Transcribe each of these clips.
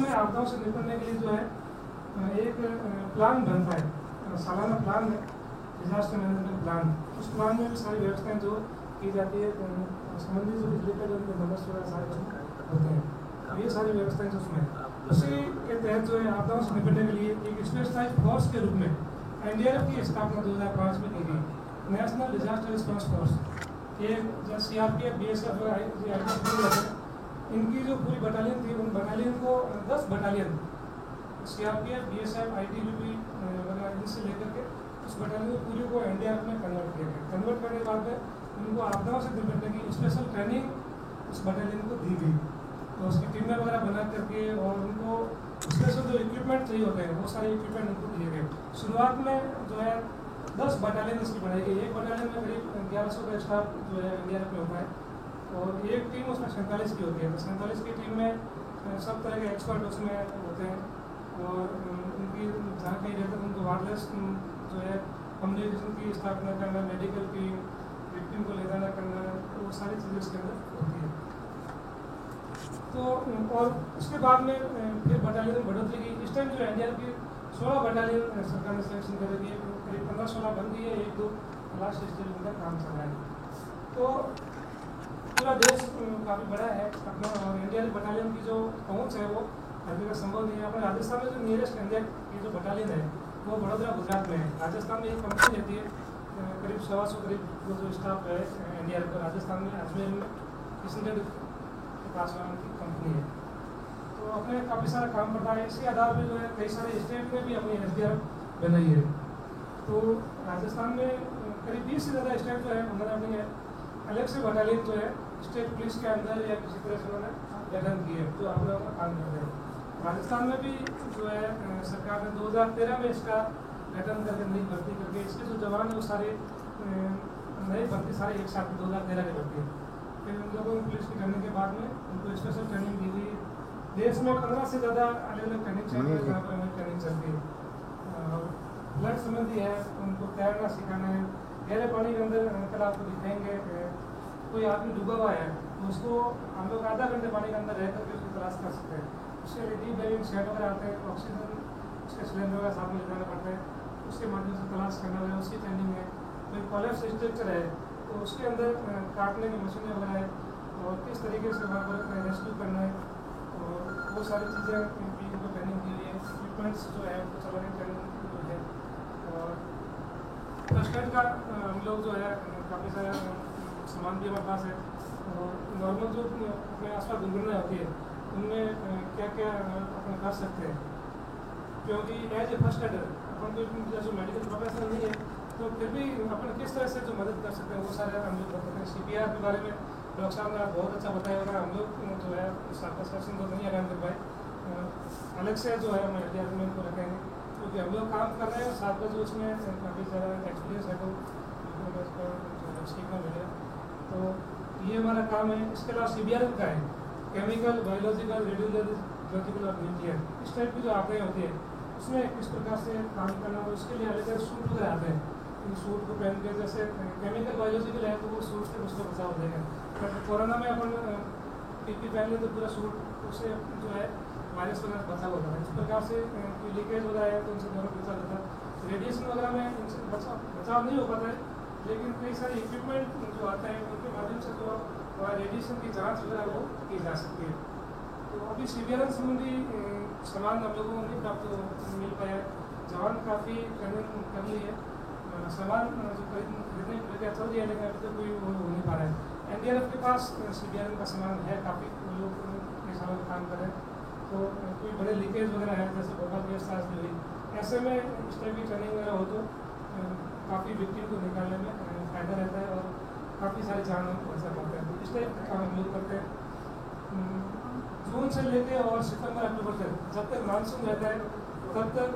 इसमें आपदाओं से निपटने के लिए जो है एक प्लान बनता है, सालाना प्लान है, डिजास्टर मैनेजमेंट प्लान। उस प्लान में भी सारी व्यवस्थाएं जो की जाती है संबंधित जो रिलेटेड उनके बंदोबस्त वगैरह सारे होते हैं, तो ये सारी व्यवस्थाएं जो उसमें उसी के तहत जो है आपदाओं से निपटने के लिए एक स्पेशलाइज्ड फोर्स के रूप में एनडीआरएफ की स्थापना 2005 में की गई, नेशनल डिजास्टर रिस्पांस फोर्स। ये जो सीआरपीएफ, बीएसएफ और आईटीबीपी इनकी जो पूरी बटालियन थी, उन बटालियन को 10 बटालियन सीआरपीएफ, बीएसएफ, आईटीबीपी वगैरह इनसे लेकर के उस बटालियन पूरी को एनडीआरएफ में कन्वर्ट किया गया। कन्वर्ट करने के बाद उनको आपदाओं से निपटने की स्पेशल ट्रेनिंग उस बटालियन को दी गई, तो उसकी टीमें वगैरह बना करके और उनको स्पेशल जो इक्विपमेंट चाहिए होते हैं वो सारे इक्विपमेंट उनको दिए गए। शुरुआत में जो है 10 बटालियन इसकी बनाई गई। एक बटालियन में करीब 1100 का स्टाफ जो है एनडीआरएफ में होता है और एक टीम उसमें 47 की होती है। तो 47 की टीम में सब तरह के एक्सपर्ट उसमें होते हैं और उनकी जहाँ कहीं रहते हैं उनको वायरलेस जो है कम्युनिकेशन की स्थापना करना, मेडिकल की विक्टिम को ले जाना करना, तो वो सारी चीज़ें उसके अंदर होती है। तो और उसके बाद में फिर बटालियन में बढ़ोतरी की। इस टाइम जो एनडीआरएफ की 16 बटालियन सरकार ने सिलेक्शन कर रही है, करीब 15-16 बन गई है, 1-2 लास्ट स्टेज उनका काम चल रहा है। तो पूरा देश काफ़ी बड़ा है अपना, और एनडीआरएफ बटालियन की जो पहुँच है वो हर जगह संभव नहीं है। अपने राजस्थान में जो नियरेस्ट एनडीआरएफ की जो बटालियन है वो बड़ोदरा गुजरात में है। राजस्थान में एक कंपनी रहती है, करीब 125 करीब जो स्टाफ है एनडीआरएफ का राजस्थान में, अजमेर में किशनगढ़ के पास की कंपनी है, तो अपने काफ़ी सारा काम करता है। इसी आधार पर जो है कई सारे स्टेट में भी अपनी एसडीआरएफ बनाई है। तो राजस्थान में करीब 20 से ज़्यादा स्टेट जो है उन्होंने अपनी अलग से बटालियन जो है स्टेट पुलिस के अंदर या किसी तरह से उन्होंने गठन किए जो अपना काम करते हैं। राजस्थान में भी जो है सरकार ने 2013 में इसका गठन करके नई भर्ती करके इसके जो जवान है वो सारे नई भर्ती सारे एक साथ 2013 के भर्ती है। फिर उन लोगों को पुलिस की ट्रेनिंग के बाद में उनको स्पेशल ट्रेनिंग दी गई। देश में 15 से ज़्यादा अलग अलग ट्रेनिंग चल रही है जहाँ पर हमें ट्रेनिंग चलती है। फ्लड संबंधी है, उनको तैरना सिखाना है। गहरे पानी के अंदर कल आपको दिखाएंगे कोई आदमी डूबा हुआ है तो उसको हम लोग आधा घंटे पानी के अंदर रह करके उसकी तलाश कर सकते हैं। उसके लिए डीप डाइविंग सेट वगैरह आते हैं, ऑक्सीजन उसके सिलेंडर वगैरह साथ में ले जाना पड़ता है, उसके माध्यम से तलाश करना है, उसकी ट्रेनिंग है। कोई कोलैप्स स्ट्रक्चर है तो उसके अंदर काटने की मशीनें वगैरह है और किस तरीके से वहाँ पर रेस्क्यू करना है, और वो सारी चीज़ें की उनको ट्रेनिंग दी हुई है। इक्विपमेंट्स जो है उनको चलाने की ट्रेनिंग जो है। और फर्स्ट एड का हम लोग जो है काफ़ी सारा सामान भी हमारे पास है, और नॉर्मल जो अपने आसपास दुर्घटनाएँ होती है उनमें क्या क्या अपन कर सकते हैं, क्योंकि एज ए फर्स्ट एडर अपन कोई जो मेडिकल प्रोफेशनल नहीं है तो फिर भी अपन किस तरह से जो मदद कर सकते हैं वो सारे हम लोग बताते हैं। CPR के बारे में डॉक्टर साहब ने बहुत अच्छा बताया होगा। हम लोग जो है सात सेशन तो नहीं अटेंड कर पाए, अलग से जो है हम एडजस्टमेंट को रखेंगे क्योंकि हम लोग काम कर रहे हैं, साथ में जो उसमें काफ़ी ज़्यादा एक्सपीरियंस है तो सीखना मिलेगा। तो ये हमारा काम है। इसके अलावा CBRN का है, केमिकल, बायोलॉजिकल, रेडियोलॉजिकल और न्यूक्लियर, इस टाइप की जो आपदाएँ होती है उसमें किस प्रकार से काम करना हो, उसके लिए अलग अलग सूट वगैरह आते हैं। इन सूट को पहन के जैसे केमिकल बायोलॉजिकल है तो वो सूट से उसका बचाव हो जाएगा। बट कोरोना में अपन PP पहन ले तो पूरा सूट उससे जो है वायरस वगैरह बचाव होता है। इस प्रकार से लीकेज हो रहा है तो उनसे दोनों बचा जाता है। रेडिएशन वगैरह में इनसे बचाव नहीं हो पाता है, लेकिन कई सारे इक्विपमेंट जो आते हैं उनके माध्यम से जो रेडिएशन की जाँच वगैरह वो की जा सकती है। तो अभी CBRN संबंधी सामान हम लोगों को नहीं प्राप्त मिल पाया। जवान काफ़ी ट्रेनिंग कर ली है, सामान जो खरीदने की प्रक्रिया चल रही है, लेकिन अभी तक कोई वो हो नहीं पा रहा है। NDRF के पास CBRN का सामान है, काफ़ी लोग के सामान काम कर रहे हैं। तो कोई बड़े लीकेज वगैरह है जैसे भोपाल गैस साज भी हुई, ऐसे में इस टाइप की ट्रेनिंग वगैरह हो तो काफ़ी विक्टिम को निकालने में फ़ायदा रहता है और काफ़ी सारे जान बचा पाते हैं। इस टाइप का काम हम लोग करते हैं। जून से लेके और सितंबर-अक्टूबर तक जब तक मानसून रहता है तब तक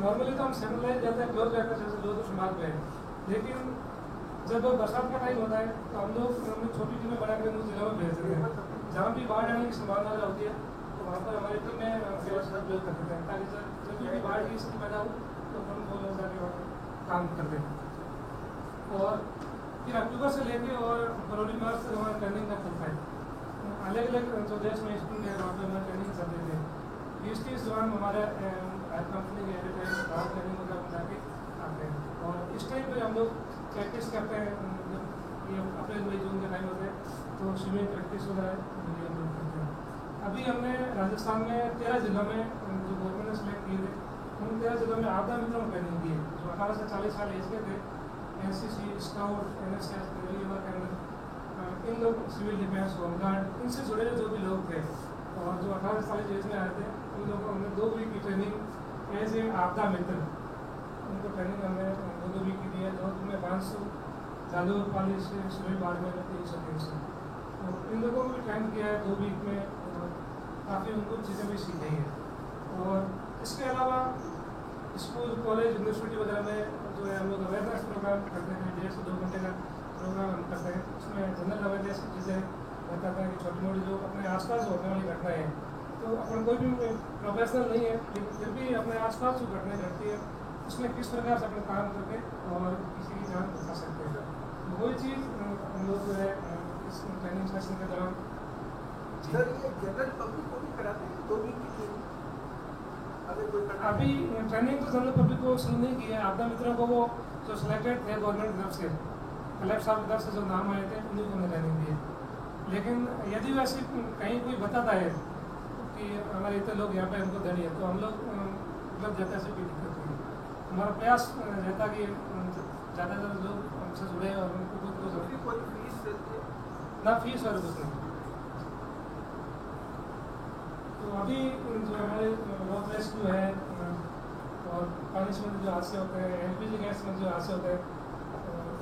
नॉर्मली तो हम सेंट्रलाइज रहता है, क्लोज रहता है जैसे जो मार्ग पे है। लेकिन जब बरसात का टाइम होता है तो हम लोग छोटी टीमें बना कर उन जिलों में भेज देते हैं जहाँ भी बाढ़ आने की संभावना होती है, तो वहाँ पर हमारी टीमें व्यवस्था उपयोग कर देते हैं ताकि जब भी बाढ़ की स्थिति पैदा हो तो हम वो लोग जाके वहाँ काम करते हैं। और फिर अक्टूबर से लेके और फरवरी मार्च तक हमारा ट्रेनिंग का चलता है। अलग अलग जो देश में स्कूल है वहाँ पर हमारा ट्रेनिंग चलते थे। जवान हमारे हायर कंपनी के एरिया ट्रेनिंग वगैरह बना के आते हैं, और इस टाइम पे हम लोग प्रैक्टिस करते हैं। जब ये अप्रैल मई जून के टाइम होते हैं तो स्विमिंग प्रैक्टिस वगैरह ये हम लोग करते हैं। अभी हमने राजस्थान में 13 जिलों में जो गवर्नमेंट ने सेलेक्ट किए थे, उन 13 जिलों में आपदा मित्रों को ट्रेनिंग दी है, जो 18 से 40 साल एज के थे। एनसीसी, स्काउट, NSS, रेलवे के अंदर इन लोग, सिविल डिफेंस, होमगार्ड, इनसे जुड़े जो भी लोग थे और जो 18 से 40 एज में आए थे, उन लोगों को हमने 2 वीक की ट्रेनिंग एज ए आपदा मित्र, उनको ट्रेनिंग हमने 2 वीक की दी है। जोधपुर में 500, जादूपुर पाली से, सुबह बाड़मेर में 300। तो इन लोगों को भी ट्रेन किया है 2 वीक में, काफ़ी उनको चीज़ें भी सीखी हैं। और इसके अलावा स्कूल, कॉलेज, यूनिवर्सिटी वगैरह में जो है हम लोग अवेयरनेस प्रोग्राम करते हैं, 1.5 से 2 घंटे का प्रोग्राम हम करते हैं। उसमें जनरल अवेयरनेस चीज़ें बताते हैं कि छोटी मोटी जो अपने आसपास होने वाली घटनाएं हैं, तो अपन कोई भी प्रोफेशनल नहीं है, फिर भी अपने आसपास जो घटनाएं घटती है उसमें किस प्रकार से अपने काम करके और किसी की जान बचा सकते हैं, तो वही चीज़ हम लोग जो है इस ट्रेनिंग सेशन के दौरान। सर, ये जनरल पब्लिक को भी कराते हैं 2 वीक की ट्रेनिंग? अभी ट्रेनिंग तो जनरल पब्लिक को शुरू नहीं की है। आपदा मित्रों को वो जो सिलेक्टेड थे गवर्नमेंट की तरफ से, कलेक्टर साहब की तरफ से जो नाम आए थे, उन्हीं को ट्रेनिंग दी है। लेकिन यदि वैसे कहीं कोई बताता है कि हमारे इतने लोग यहाँ पे हमको देनी है, तो हम लोग उपलब्ध रहता है, ऐसी कोई दिक्कत नहीं। हमारा प्रयास रहता कि ज़्यादा से ज़्यादा लोग हमसे जुड़े और उनको कोई फीस ना, फीस और कुछ नहीं। तो अभी जो हमारे बहुत रेस्क्यू है और पानी से जो हादसे होते हैं, LPG गैस में जो हादसे होते हैं,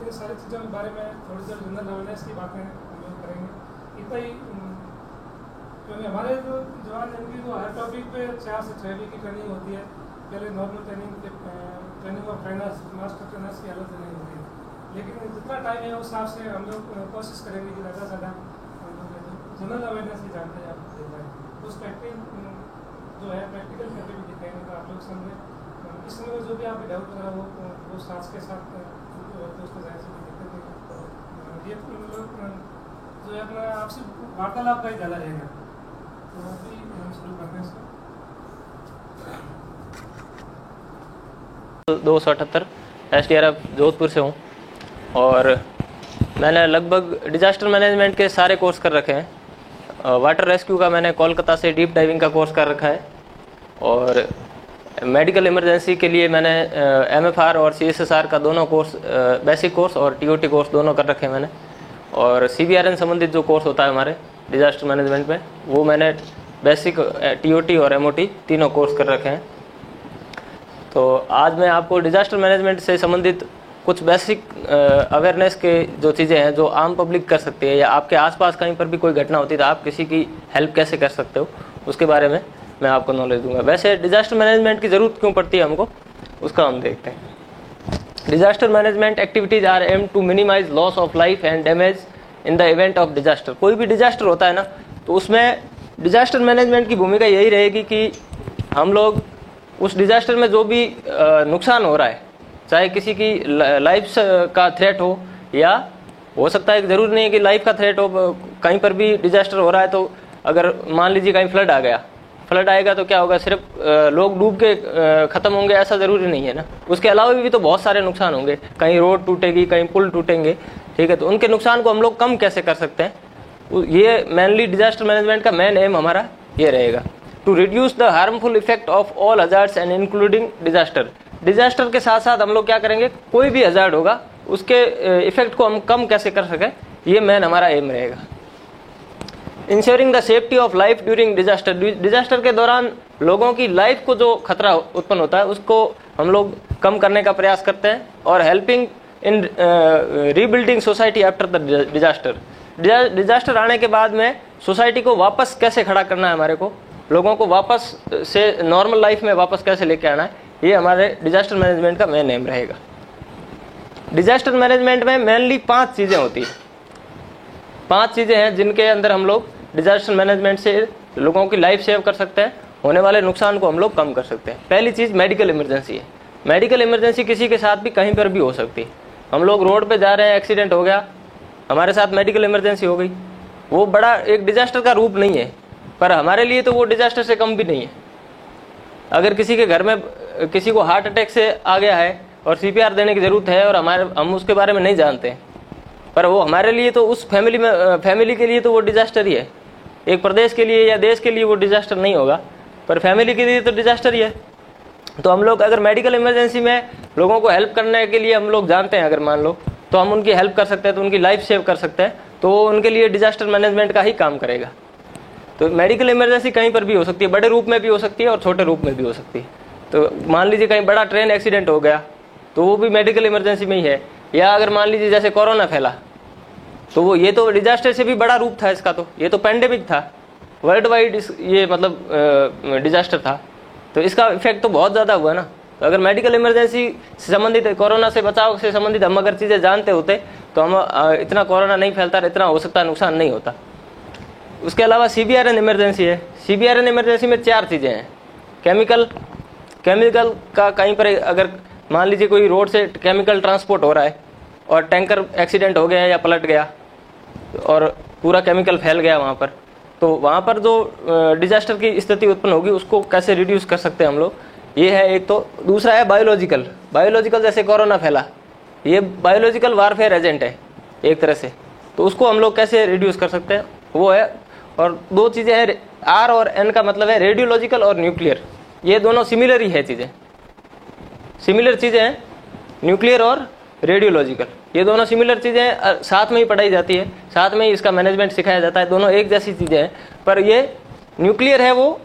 इन सारी चीज़ों के बारे में थोड़ी देर जनरल अवेयरनेस की बातें हम लोग करेंगे। इतना ही, क्योंकि हमारे जो जवान जिनकी जो हर टॉपिक पे 4 से 6 वीक की ट्रेनिंग होती है। पहले normal training of trainers, master trainers की अलग ट्रेनिंग होती है, लेकिन जितना टाइम है उस हिसाब से हम लोग कोशिश करेंगे कि ज़्यादा से ज़्यादा हम लोग जनरल अवेयरनेस की जानकारी आपको दे पाएँ। उस प्रैक्टिकल जो है प्रैक्टिकल करके भी दिखाएंगे, तो आप लोग समझें। इस समय जो भी आपके डाउट वगैरह वो साथ के साथ दोस्तों जाहिर से कोई दिक्कत नहीं। ये लोग जो है अपना आपसे वार्तालाप का ही ज़्यादा रहेगा। तो अभी हम शुरू करते हैं इसको। 278 SDRF जोधपुर से हूँ और मैंने लगभग डिजास्टर मैनेजमेंट के सारे कोर्स कर रखे हैं। वाटर रेस्क्यू का मैंने कोलकाता से डीप डाइविंग का कोर्स कर रखा है, और मेडिकल इमरजेंसी के लिए मैंने MFR और CSSR का दोनों कोर्स, बेसिक कोर्स और TOT कोर्स दोनों कर रखे हैं मैंने। और CBRN संबंधित जो कोर्स होता है हमारे डिजास्टर मैनेजमेंट में, वो मैंने बेसिक, TOT और MOT तीनों कोर्स कर रखे हैं। तो आज मैं आपको डिजास्टर मैनेजमेंट से संबंधित कुछ बेसिक अवेयरनेस के जो चीज़ें हैं जो आम पब्लिक कर सकती है, या आपके आसपास कहीं पर भी कोई घटना होती है तो आप किसी की हेल्प कैसे कर सकते हो, उसके बारे में मैं आपको नॉलेज दूंगा। वैसे डिजास्टर मैनेजमेंट की ज़रूरत क्यों पड़ती है हमको, उसका हम देखते हैं। Disaster management activities are aim to minimise loss of life and damage in the event of disaster. कोई भी डिजास्टर होता है ना, तो उसमें डिजास्टर मैनेजमेंट की भूमिका यही रहेगी कि हम लोग उस डिजास्टर में जो भी नुकसान हो रहा है, चाहे किसी की लाइफ का थ्रेट हो, या हो सकता है, जरूरी नहीं है कि लाइफ का थ्रेट हो, कहीं पर भी डिजास्टर हो रहा है तो अगर मान लीजिए कहीं फ्लड आ गया, फ्लड आएगा तो क्या होगा, सिर्फ लोग डूब के खत्म होंगे ऐसा जरूरी नहीं है ना। उसके अलावा भी तो बहुत सारे नुकसान होंगे, कहीं रोड टूटेगी, कहीं पुल टूटेंगे, ठीक है। तो उनके नुकसान को हम लोग कम कैसे कर सकते हैं, ये मेनली डिजास्टर मैनेजमेंट का मेन एम हमारा ये रहेगा, to reduce the harmful effect of all hazards and including disaster. Disaster के साथ साथ हम लोग क्या करेंगे, कोई भी हजार्ड होगा उसके इफेक्ट को हम कम कैसे कर सकें, ये मेन हमारा एम रहेगा। Ensuring the safety of life during disaster. Disaster के दौरान लोगों की लाइफ को जो खतरा उत्पन्न होता है उसको हम लोग कम करने का प्रयास करते हैं, और helping in rebuilding society after the disaster. Disaster आने के बाद में सोसाइटी को वापस कैसे खड़ा करना है, हमारे को लोगों को वापस से नॉर्मल लाइफ में वापस कैसे लेके आना है, ये हमारे डिजास्टर मैनेजमेंट का मेन एम रहेगा। डिजास्टर मैनेजमेंट में मेनली 5 चीजें होती है, 5 चीजें हैं जिनके अंदर हम लोग डिजास्टर मैनेजमेंट से लोगों की लाइफ सेव कर सकते हैं, होने वाले नुकसान को हम लोग कम कर सकते हैं। पहली चीज मेडिकल इमरजेंसी है। मेडिकल इमरजेंसी किसी के साथ भी कहीं पर भी हो सकती है। हम लोग रोड पे जा रहे हैं, एक्सीडेंट हो गया, हमारे साथ मेडिकल इमरजेंसी हो गई, वो बड़ा एक डिजास्टर का रूप नहीं है, पर हमारे लिए तो वो डिजास्टर से कम भी नहीं है। अगर किसी के घर में किसी को हार्ट अटैक से आ गया है और CPR देने की ज़रूरत है और हम उसके बारे में नहीं जानते हैं, पर वो हमारे लिए तो उस फैमिली के लिए तो वो डिजास्टर ही है। एक प्रदेश के लिए या देश के लिए वो डिजास्टर नहीं होगा, पर फैमिली के लिए तो डिजास्टर ही है। तो हम लोग अगर मेडिकल इमरजेंसी में लोगों को हेल्प करने के लिए हम लोग जानते हैं, अगर मान लो तो हम उनकी हेल्प कर सकते हैं, तो उनकी लाइफ सेव कर सकते हैं, तो वो उनके लिए डिजास्टर मैनेजमेंट का ही काम करेगा। तो मेडिकल इमरजेंसी कहीं पर भी हो सकती है, बड़े रूप में भी हो सकती है और छोटे रूप में भी हो सकती है। तो मान लीजिए कहीं बड़ा ट्रेन एक्सीडेंट हो गया तो वो भी मेडिकल इमरजेंसी में ही है। या अगर मान लीजिए जैसे कोरोना फैला तो वो ये तो डिजास्टर से भी बड़ा रूप था इसका, तो ये तो पैंडेमिक था, वर्ल्ड वाइड ये मतलब डिजास्टर था, तो इसका इफेक्ट तो बहुत ज़्यादा हुआ ना। तो अगर मेडिकल इमरजेंसी से संबंधित, कोरोना से बचाव से संबंधित हम अगर चीज़ें जानते होते तो हम इतना कोरोना नहीं फैलता, इतना हो सकता नुकसान नहीं होता। उसके अलावा CBRN इमरजेंसी है। CBRN इमरजेंसी में 4 चीज़ें हैं। केमिकल का कहीं पर अगर मान लीजिए कोई रोड से केमिकल ट्रांसपोर्ट हो रहा है और टैंकर एक्सीडेंट हो गया या पलट गया और पूरा केमिकल फैल गया वहाँ पर, तो वहाँ पर जो डिजास्टर की स्थिति उत्पन्न होगी उसको कैसे रिड्यूस कर सकते हैं हम लोग, ये है एक। तो दूसरा है बायोलॉजिकल जैसे कोरोना फैला, ये बायोलॉजिकल वारफेयर एजेंट है एक तरह से, तो उसको हम लोग कैसे रिड्यूस कर सकते हैं वो है। और 2 चीज़ें हैं, R और N का मतलब है रेडियोलॉजिकल और न्यूक्लियर। ये दोनों सिमिलर ही है, सिमिलर चीज़ें हैं, न्यूक्लियर और रेडियोलॉजिकल, ये दोनों सिमिलर चीज़ें साथ में ही पढ़ाई जाती है, साथ में ही इसका मैनेजमेंट सिखाया जाता है, दोनों एक जैसी चीज़ें हैं। पर ये न्यूक्लियर है वो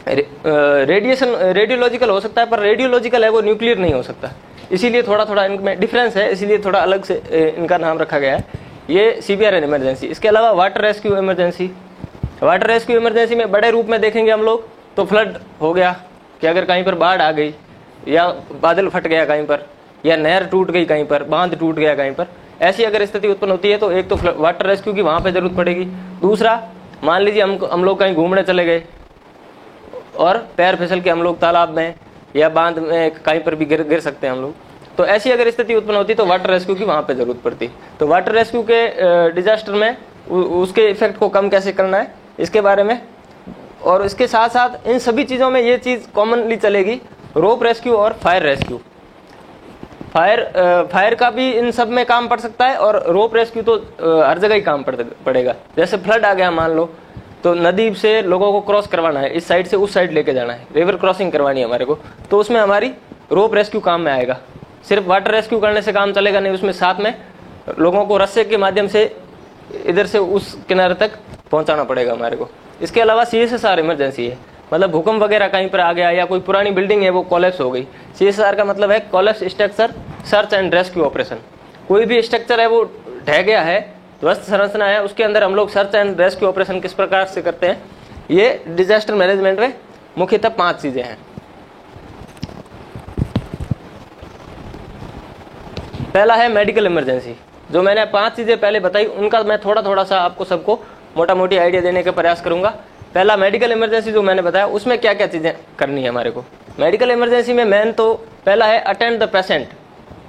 रेडियोलॉजिकल हो सकता है, पर रेडियोलॉजिकल है वो न्यूक्लियर नहीं हो सकता, इसीलिए थोड़ा इनमें डिफरेंस है, इसीलिए थोड़ा अलग से इनका नाम रखा गया है। ये CBRN इमरजेंसी। इसके अलावा वाटर रेस्क्यू इमरजेंसी में बड़े रूप में देखेंगे हम लोग तो फ्लड हो गया कि अगर कहीं पर बाढ़ आ गई या बादल फट गया कहीं पर या नहर टूट गई कहीं पर, बांध टूट गया कहीं पर, ऐसी अगर स्थिति उत्पन्न होती है तो एक तो वाटर रेस्क्यू की वहाँ पे जरूरत पड़ेगी। दूसरा, मान लीजिए हम लोग कहीं घूमने चले गए और पैर फिसल के हम लोग तालाब में या बांध में कहीं पर भी गिर सकते हैं हम लोग, तो ऐसी अगर स्थिति उत्पन्न होती तो वाटर रेस्क्यू की वहाँ पे जरूरत पड़ती। तो वाटर रेस्क्यू के डिजास्टर में उसके इफेक्ट को कम कैसे करना है इसके बारे में, और इसके साथ साथ इन सभी चीज़ों में ये चीज़ कॉमनली चलेगी, रोप रेस्क्यू और फायर रेस्क्यू। फायर का भी इन सब में काम पड़ सकता है और रोप रेस्क्यू तो हर जगह ही काम पड़ेगा। जैसे फ्लड आ गया मान लो, तो नदी से लोगों को क्रॉस करवाना है, इस साइड से उस साइड लेके जाना है, रिवर क्रॉसिंग करवानी है हमारे को, तो उसमें हमारी रोप रेस्क्यू काम में आएगा। सिर्फ वाटर रेस्क्यू करने से काम चलेगा नहीं, उसमें साथ में लोगों को रस्से के माध्यम से इधर से उस किनारे तक पहुंचाना पड़ेगा हमारे को। इसके अलावा CSSR इमरजेंसी है, मतलब भूकंप वगैरह कहीं पर आ गया या कोई पुरानी बिल्डिंग है वो कोलैप्स हो गई। CSSR का मतलब है collapse structure search and rescue operation. कोई भी स्ट्रक्चर है वो ढह गया है, ध्वस्त संरचना है, उसके अंदर हम लोग सर्च एंड रेस्क्यू ऑपरेशन किस प्रकार से करते हैं, ये डिजास्टर मैनेजमेंट में मुख्यतः 5 चीजें हैं। पहला है मेडिकल इमरजेंसी। जो मैंने 5 चीजें पहले बताई उनका मैं थोड़ा सा आपको सबको मोटा मोटी आइडिया देने का प्रयास करूंगा। पहला मेडिकल इमरजेंसी जो मैंने बताया उसमें क्या क्या चीजें करनी है हमारे को। मेडिकल इमरजेंसी में मेन तो पहला है अटेंड द पेशेंट,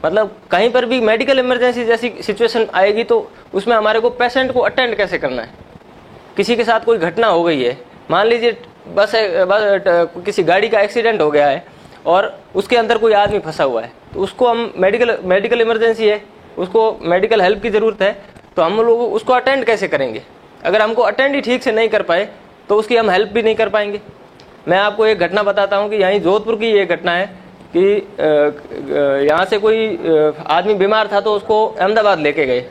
मतलब कहीं पर भी मेडिकल इमरजेंसी जैसी सिचुएशन आएगी तो उसमें हमारे को पेशेंट को अटेंड कैसे करना है। किसी के साथ कोई घटना हो गई है, मान लीजिए बस किसी गाड़ी का एक्सीडेंट हो गया है और उसके अंदर कोई आदमी फंसा हुआ है, तो उसको हम मेडिकल इमरजेंसी है, उसको मेडिकल हेल्प की ज़रूरत है, तो हम लोग उसको अटेंड कैसे करेंगे। अगर हमको अटेंड ही ठीक से नहीं कर पाए तो उसकी हम हेल्प भी नहीं कर पाएंगे। मैं आपको एक घटना बताता हूँ कि यहीं जोधपुर की ये घटना है कि यहाँ से कोई आदमी बीमार था तो उसको अहमदाबाद लेके गए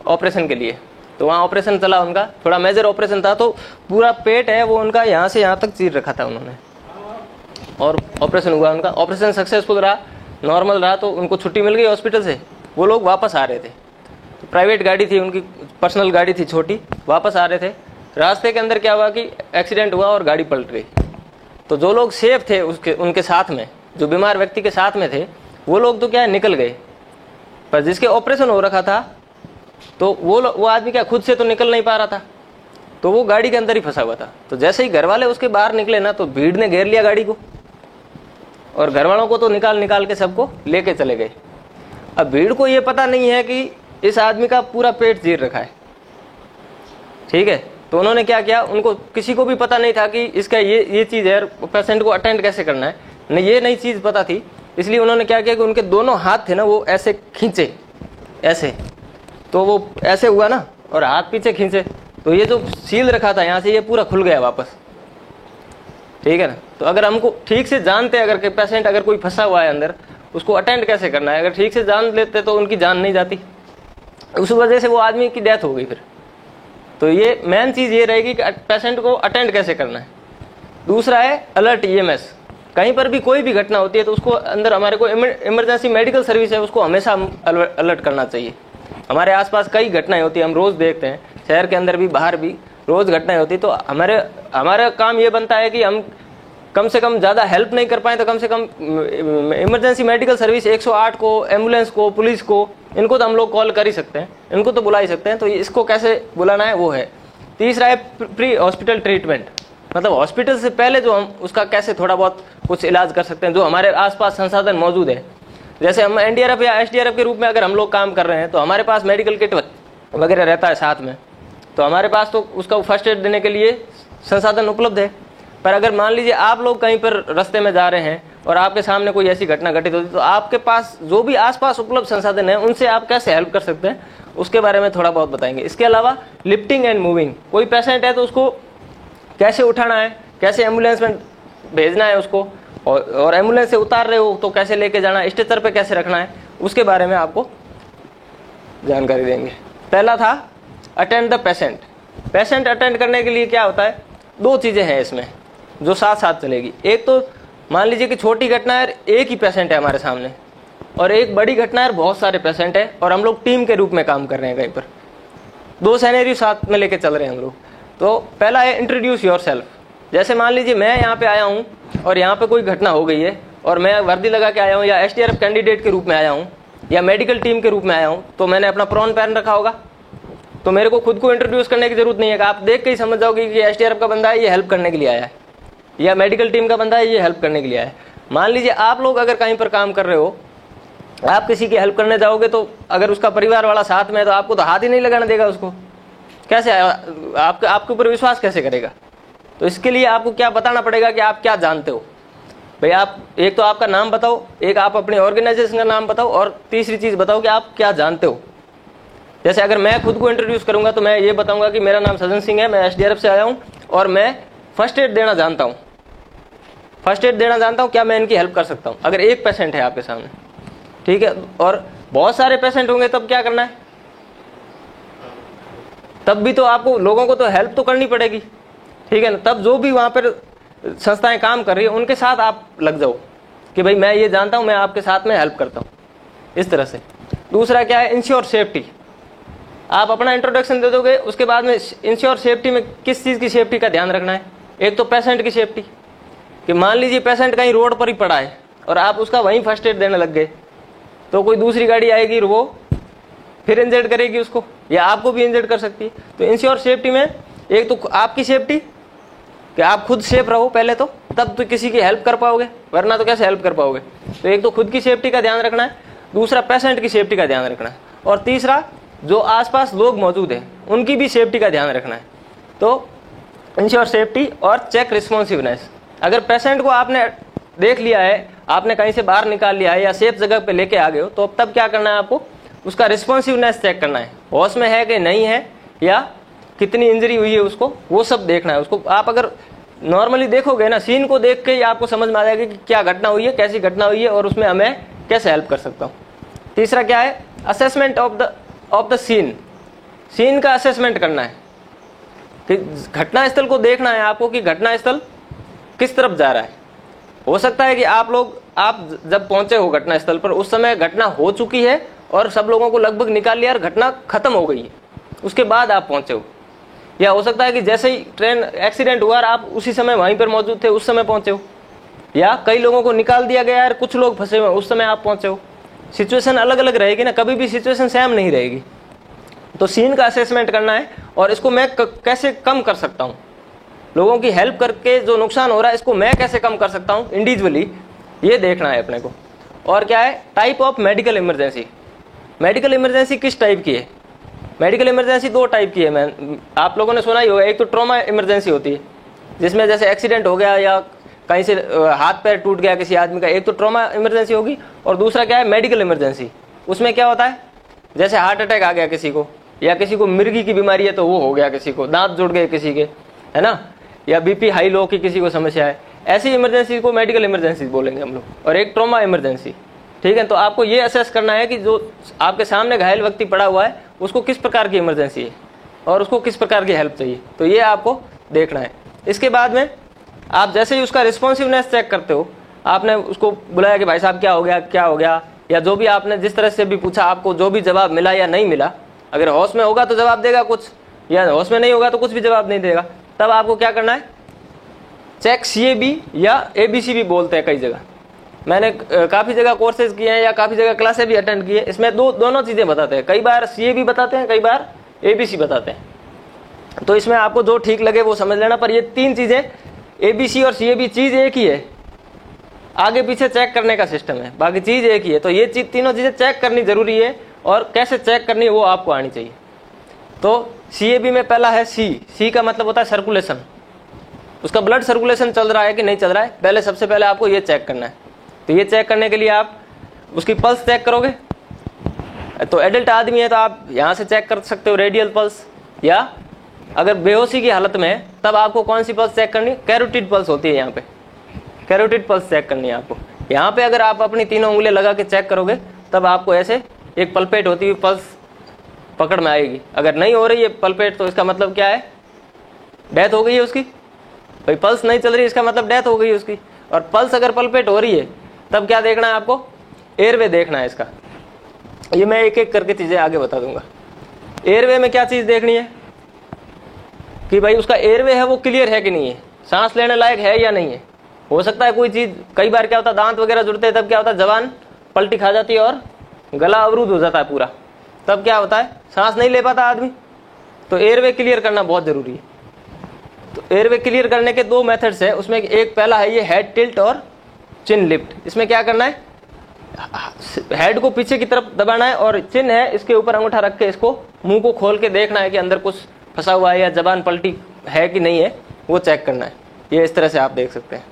ऑपरेशन के लिए। तो वहाँ ऑपरेशन चला उनका, थोड़ा मेजर ऑपरेशन था, तो पूरा पेट है वो उनका यहाँ से यहाँ तक चीर रखा था उन्होंने, और ऑपरेशन हुआ उनका। ऑपरेशन सक्सेसफुल रहा, नॉर्मल रहा, तो उनको छुट्टी मिल गई हॉस्पिटल से। वो लोग वापस आ रहे थे, तो प्राइवेट गाड़ी थी उनकी, पर्सनल गाड़ी थी छोटी, वापस आ रहे थे। रास्ते के अंदर क्या हुआ कि एक्सीडेंट हुआ और गाड़ी पलट गई। तो जो लोग सेफ थे उनके साथ में, जो बीमार व्यक्ति के साथ में थे, वो लोग तो क्या है निकल गए, पर जिसके ऑपरेशन हो रखा था तो वो आदमी क्या खुद से तो निकल नहीं पा रहा था, तो वो गाड़ी के अंदर ही फंसा हुआ था। तो जैसे ही घर वाले उसके बाहर निकले ना, तो भीड़ ने घेर लिया गाड़ी को और घर वालों को तो निकाल के सबको लेके चले गए। अब भीड़ को ये पता नहीं है कि इस आदमी का पूरा पेट चीर रखा है, ठीक है, तो उन्होंने क्या किया, उनको किसी को भी पता नहीं था कि इसका ये चीज़ है, पेशेंट को अटेंड कैसे करना है, नहीं ये नई चीज़ पता थी। इसलिए उन्होंने क्या किया कि उनके दोनों हाथ थे ना वो ऐसे खींचे, ऐसे, तो वो ऐसे हुआ ना, और हाथ पीछे खींचे, तो ये जो सील रखा था यहाँ से ये पूरा खुल गया वापस, ठीक है ना। तो अगर हमको ठीक से जानते, अगर पेशेंट अगर कोई फंसा हुआ है अंदर, उसको अटेंड कैसे करना है, अगर ठीक से जान लेते तो उनकी जान नहीं जाती, उस वजह से वो आदमी की डेथ हो गई फिर। तो ये मेन चीज़ ये रहेगी कि पेशेंट को अटेंड कैसे करना है। दूसरा है अलर्ट EMS। कहीं पर भी कोई भी घटना होती है तो उसको अंदर हमारे को इमरजेंसी मेडिकल सर्विस है, उसको हमेशा अलर्ट करना चाहिए। हमारे आसपास कई घटनाएं होती है, हम रोज़ देखते हैं, शहर के अंदर भी बाहर भी रोज़ घटनाएं होती है। तो हमारा काम ये बनता है कि हम कम से कम ज़्यादा हेल्प नहीं कर पाए तो कम से कम इमरजेंसी मेडिकल सर्विस 108 को, एम्बुलेंस को, पुलिस को, इनको तो हम लोग कॉल कर ही सकते हैं, इनको तो बुला ही सकते हैं। तो इसको कैसे बुलाना है वो है। तीसरा है प्री हॉस्पिटल ट्रीटमेंट, मतलब हॉस्पिटल से पहले जो हम उसका कैसे थोड़ा बहुत कुछ इलाज कर सकते हैं, जो हमारे आसपास संसाधन मौजूद है। जैसे हम NDRF या SDRF के रूप में अगर हम लोग काम कर रहे हैं तो हमारे पास मेडिकल किट वगैरह रहता है साथ में, तो हमारे पास तो उसका फर्स्ट एड देने के लिए संसाधन उपलब्ध है। पर अगर मान लीजिए आप लोग कहीं पर रास्ते में जा रहे हैं और आपके सामने कोई ऐसी घटना घटित होती है, तो आपके पास जो भी आसपास उपलब्ध संसाधन है उनसे आप कैसे हेल्प कर सकते हैं, उसके बारे में थोड़ा बहुत बताएंगे। इसके अलावा लिफ्टिंग एंड मूविंग, कोई पेशेंट है तो उसको कैसे उठाना है, कैसे एम्बुलेंस में भेजना है उसको, और एम्बुलेंस से उतार रहे हो तो कैसे लेके जाना है, स्ट्रेचर पे कैसे रखना है, उसके बारे में आपको जानकारी देंगे। पहला था attend the patient. Patient attend करने के लिए क्या होता है, दो चीज़ें हैं इसमें जो साथ साथ चलेगी। एक तो मान लीजिए कि छोटी घटना है, एक ही पेशेंट है हमारे सामने, और एक बड़ी घटना है, बहुत सारे पेशेंट है और हम लोग टीम के रूप में काम कर रहे हैं, कहीं पर दो सिनेरियो साथ में लेके चल रहे हैं हम लोग। तो पहला है इंट्रोड्यूस योरसेल्फ। जैसे मान लीजिए मैं यहाँ पे आया हूँ और यहाँ पे कोई घटना हो गई है और मैं वर्दी लगा के आया हूँ, या SDRF कैंडिडेट के रूप में आया हूँ, या मेडिकल टीम के रूप में आया हूँ, तो मैंने अपना प्रॉन पहन रखा होगा, तो मेरे को खुद को इंट्रोड्यूस करने की जरूरत नहीं है। आप देख के ही समझ जाओगे कि SDRF का बंदा है, ये हेल्प करने के लिए आया है, या मेडिकल टीम का बंदा है, ये हेल्प करने के लिए आया है। मान लीजिए आप लोग अगर कहीं पर काम कर रहे हो, आप किसी की हेल्प करने जाओगे, तो अगर उसका परिवार वाला साथ में है तो आपको तो हाथ ही नहीं लगाने देगा उसको, कैसे आपके ऊपर विश्वास कैसे करेगा। तो इसके लिए आपको क्या बताना पड़ेगा कि आप क्या जानते हो। भाई आप एक तो आपका नाम बताओ, एक आप अपने ऑर्गेनाइजेशन का नाम बताओ, और तीसरी चीज़ बताओ कि आप क्या जानते हो। जैसे अगर मैं खुद को इंट्रोड्यूस करूंगा तो मैं ये बताऊंगा कि मेरा नाम सजन सिंह है, मैं SDRF से आया हूँ और मैं फर्स्ट एड देना जानता हूँ। फर्स्ट एड देना जानता हूँ, क्या मैं इनकी हेल्प कर सकता हूँ। अगर एक पेशेंट है आपके सामने, ठीक है, और बहुत सारे पेशेंट होंगे तब क्या करना है, तब भी तो आपको लोगों को तो हेल्प तो करनी पड़ेगी, ठीक है ना। तब जो भी वहाँ पर संस्थाएं काम कर रही है उनके साथ आप लग जाओ कि भाई मैं ये जानता हूँ, मैं आपके साथ में हेल्प करता हूँ, इस तरह से। दूसरा क्या है, इंश्योर सेफ्टी। आप अपना इंट्रोडक्शन दे दोगे, उसके बाद में इंश्योर सेफ्टी में किस चीज़ की सेफ्टी का ध्यान रखना है। एक तो पेशेंट की सेफ्टी, कि मान लीजिए पेशेंट कहीं रोड पर ही पड़ा है और आप उसका वहीं फर्स्ट एड देने लग गए, तो कोई दूसरी गाड़ी आएगी और वो फिर इंजर्ड करेगी उसको, या आपको भी इंजर्ड कर सकती है। तो इंश्योर सेफ्टी में एक तो आपकी सेफ्टी, कि आप खुद सेफ रहो पहले, तो तब तो किसी की हेल्प कर पाओगे, वरना तो कैसे हेल्प कर पाओगे। तो एक तो खुद की सेफ्टी का ध्यान रखना है, दूसरा पेशेंट की सेफ्टी का ध्यान रखना है, और तीसरा जो आसपास लोग मौजूद हैं उनकी भी सेफ्टी का ध्यान रखना है। तो इंश्योर सेफ्टी और चेक रिस्पॉन्सिवनेस। अगर पेशेंट को आपने देख लिया है, आपने कहीं से बाहर निकाल लिया है या सेफ जगह पे लेके आ गए हो, तो तब क्या करना है, आपको उसका रिस्पॉन्सिवनेस चेक करना है, होश में है कि नहीं है, या कितनी इंजरी हुई है उसको, वो सब देखना है उसको। आप अगर नॉर्मली देखोगे ना, सीन को देख के ही आपको समझ में आ जाएगा कि क्या घटना हुई है, कैसी घटना हुई है, और उसमें हमें कैसे हेल्प कर सकता हूँ। तीसरा क्या है, assessment of the scene. Scene का असेसमेंट करना है, कि घटना स्थल को देखना है आपको कि घटना स्थल किस तरफ जा रहा है। हो सकता है कि आप जब पहुंचे हो घटना स्थल पर, उस समय घटना हो चुकी है और सब लोगों को लगभग निकाल लिया और घटना खत्म हो गई है, उसके बाद आप पहुंचे हो। या हो सकता है कि जैसे ही ट्रेन एक्सीडेंट हुआ आप उसी समय वहीं पर मौजूद थे, उस समय पहुंचे हो। या कई लोगों को निकाल दिया गया है, कुछ लोग फंसे हुए, उस समय आप पहुंचे हो। सिचुएशन अलग अलग रहेगी ना, कभी भी सिचुएशन सेम नहीं रहेगी। तो सीन का असेसमेंट करना है, और इसको मैं कैसे कम कर सकता हूँ, लोगों की हेल्प करके जो नुकसान हो रहा है इसको मैं कैसे कम कर सकता हूँ इंडिविजुअली, ये देखना है अपने को। और क्या है, type of medical emergency. Medical emergency किस टाइप की है, मेडिकल इमरजेंसी दो टाइप की है, मैं आप लोगों ने सुना ही होगा। एक तो ट्रॉमा इमरजेंसी होती है, जिसमें जैसे एक्सीडेंट हो गया या कहीं से हाथ पैर टूट गया किसी आदमी का, एक तो ट्रॉमा इमरजेंसी होगी। और दूसरा क्या है, मेडिकल इमरजेंसी। उसमें क्या होता है, जैसे हार्ट अटैक आ गया किसी को, या किसी को मिर्गी की बीमारी है तो वो हो गया, किसी को दांत जुड़ गए किसी के, है ना, या बीपी हाई लो की किसी को समस्या है, ऐसी इमरजेंसी को मेडिकल इमरजेंसी बोलेंगे हम लोग। और एक ट्रॉमा इमरजेंसी, ठीक है। तो आपको ये असेस करना है कि जो आपके सामने घायल व्यक्ति पड़ा हुआ है उसको किस प्रकार की इमरजेंसी है और उसको किस प्रकार की हेल्प चाहिए, तो ये आपको देखना है। इसके बाद में आप जैसे ही उसका रिस्पॉन्सिवनेस चेक करते हो, आपने उसको बुलाया कि भाई साहब क्या हो गया, या जो भी आपने जिस तरह से भी पूछा, आपको जो भी जवाब मिला या नहीं मिला, अगर होश में होगा तो जवाब देगा कुछ, या होश में नहीं होगा तो कुछ भी जवाब नहीं देगा। तब आपको क्या करना है, चेक CAB या ABC भी बोलते हैं कई जगह। मैंने काफ़ी जगह कोर्सेज किए हैं या काफ़ी जगह क्लासें भी अटेंड की है, इसमें दोनों चीज़ें बताते हैं। कई बार CAB बताते हैं, कई बार ABC बताते हैं। तो इसमें आपको जो ठीक लगे वो समझ लेना। पर ये तीन चीज़ें, ABC और CAB, चीज़ एक ही है, आगे पीछे चेक करने का सिस्टम है, बाकी चीज़ एक ही है। तो ये तीनों चीज़ें चेक करनी जरूरी है, और कैसे चेक करनी है वो आपको आनी चाहिए। तो CAB में पहला है C का मतलब होता है सर्कुलेशन, उसका ब्लड सर्कुलेशन चल रहा है कि नहीं चल रहा है, पहले सबसे पहले आपको ये चेक करना है। तो ये चेक करने के लिए आप उसकी पल्स चेक करोगे। तो एडल्ट आदमी है तो आप यहाँ से चेक कर सकते हो, रेडियल पल्स, या अगर बेहोशी की हालत में है तब आपको कौन सी पल्स चेक करनी है, कैरोटिड पल्स होती है, यहाँ पे कैरोटिड पल्स चेक करनी है आपको। यहाँ पे अगर आप अपनी तीनों उंगलियां लगा के चेक करोगे तब आपको ऐसे एक पल्पेट होती हुई पल्स पकड़ में आएगी। अगर नहीं हो रही है पल्पेट तो इसका मतलब क्या है, डेथ हो गई है उसकी। भाई पल्स नहीं चल रही इसका मतलब डेथ हो गई है उसकी। और पल्स अगर पल्पेट हो रही है तब क्या देखना है आपको, एयरवे देखना है इसका। ये मैं एक एक करके चीजें आगे बता दूंगा। एयरवे में क्या चीज देखनी है कि भाई उसका एयरवे है वो क्लियर है कि नहीं है, सांस लेने लायक है या नहीं है। हो सकता है कोई चीज, कई बार क्या होता है दांत वगैरह जुड़ते हैं तब क्या होता है, जबान पलटी खा जाती है और गला अवरुद्ध हो जाता है पूरा, तब क्या होता है, सांस नहीं ले पाता आदमी। तो एयरवे क्लियर करना बहुत जरूरी है। तो एयरवे क्लियर करने के दो मेथड्स है, उसमें एक पहला है ये हेड टिल्ट और चिन लिफ्ट। इसमें क्या करना है, हेड को पीछे की तरफ दबाना है और चिन है इसके ऊपर अंगूठा रख के इसको मुंह को खोल के देखना है कि अंदर कुछ फंसा हुआ है या जबान पलटी है कि नहीं है, वो चेक करना है। ये इस तरह से आप देख सकते हैं।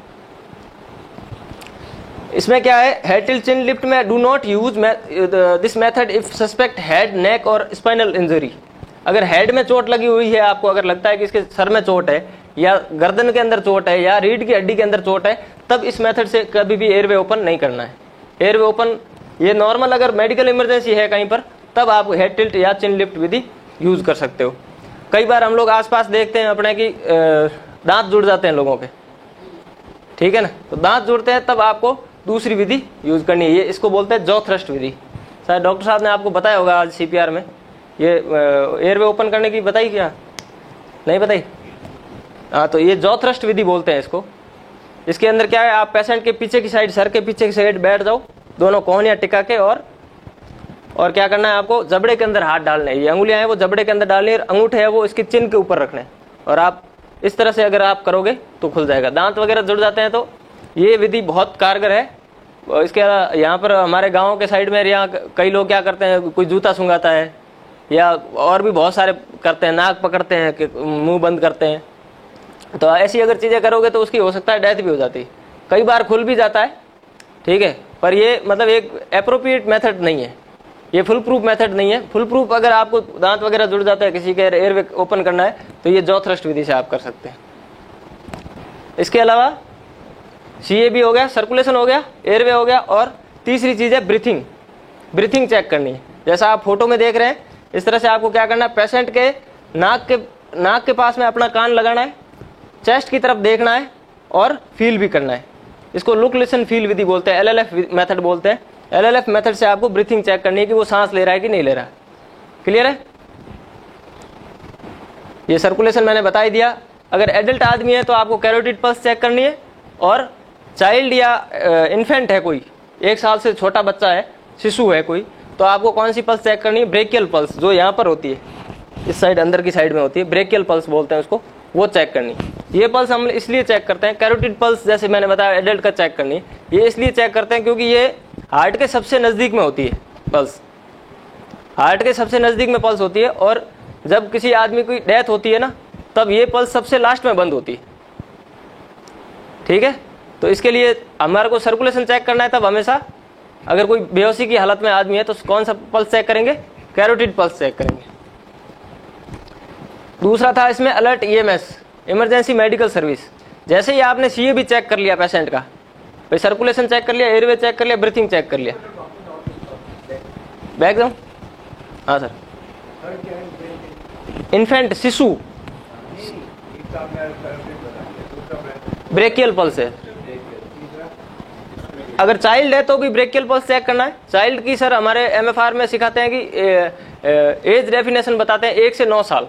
इसमें क्या है, हेड टिल्ट चिन लिफ्ट में do not use this method if suspect head neck और स्पाइनल इंजरी। अगर हेड में चोट लगी हुई है, आपको अगर लगता है कि इसके सर में चोट है या गर्दन के अंदर चोट है या रीढ़ की हड्डी के अंदर चोट है, तब इस मेथड से कभी भी एयरवे ओपन नहीं करना है। एयरवे ओपन ये नॉर्मल अगर मेडिकल इमरजेंसी है कहीं पर, तब आप हेड टिल्ट या चिन लिफ्ट विधि यूज कर सकते हो। कई बार हम लोग आसपास देखते हैं अपने कि दांत जुड़ जाते हैं लोगों के, ठीक है ना, तो दांत जुड़ते हैं तब आपको दूसरी विधि यूज करनी है। ये इसको बोलते हैं जॉ थ्रस्ट विधि। शायद डॉक्टर साहब ने आपको बताया होगा आज CPR में, ये एयरवे ओपन करने की बताई क्या, नहीं बताई? हाँ, तो ये जॉ थ्रस्ट विधि बोलते हैं इसको। इसके अंदर क्या है, आप पेशेंट के पीछे की साइड, सर के पीछे की साइड बैठ जाओ, दोनों कोहनियां टिका के, और क्या करना है आपको, जबड़े के अंदर हाथ डालने हैं। ये अंगुलियां हैं वो जबड़े के अंदर डालनी है, अंगूठे है वो इसकी चिन के ऊपर रखने, और आप इस तरह से अगर आप करोगे तो खुल जाएगा। दांत वगैरह जुड़ जाते हैं तो ये विधि बहुत कारगर है। इसके यहाँ पर हमारे गाँव के साइड में यहाँ कई लोग क्या करते हैं, कोई जूता सूंघाता है या और भी बहुत सारे करते हैं, नाक पकड़ते हैं कि मुंह बंद करते हैं। तो ऐसी अगर चीज़ें करोगे तो उसकी हो सकता है डेथ भी हो जाती है, कई बार खुल भी जाता है, ठीक है। पर ये मतलब एक एप्रोप्रिएट मेथड नहीं है, ये फुल प्रूफ मेथड नहीं है। फुल प्रूफ अगर आपको दांत वगैरह जुड़ जाता है, किसी के एयरवे ओपन करना है, तो ये जॉ थ्रस्ट विधि से आप कर सकते हैं। इसके अलावा CAB हो गया, सर्कुलेशन हो गया, एयरवे हो गया, और तीसरी चीज़ है ब्रीथिंग। ब्रीथिंग चेक करनी है। जैसा आप फोटो में देख रहे हैं इस तरह से आपको क्या करना है, पेशेंट के नाक के पास में अपना कान लगाना है, चेस्ट की तरफ देखना है और फील भी करना है। इसको लुक लिसन फील विधि बोलते हैं, LLF मेथड बोलते हैं। LLF मेथड से आपको ब्रीथिंग चेक करनी है कि वो सांस ले रहा है कि नहीं ले रहा है। क्लियर है? ये सर्कुलेशन मैंने बता ही दिया। अगर एडल्ट आदमी है तो आपको कैरोटिड पल्स चेक करनी है, और चाइल्ड या इन्फेंट है कोई, 1 साल से छोटा बच्चा है, शिशु है कोई, तो आपको कौन सी पल्स चेक करनी है, ब्रेकियल पल्स, जो यहाँ पर होती है, इस साइड अंदर की साइड में होती है, ब्रेकियल पल्स बोलते हैं उसको, वो चेक करनी है। ये पल्स हम इसलिए चेक करते हैं, कैरोटिड पल्स जैसे मैंने बताया एडल्ट का चेक करनी है, ये इसलिए चेक करते हैं क्योंकि ये हार्ट के सबसे नज़दीक में होती है पल्स। हार्ट के सबसे नज़दीक में पल्स होती है, और जब किसी आदमी की डेथ होती है ना, तब ये पल्स सबसे लास्ट में बंद होती है। ठीक है, तो इसके लिए हमारे को सर्कुलेशन चेक करना है, तब हमेशा अगर कोई बेहोशी की हालत में आदमी है तो कौन सा पल्स चेक करेंगे? कैरोटिड पल्स चेक करेंगे। दूसरा था इसमें alert EMS, emergency medical service. जैसे ही आपने सीएबी चेक कर लिया पेशेंट का, भाई सर्कुलेशन चेक कर लिया, एयरवे चेक कर लिया, ब्रीथिंग चेक कर लिया, बैक जाऊं? हाँ सर। इन्फेंट, शिशु, ब्रेकियल पल्स है। अगर चाइल्ड है तो भी ब्रेकियल पल्स चेक करना है। चाइल्ड की सर हमारे एमएफआर में सिखाते हैं कि एज डेफिनेशन बताते हैं 1 से 9 साल।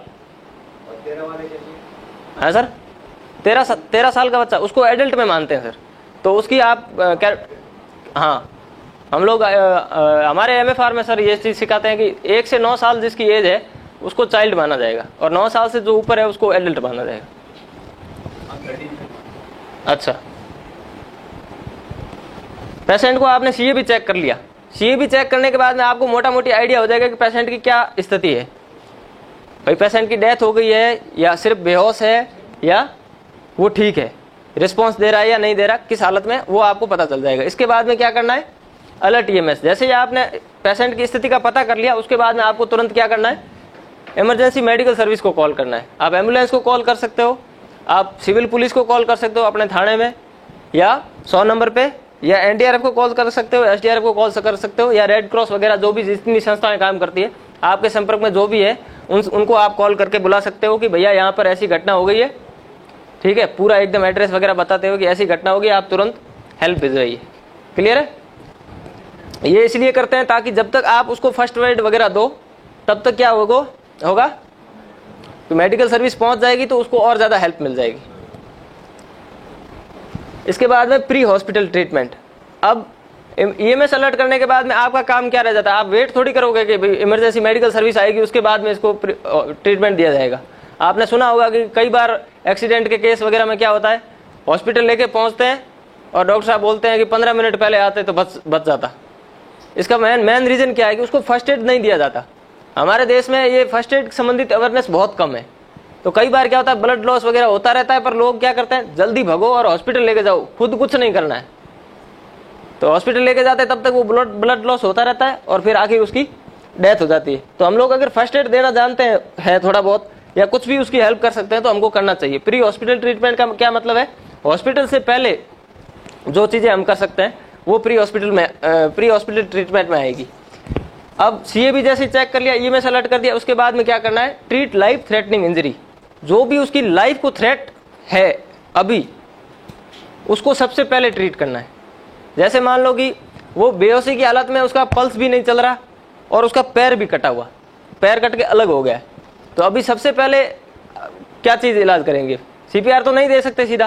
हाँ सर, 13 साल का बच्चा, उसको एडल्ट में मानते हैं सर। तो उसकी आप क्या, हाँ हम लोग हमारे एमएफआर में सर ये चीज़ सिखाते हैं कि 1 से 9 साल जिसकी एज है उसको चाइल्ड माना जाएगा, और 9 साल से जो ऊपर है उसको एडल्ट माना जाएगा। अच्छा, पेशेंट को आपने सीएबी चेक कर लिया। सीएबी चेक करने के बाद में आपको मोटा मोटी आइडिया हो जाएगा कि पेशेंट की क्या स्थिति है। भाई पेशेंट की डेथ हो गई है, या सिर्फ बेहोश है, या वो ठीक है, रिस्पांस दे रहा है या नहीं दे रहा, किस हालत में, वो आपको पता चल जाएगा। इसके बाद में क्या करना है? Alert EMS. जैसे ही आपने पेशेंट की स्थिति का पता कर लिया, उसके बाद में आपको तुरंत क्या करना है? इमरजेंसी मेडिकल सर्विस को कॉल करना है। आप एम्बुलेंस को कॉल कर सकते हो, आप सिविल पुलिस को कॉल कर सकते हो अपने थाने में, या 100 नंबर पे, या एनडीआरएफ को कॉल कर सकते हो, एसडीआरएफ को कॉल कर सकते हो, या रेड क्रॉस वगैरह जो भी जितनी संस्थाएं काम करती है आपके संपर्क में जो भी है उनको आप कॉल करके बुला सकते हो कि भैया यहाँ पर ऐसी घटना हो गई है। ठीक है, पूरा एकदम एड्रेस वगैरह बताते हो कि ऐसी घटना होगी, आप तुरंत हेल्प भिजवाइए। क्लियर है? ये इसलिए करते हैं ताकि जब तक आप उसको फर्स्ट एड वगैरह दो तब तक क्या होगा तो मेडिकल सर्विस पहुंच जाएगी, तो उसको और ज्यादा हेल्प मिल जाएगी। इसके बाद में प्री हॉस्पिटल ट्रीटमेंट। अब ईएमएस अलर्ट करने के बाद में आपका काम क्या रह जाता है? आप वेट थोड़ी करोगे कि इमरजेंसी मेडिकल सर्विस आएगी उसके बाद में इसको ट्रीटमेंट दिया जाएगा। आपने सुना होगा कि कई बार एक्सीडेंट के केस वगैरह में क्या होता है, हॉस्पिटल लेके पहुंचते हैं और डॉक्टर साहब बोलते हैं कि 15 मिनट पहले आते तो बच जाता। इसका मेन रीजन क्या है कि उसको फर्स्ट एड नहीं दिया जाता। हमारे देश में ये फर्स्ट एड संबंधित अवेयरनेस बहुत कम है। तो कई बार क्या होता है, ब्लड लॉस वगैरह होता रहता है, पर लोग क्या करते हैं, जल्दी भगो और हॉस्पिटल लेके जाओ, खुद कुछ नहीं करना है। तो हॉस्पिटल लेके जाते हैं, तब तक वो ब्लड लॉस होता रहता है और फिर आखिर उसकी डेथ हो जाती है। तो हम लोग अगर फर्स्ट एड देना जानते हैं थोड़ा बहुत, या कुछ भी उसकी हेल्प कर सकते हैं, तो हमको करना चाहिए। प्री हॉस्पिटल ट्रीटमेंट का क्या मतलब है? हॉस्पिटल से पहले जो चीजें हम कर सकते हैं वो प्री हॉस्पिटल ट्रीटमेंट में आएगी। अब सीएबी जैसे चेक कर लिया, ईएमएस अलर्ट कर दिया, उसके बाद में क्या करना है? Treat life threatening injury. जो भी उसकी लाइफ को थ्रेट है अभी, उसको सबसे पहले ट्रीट करना है। जैसे मान लो कि वो बेहोशी की हालत में, उसका पल्स भी नहीं चल रहा और उसका पैर भी कटा हुआ, पैर कट के अलग हो गया है, तो अभी सबसे पहले क्या चीज इलाज करेंगे? सीपीआर तो नहीं दे सकते सीधा,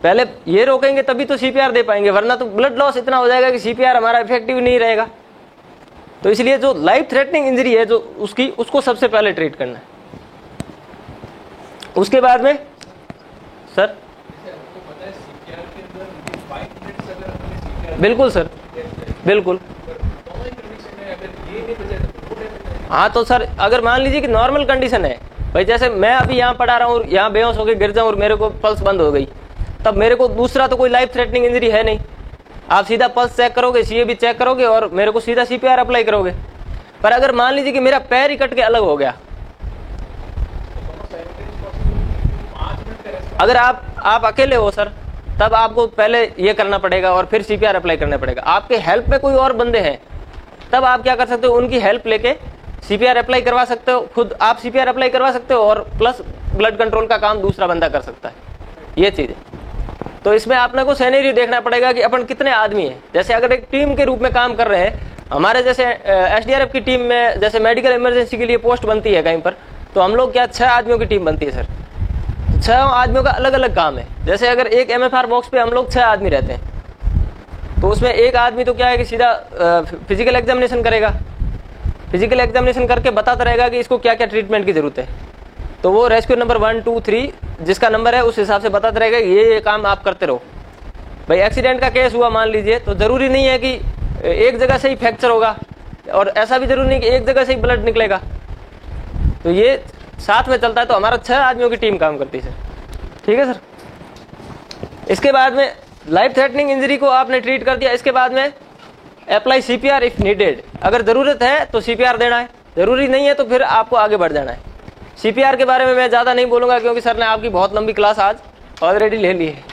पहले ये रोकेंगे तभी तो सीपीआर दे पाएंगे, वरना तो ब्लड लॉस इतना हो जाएगा कि सीपीआर हमारा इफेक्टिव नहीं रहेगा। तो इसलिए जो लाइफ थ्रेटनिंग इंजरी है जो उसको सबसे पहले ट्रीट करना है। उसके बाद में सर, बिल्कुल सर, बिल्कुल। हाँ तो सर, अगर मान लीजिए कि नॉर्मल कंडीशन है, भाई जैसे मैं अभी यहाँ पढ़ा रहा हूँ, यहाँ बेहोश होकर गिर जाऊँ और मेरे को पल्स बंद हो गई, तब मेरे को दूसरा तो कोई लाइफ थ्रेटनिंग इंजरी है नहीं, आप सीधा पल्स चेक करोगे, सीएबी चेक करोगे और मेरे को सीधा सीपीआर अप्लाई करोगे। पर अगर मान लीजिए कि मेरा पैर ही कट के अलग हो गया, अगर आप अकेले हो सर, तब आपको पहले ये करना पड़ेगा और फिर सीपीआर अप्लाई करना पड़ेगा। आपके हेल्प में कोई और बंदे हैं, तब आप क्या कर सकते हो, उनकी हेल्प लेके सीपीआर अप्लाई करवा सकते हो, खुद आप सीपीआर अप्लाई करवा सकते हो और प्लस ब्लड कंट्रोल का काम दूसरा बंदा कर सकता है, ये चीज है। तो इसमें आपने को सिनेरियो देखना पड़ेगा कि अपन कितने आदमी हैं। जैसे अगर एक टीम के रूप में काम कर रहे हैं, हमारे जैसे एसडीआरएफ की टीम में जैसे मेडिकल इमरजेंसी के लिए पोस्ट बनती है कहीं पर, तो हम लोग क्या 6 आदमियों की टीम बनती है सर। 6 आदमियों का अलग अलग काम है। जैसे अगर एक एमएफआर बॉक्स पे हम लोग 6 आदमी रहते हैं, तो उसमें एक आदमी तो क्या है कि सीधा फिजिकल एग्जामिनेशन करेगा, फिजिकल एग्जामिनेशन करके बताता रहेगा कि इसको क्या क्या ट्रीटमेंट की जरूरत है। तो वो रेस्क्यू नंबर 1, 2, 3 जिसका नंबर है उस हिसाब से बताता रहेगा कि ये काम आप करते रहो। भाई एक्सीडेंट का केस हुआ मान लीजिए, तो जरूरी नहीं है कि एक जगह से ही फ्रैक्चर होगा, और ऐसा भी जरूरी नहीं कि एक जगह से ही ब्लड निकलेगा, तो ये साथ में चलता है। तो हमारा 6 आदमियों की टीम काम करती है सर। ठीक है सर। इसके बाद में लाइफ थ्रेटनिंग इंजरी को आपने ट्रीट कर दिया। इसके बाद में अप्लाई CPR इफ नीडेड। अगर जरूरत है तो CPR देना है, जरूरी नहीं है तो फिर आपको आगे बढ़ जाना है। CPR के बारे में मैं ज़्यादा नहीं बोलूँगा क्योंकि सर ने आपकी बहुत लंबी क्लास आज ऑलरेडी ले ली है।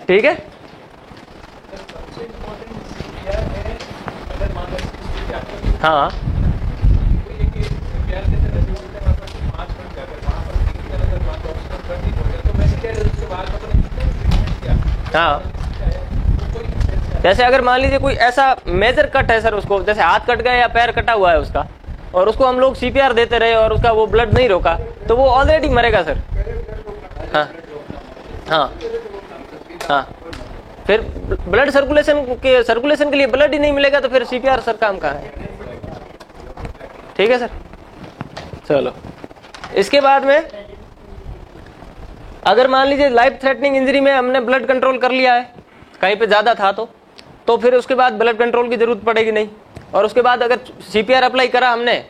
ठीक है। हाँ हाँ, जैसे अगर मान लीजिए कोई ऐसा मेजर कट है सर, उसको जैसे हाथ कट गया या पैर कटा हुआ है उसका, और उसको हम लोग CPR देते रहे और उसका वो ब्लड नहीं रोका, तो वो ऑलरेडी मरेगा सर। हाँ हाँ हाँ, फिर ब्लड सर्कुलेशन के लिए ब्लड ही नहीं मिलेगा तो फिर CPR सर काम कहाँ है। ठीक है सर। चलो, इसके बाद में अगर मान लीजिए लाइफ थ्रेटनिंग इंजरी में हमने ब्लड कंट्रोल कर लिया है, कहीं पे ज़्यादा था तो फिर उसके बाद ब्लड कंट्रोल की जरूरत पड़ेगी नहीं। और उसके बाद अगर CPR अप्लाई करा हमने,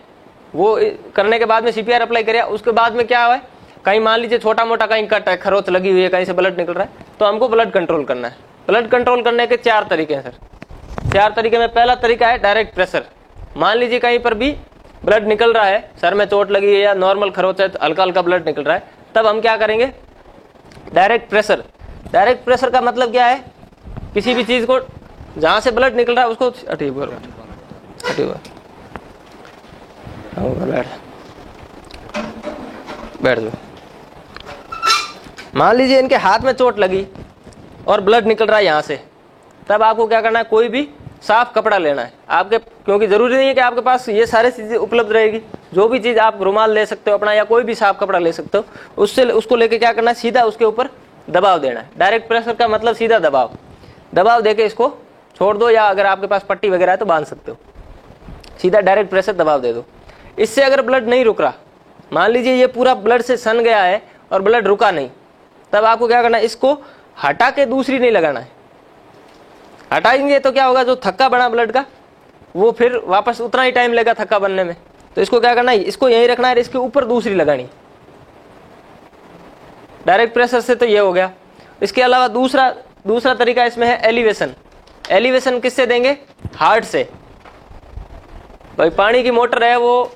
वो करने के बाद में CPR अप्लाई किया, उसके बाद में क्या है, कहीं मान लीजिए छोटा मोटा कहीं कट है, खरोच लगी हुई है, कहीं से ब्लड निकल रहा है, तो हमको ब्लड कंट्रोल करना है। ब्लड कंट्रोल करने के 4 तरीके हैं सर। 4 तरीके में पहला तरीका है डायरेक्ट प्रेशर। मान लीजिए कहीं पर भी ब्लड निकल रहा है, सर में चोट लगी है या नॉर्मल खरोच है, हल्का हल्का ब्लड निकल रहा है, तब हम क्या करेंगे, डायरेक्ट प्रेशर। डायरेक्ट प्रेशर का मतलब क्या है, किसी भी चीज को जहां से ब्लड निकल रहा है उसको बैठ जाओ। मान लीजिए इनके हाथ में चोट लगी और ब्लड निकल रहा है यहाँ से, तब आपको क्या करना है, कोई भी साफ कपड़ा लेना है आपके, क्योंकि जरूरी नहीं है कि आपके पास ये सारी चीजें उपलब्ध रहेगी। जो भी चीज आप रुमाल ले सकते हो अपना, या कोई भी साफ कपड़ा ले सकते हो, उसको लेके क्या करना है, सीधा उसके ऊपर दबाव देना है। डायरेक्ट प्रेशर का मतलब सीधा दबाव देके इसको छोड़ दो, या अगर आपके पास पट्टी वगैरह है तो बांध सकते हो। सीधा डायरेक्ट प्रेशर दबाव दे दो। इससे अगर ब्लड नहीं रुक रहा, मान लीजिए ये पूरा ब्लड से सन गया है और ब्लड रुका नहीं, तब आपको क्या करना है, इसको हटा के दूसरी नहीं लगाना है। हटाएंगे तो क्या होगा, जो थक्का बना ब्लड का वो फिर वापस उतना ही टाइम लगेगा थक्का बनने में। तो इसको क्या करना है, इसको यहीं रखना है, इसके ऊपर दूसरी लगानी। डायरेक्ट प्रेशर से तो ये हो गया। इसके अलावा दूसरा तरीका इसमें है एलिवेशन। एलिवेशन किससे देंगे, हार्ट से। भाई पानी की मोटर है, वो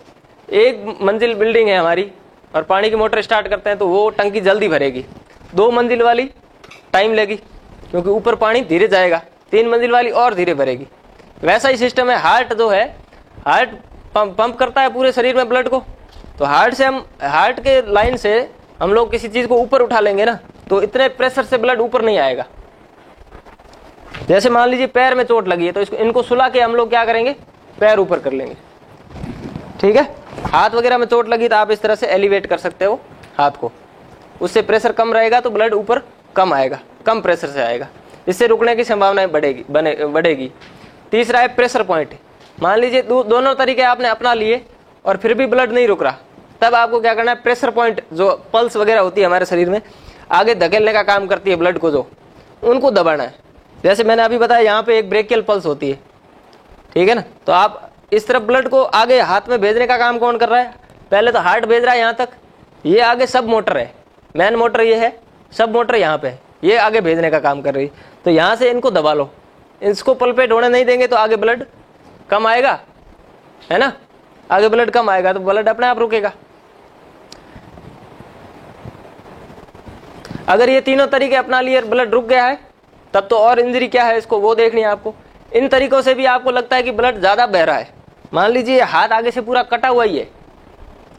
1 मंजिल बिल्डिंग है हमारी, और पानी की मोटर स्टार्ट करते हैं तो वो टंकी जल्दी भरेगी। 2 मंजिल वाली टाइम लेगी क्योंकि ऊपर पानी धीरे जाएगा, 3 मंजिल वाली और धीरे भरेगी। वैसा ही सिस्टम है, हार्ट जो है, हार्ट पंप करता है पूरे शरीर में ब्लड को। तो हार्ट के लाइन से हम लोग किसी चीज को ऊपर उठा लेंगे ना, तो इतने प्रेशर से ब्लड ऊपर नहीं आएगा। जैसे मान लीजिए पैर में चोट लगी है, तो इनको सुला के हम लोग क्या करेंगे, पैर ऊपर कर लेंगे। ठीक है। हाथ वगैरह में चोट लगी तो आप इस तरह से एलिवेट कर सकते हो हाथ को, उससे प्रेशर कम रहेगा तो ब्लड ऊपर कम आएगा, कम प्रेशर से आएगा, इससे रुकने की संभावना बढ़ेगी। तीसरा है प्रेशर पॉइंट। मान लीजिए दोनों तरीके आपने अपना लिए और फिर भी ब्लड नहीं रुक रहा, तब आपको क्या करना है, प्रेशर पॉइंट जो पल्स वगैरह होती है हमारे शरीर में आगे धकेलने का काम करती है ब्लड को, जो उनको दबाना है। जैसे मैंने अभी बताया, यहाँ पे एक ब्रेकियल पल्स होती है, ठीक है ना। तो आप इस तरफ ब्लड को आगे हाथ में भेजने का काम कौन कर रहा है, पहले तो हार्ट भेज रहा है यहाँ तक, ये आगे सब मोटर है, मेन मोटर ये है, सब मोटर यहाँ पे है, ये आगे भेजने का काम कर रही है। तो यहाँ से इनको दबा लो, इसको पल्पेट होने नहीं देंगे तो आगे ब्लड कम आएगा, है ना। आगे ब्लड कम आएगा तो ब्लड अपने आप रुकेगा। अगर ये तीनों तरीके अपना लिए ब्लड रुक गया है, तब तो और इंजरी क्या है इसको वो देखनी है आपको। इन तरीकों से भी आपको लगता है कि ब्लड ज्यादा बह रहा है, मान लीजिए हाथ आगे से पूरा कटा हुआ ही है,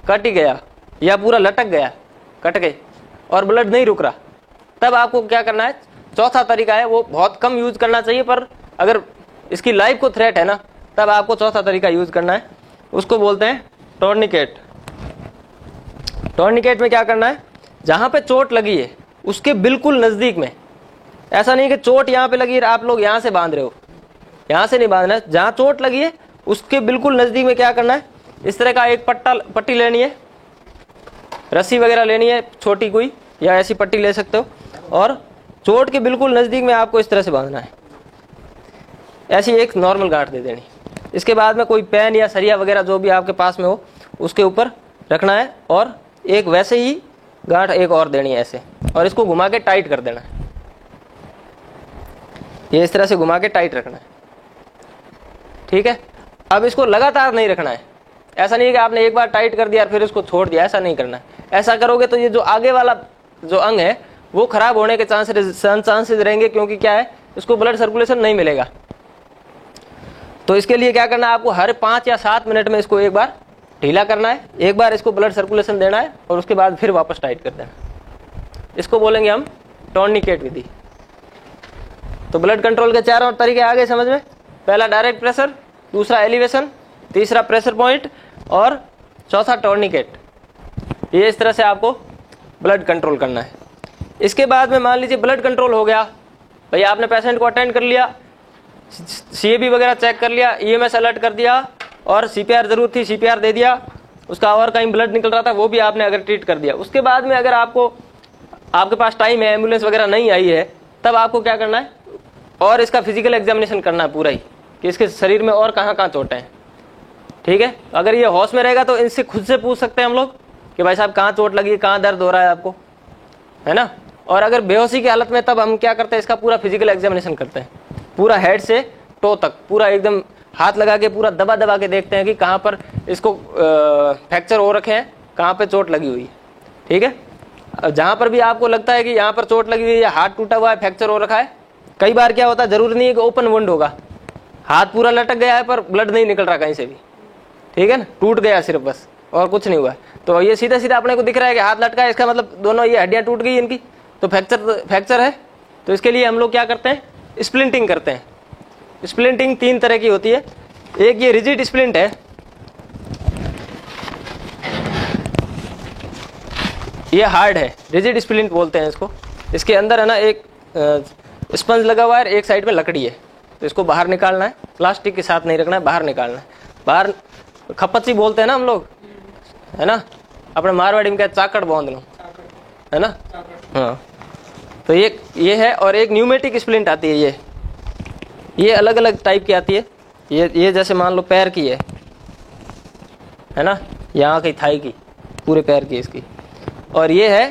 कट ही गया या पूरा लटक गया, कट गए और ब्लड नहीं रुक रहा, तब आपको क्या करना है, चौथा तरीका है, वो बहुत कम यूज करना चाहिए, पर अगर इसकी लाइफ को थ्रेट है ना, तब आपको चौथा तरीका यूज करना है, उसको बोलते हैं टोर्निकेट। टोर्निकेट में क्या करना है, जहां पे चोट लगी है उसके बिल्कुल नजदीक में, ऐसा नहीं कि चोट यहाँ पे लगी है आप लोग यहाँ से बांध रहे हो, यहाँ से नहीं बांधना है, जहां चोट लगी है उसके बिल्कुल नजदीक में क्या करना है, इस तरह का एक पट्टी लेनी है, रस्सी वगैरह लेनी है छोटी कोई, या ऐसी पट्टी ले सकते हो, और चोट के बिल्कुल नजदीक में आपको इस तरह से बांधना है, ऐसी एक नॉर्मल गांठ दे देनी। इसके बाद में कोई पेन या सरिया वगैरह जो भी आपके पास में हो उसके ऊपर रखना है, और एक वैसे ही गांठ एक और देनी है ऐसे, और इसको घुमा के टाइट कर देना है। ये इस तरह से घुमा के टाइट रखना है, ठीक है। अब इसको लगातार नहीं रखना है, ऐसा नहीं है कि आपने एक बार टाइट कर दिया और फिर इसको छोड़ दिया, ऐसा नहीं करना है। ऐसा करोगे तो ये जो आगे वाला जो अंग है वो खराब होने के चांसेस रहेंगे, क्योंकि क्या है, इसको ब्लड सर्कुलेशन नहीं मिलेगा। तो इसके लिए क्या करना है, आपको हर 5 या 7 मिनट में इसको एक बार ढीला करना है, एक बार इसको ब्लड सर्कुलेशन देना है, और उसके बाद फिर वापस टाइट कर देना। इसको बोलेंगे हम टॉर्निकेट विधि। तो ब्लड कंट्रोल के 4 और तरीके आ गए समझ में। पहला डायरेक्ट प्रेशर, दूसरा एलिवेशन, तीसरा प्रेशर पॉइंट, और चौथा टॉर्निकेट। ये इस तरह से आपको ब्लड कंट्रोल करना है। इसके बाद में मान लीजिए ब्लड कंट्रोल हो गया, भैया आपने पेशेंट को अटेंड कर लिया, CAB वगैरह चेक कर लिया, EMS अलर्ट कर दिया, और CPR जरूरत थी CPR दे दिया, उसका और कहीं ब्लड निकल रहा था वो भी आपने अगर ट्रीट कर दिया। उसके बाद में अगर आपके पास टाइम है, एम्बुलेंस वगैरह नहीं आई है, तब आपको क्या करना है, और इसका फिजिकल एग्जामिनेशन करना है पूरा ही, कि इसके शरीर में और कहाँ कहाँ चोटें हैं, ठीक है। अगर ये होश में रहेगा तो इनसे खुद से पूछ सकते हैं हम लोग कि भाई साहब कहाँ चोट लगी, कहाँ दर्द हो रहा है आपको, है ना। और अगर बेहोशी की हालत में, तब हम क्या करते हैं, इसका पूरा फिजिकल एग्जामिनेशन करते हैं, पूरा हेड से टो तक, पूरा एकदम हाथ लगा के पूरा दबा दबा के देखते हैं कि कहाँ पर इसको फ्रैक्चर हो रखे हैं, कहाँ पे चोट लगी हुई है, ठीक है। जहाँ पर भी आपको लगता है कि यहाँ पर चोट लगी हुई है या हाथ टूटा हुआ है, फ्रैक्चर हो रखा है, कई बार क्या होता है, जरूरी नहीं है कि ओपन वुंड होगा, हाथ पूरा लटक गया है पर ब्लड नहीं निकल रहा कहीं से भी, ठीक है ना, टूट गया सिर्फ बस, और कुछ नहीं हुआ है। तो ये सीधा सीधा अपने को दिख रहा है कि हाथ लटका है, इसका मतलब दोनों ये हड्डियां टूट गई इनकी, तो फ्रैक्चर है। तो इसके लिए हम लोग क्या करते हैं, स्प्लिंटिंग करते हैं। स्प्लिंटिंग 3 तरह की होती है। एक ये रिजिड स्प्लिंट है, ये हार्ड है, रिजिड स्प्लिंट बोलते हैं इसको। इसके अंदर है ना एक स्पंज लगा हुआ है, एक साइड में लकड़ी है, तो इसको बाहर निकालना है, प्लास्टिक के साथ नहीं रखना है, बाहर निकालना है। बाहर खपच्ची बोलते हैं ना हम लोग, है ना, अपने मारवाड़ी में क्या चाकड़ बांध लो, है ना, हाँ। तो ये है, और एक न्यूमेटिक स्प्लिंट आती है, ये अलग अलग टाइप की आती है। ये जैसे मान लो पैर की है ना, यहाँ की थाई की, पूरे पैर की इसकी। और ये है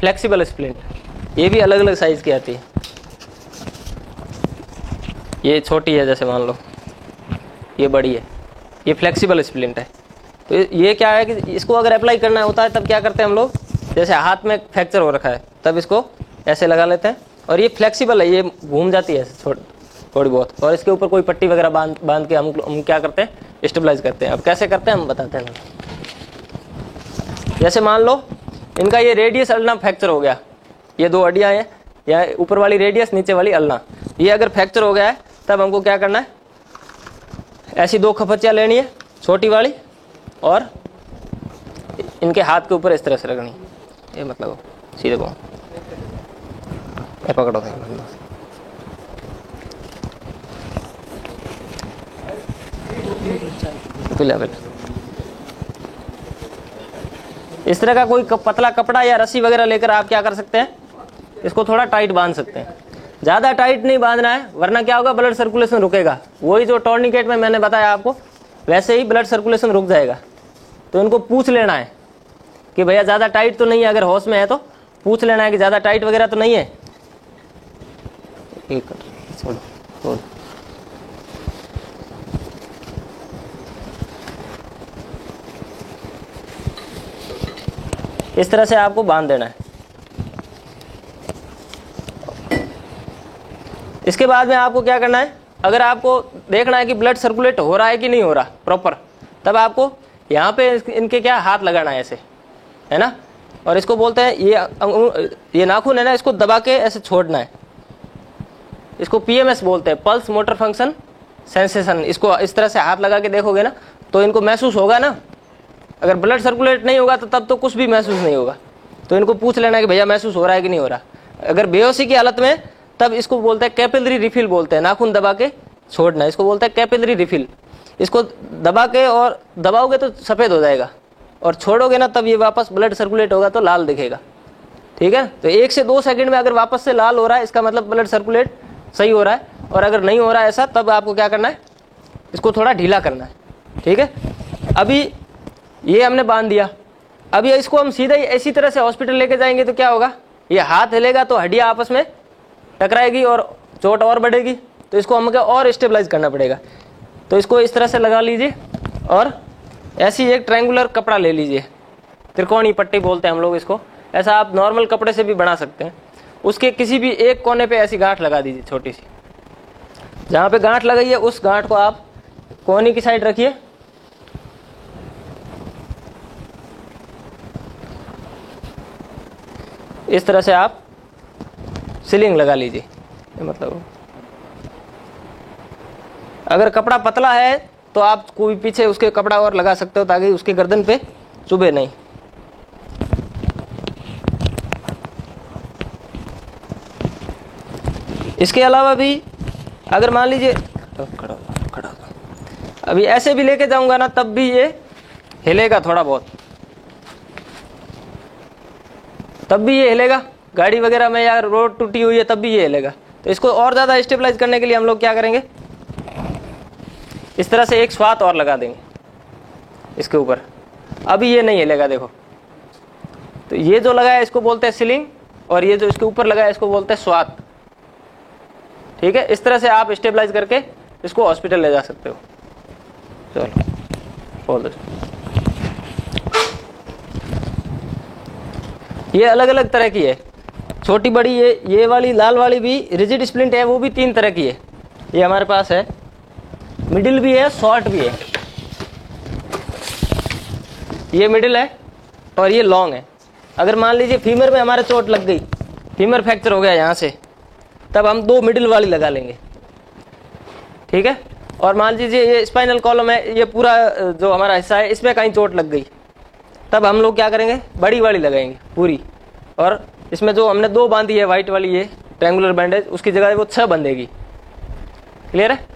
फ्लेक्सिबल स्प्लिंट, ये भी अलग अलग साइज की आती है। ये छोटी है जैसे मान लो, ये बड़ी है, ये फ्लेक्सिबल स्प्लिंट है। तो ये क्या है कि इसको अगर अप्लाई करना होता है तब क्या करते हैं हम लोग, जैसे हाथ में फ्रैक्चर हो रखा है तब इसको ऐसे लगा लेते हैं, और ये फ्लेक्सिबल है, ये घूम जाती है थोड़ी बहुत, और इसके ऊपर कोई पट्टी वगैरह बांध के हम क्या करते हैं, स्टेबलाइज करते हैं। अब कैसे करते हैं हम बताते हैं ना। जैसे मान लो इनका ये रेडियस अल्ना फ्रैक्चर हो गया, ये 2 हड्डियां हैं, या ऊपर वाली रेडियस नीचे वाली अल्ना, ये अगर फ्रैक्चर हो गया है तब हमको क्या करना है, ऐसी 2 खपच्चियाँ लेनी है छोटी वाली, और इनके हाथ के ऊपर इस तरह से रखनी, ये मतलब सीधे पाँव पकड़ो, इस तरह का कोई पतला कपड़ा या रस्सी वगैरह लेकर आप क्या कर सकते हैं, इसको थोड़ा टाइट बांध सकते हैं। ज़्यादा टाइट नहीं बांधना है, वरना क्या होगा, ब्लड सर्कुलेशन रुकेगा। वही जो टॉर्निकेट में मैंने बताया आपको, वैसे ही ब्लड सर्कुलेशन रुक जाएगा। तो इनको पूछ लेना है कि भैया ज़्यादा टाइट तो नहीं है, अगर होश में है तो पूछ लेना है कि ज़्यादा टाइट वगैरह तो नहीं है। छोड़ो। इस तरह से आपको बांध देना है। इसके बाद में आपको क्या करना है, अगर आपको देखना है कि ब्लड सर्कुलेट हो रहा है कि नहीं हो रहा प्रॉपर, तब आपको यहाँ पे इनके क्या हाथ लगाना है ऐसे, है ना, और इसको बोलते हैं ये नाखून है ना, इसको दबा के ऐसे छोड़ना है। इसको PMS बोलते हैं, पल्स मोटर फंक्शन सेंसेशन। इसको इस तरह से हाथ लगा के देखोगे ना तो इनको महसूस होगा ना। अगर ब्लड सर्कुलेट नहीं होगा तो तब तो कुछ भी महसूस नहीं होगा। तो इनको पूछ लेना है कि भैया महसूस हो रहा है कि नहीं हो रहा। अगर बेहोशी की हालत में, तब इसको बोलते हैं कैपिलरी रिफिल बोलते हैं, नाखून दबा के छोड़ना, इसको बोलते हैं कैपिलरी रिफिल। इसको दबा के और दबाओगे तो सफ़ेद हो जाएगा, और छोड़ोगे ना तब ये वापस ब्लड सर्कुलेट होगा तो लाल दिखेगा, ठीक है। तो 1 से 2 सेकंड में अगर वापस से लाल हो रहा है, इसका मतलब ब्लड सर्कुलेट सही हो रहा है। और अगर नहीं हो रहा है ऐसा, तब आपको क्या करना है, इसको थोड़ा ढीला करना है, ठीक है। अभी ये हमने बांध दिया, अभी इसको हम सीधा ही इसी तरह से हॉस्पिटल लेके जाएंगे तो क्या होगा, ये हाथ हिलेगा तो हड्डियां आपस में टकराएगी और चोट और बढ़ेगी, तो इसको हमको और स्टेबलाइज करना पड़ेगा। तो इसको इस तरह से लगा लीजिए और ऐसी एक ट्रायंगुलर कपड़ा ले लीजिए, त्रिकोणीय पट्टी बोलते हैं हम लोग इसको, ऐसा आप नॉर्मल कपड़े से भी बना सकते हैं। उसके किसी भी एक कोने पे ऐसी गांठ लगा दीजिए छोटी सी, जहाँ पे गांठ लगाई है उस गांठ को आप कोने की साइड रखिए, इस तरह से आप सीलिंग लगा लीजिए। मतलब अगर कपड़ा पतला है तो आप कोई पीछे उसके कपड़ा और लगा सकते हो ताकि उसके गर्दन पे चुभे नहीं। इसके अलावा भी अगर मान लीजिए खड़ा अभी ऐसे भी लेके जाऊंगा ना तब भी ये हिलेगा थोड़ा बहुत, तब भी ये हिलेगा, गाड़ी वगैरह में या रोड टूटी हुई है तब भी ये हिलेगा। तो इसको और ज़्यादा स्टेबलाइज करने के लिए हम लोग क्या करेंगे, इस तरह से एक स्वात और लगा देंगे इसके ऊपर, अभी ये नहीं हिलेगा देखो। तो ये जो लगा है इसको बोलते हैं सीलिंग और ये जो इसके ऊपर लगा है इसको बोलते हैं स्वात, ठीक है। इस तरह से आप स्टेबलाइज करके इसको हॉस्पिटल ले जा सकते हो। चलो बोल दो। ये अलग अलग तरह की है, छोटी बड़ी, ये वाली लाल वाली भी रिजिड स्प्लिंट है, वो भी 3 तरह की है। ये हमारे पास है, मिडिल भी है, शॉर्ट भी है। ये मिडिल है और ये लॉन्ग है। अगर मान लीजिए फीमर में हमारे चोट लग गई, फीमर फ्रैक्चर हो गया यहाँ से, तब हम 2 मिडिल वाली लगा लेंगे, ठीक है। और मान लीजिए ये स्पाइनल कॉलम है, ये पूरा जो हमारा हिस्सा है इसमें कहीं चोट लग गई, तब हम लोग क्या करेंगे, बड़ी वाली लगाएंगे पूरी, और इसमें जो हमने 2 बांधी है वाइट वाली ये ट्रायंगुलर बैंडेज, उसकी जगह वो 6 बंधेगी। क्लियर है,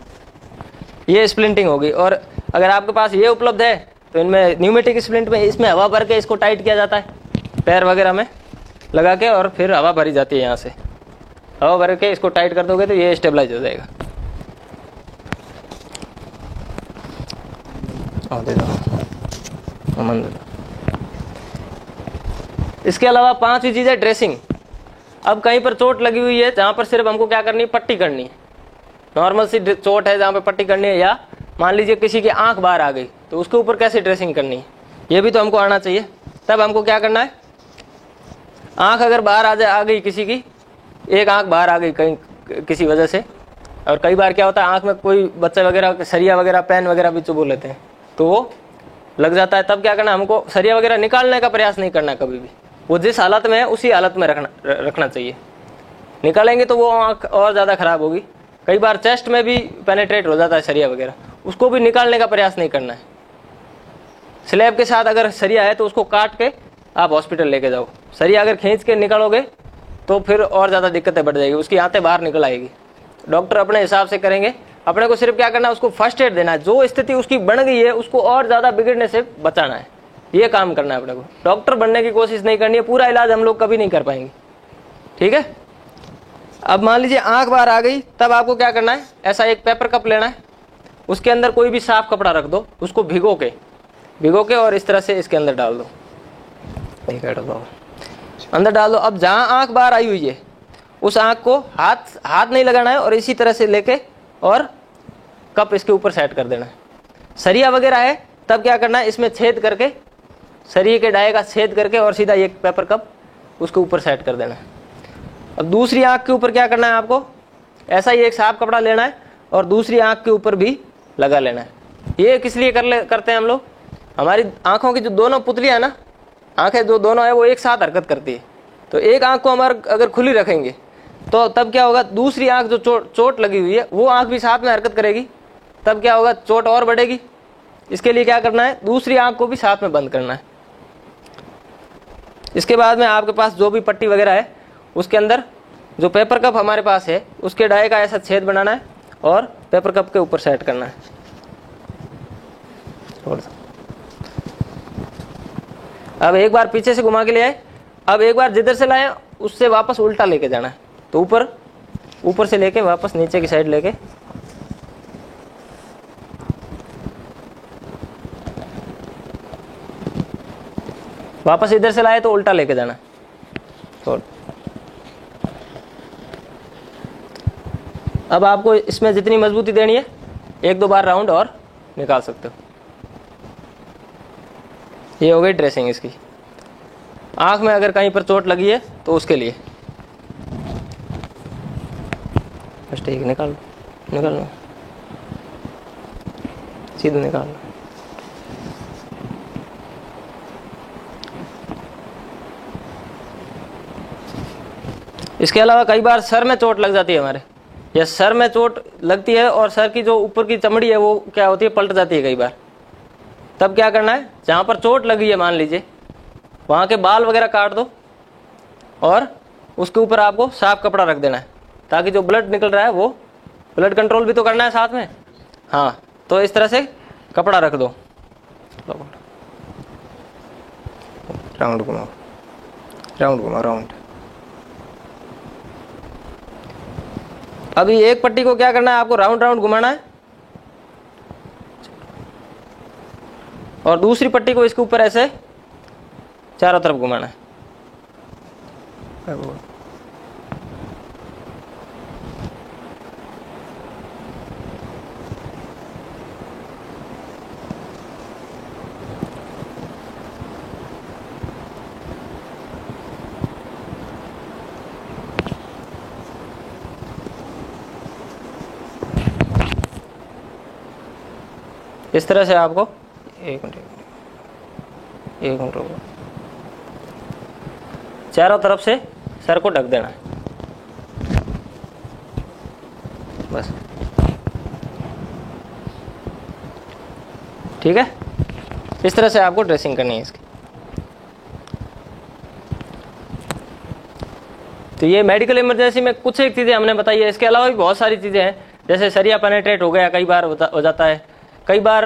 ये स्प्लिंटिंग होगी। और अगर आपके पास ये उपलब्ध है तो इनमें न्यूमेटिक स्प्लिंट में इसमें हवा भर के इसको टाइट किया जाता है, पैर वगैरह में लगा के, और फिर हवा भरी जाती है, यहाँ से हवा भर के इसको टाइट कर दोगे तो ये स्टेबलाइज हो जाएगा। दे दो अमन दे दो। इसके अलावा 5वीं चीज है ड्रेसिंग। अब कहीं पर चोट लगी हुई है जहां पर सिर्फ हमको क्या करनी है, पट्टी करनी है, नॉर्मल सी चोट है जहां पर पट्टी करनी है, या मान लीजिए किसी की आंख बाहर आ गई तो उसके ऊपर कैसे ड्रेसिंग करनी है ये भी तो हमको आना चाहिए। तब हमको क्या करना है, आंख अगर बाहर आ गई किसी की, एक आंख बाहर आ गई कहीं किसी वजह से, और कई बार क्या होता है आंख में कोई बच्चे वगैरह सरिया वगैरह पेन वगैरह भी चुभो लेते हैं तो वो लग जाता है, तब क्या करना, हमको सरिया वगैरह निकालने का प्रयास नहीं करना कभी भी, वो जिस हालत में है उसी हालत में रखना चाहिए। निकालेंगे तो वो आंख और ज़्यादा खराब होगी। कई बार चेस्ट में भी पेनेट्रेट हो जाता है सरिया वगैरह, उसको भी निकालने का प्रयास नहीं करना है। स्लैब के साथ अगर सरिया है तो उसको काट के आप हॉस्पिटल लेके जाओ। सरिया अगर खींच के निकालोगे तो फिर और ज़्यादा दिक्कतें बढ़ जाएगी, उसकी आंतें बाहर निकल आएगी। डॉक्टर अपने हिसाब से करेंगे, अपने को सिर्फ क्या करना है, उसको फर्स्ट एड देना है, जो स्थिति उसकी बन गई है उसको और ज़्यादा बिगड़ने से बचाना है, ये काम करना है अपने को। डॉक्टर बनने की कोशिश नहीं करनी है, पूरा इलाज हम लोग कभी नहीं कर पाएंगे, ठीक है। अब मान लीजिए आंख बाहर आ गई, तब आपको क्या करना है, ऐसा एक पेपर कप लेना है, उसके अंदर कोई भी साफ कपड़ा रख दो, उसको भिगो के और इस तरह से इसके अंदर डाल दो, अंदर डाल दो। अब जहां आंख बाहर आई हुई है उस आंख को हाथ नहीं लगाना है, और इसी तरह से लेके और कप इसके ऊपर सेट कर देना है। सरिया वगैरह है तब क्या करना है, इसमें छेद करके, सरिये के डाये का छेद करके और सीधा एक पेपर कप उसके ऊपर सेट कर देना है। अब दूसरी आंख के ऊपर क्या करना है, आपको ऐसा ही एक साफ कपड़ा लेना है और दूसरी आंख के ऊपर भी लगा लेना है। ये किस लिए करते हैं हम लोग, हमारी आंखों की जो दोनों पुतलियां है ना, आंखें जो दोनों है वो एक साथ हरकत करती है, तो एक आंख को हमारे अगर खुली रखेंगे तो तब क्या होगा, दूसरी आंख जो चोट लगी हुई है वो आंख भी साथ में हरकत करेगी, तब क्या होगा, चोट और बढ़ेगी। इसके लिए क्या करना है, दूसरी आंख को भी साथ में बंद करना है। इसके बाद में आपके पास जो भी पट्टी वगैरह है उसके अंदर जो पेपर कप हमारे पास है उसके डाये का ऐसा छेद बनाना है और पेपर कप के ऊपर सेट करना है। अब एक बार पीछे से घुमा के ले आए, अब एक बार जिधर से लाए उससे वापस उल्टा लेके जाना है, तो ऊपर से लेके वापस नीचे की साइड लेके वापस इधर से लाए तो उल्टा लेके जाना। छोड़। अब आपको इसमें जितनी मजबूती देनी है, 1-2 बार राउंड और निकाल सकते हो। ये हो गई ड्रेसिंग इसकी। आंख में अगर कहीं पर चोट लगी है तो उसके लिए बस ठीक, निकाल लो, सीधे निकाल लो। इसके अलावा कई बार सर में चोट लग जाती है हमारे, या सर में चोट लगती है और सर की जो ऊपर की चमड़ी है वो क्या होती है, पलट जाती है कई बार। तब क्या करना है, जहां पर चोट लगी है मान लीजिए वहां के बाल वगैरह काट दो और उसके ऊपर आपको साफ कपड़ा रख देना है, ताकि जो ब्लड निकल रहा है वो ब्लड कंट्रोल भी तो करना है साथ में। हाँ, तो इस तरह से कपड़ा रख दो। राउंड घुमाओ, राउंड। अभी एक पट्टी को क्या करना है, आपको राउंड घुमाना है और दूसरी पट्टी को इसके ऊपर ऐसे चारों तरफ घुमाना है। इस तरह से आपको एक मिनट रुको, चारों तरफ से सर को ढक देना है बस। ठीक है, इस तरह से आपको ड्रेसिंग करनी है इसकी। तो ये मेडिकल इमरजेंसी में कुछ एक चीजें हमने बताई है। इसके अलावा भी बहुत सारी चीजें हैं, जैसे सरिया पेनेट्रेट हो गया, कई बार हो जाता है। कई बार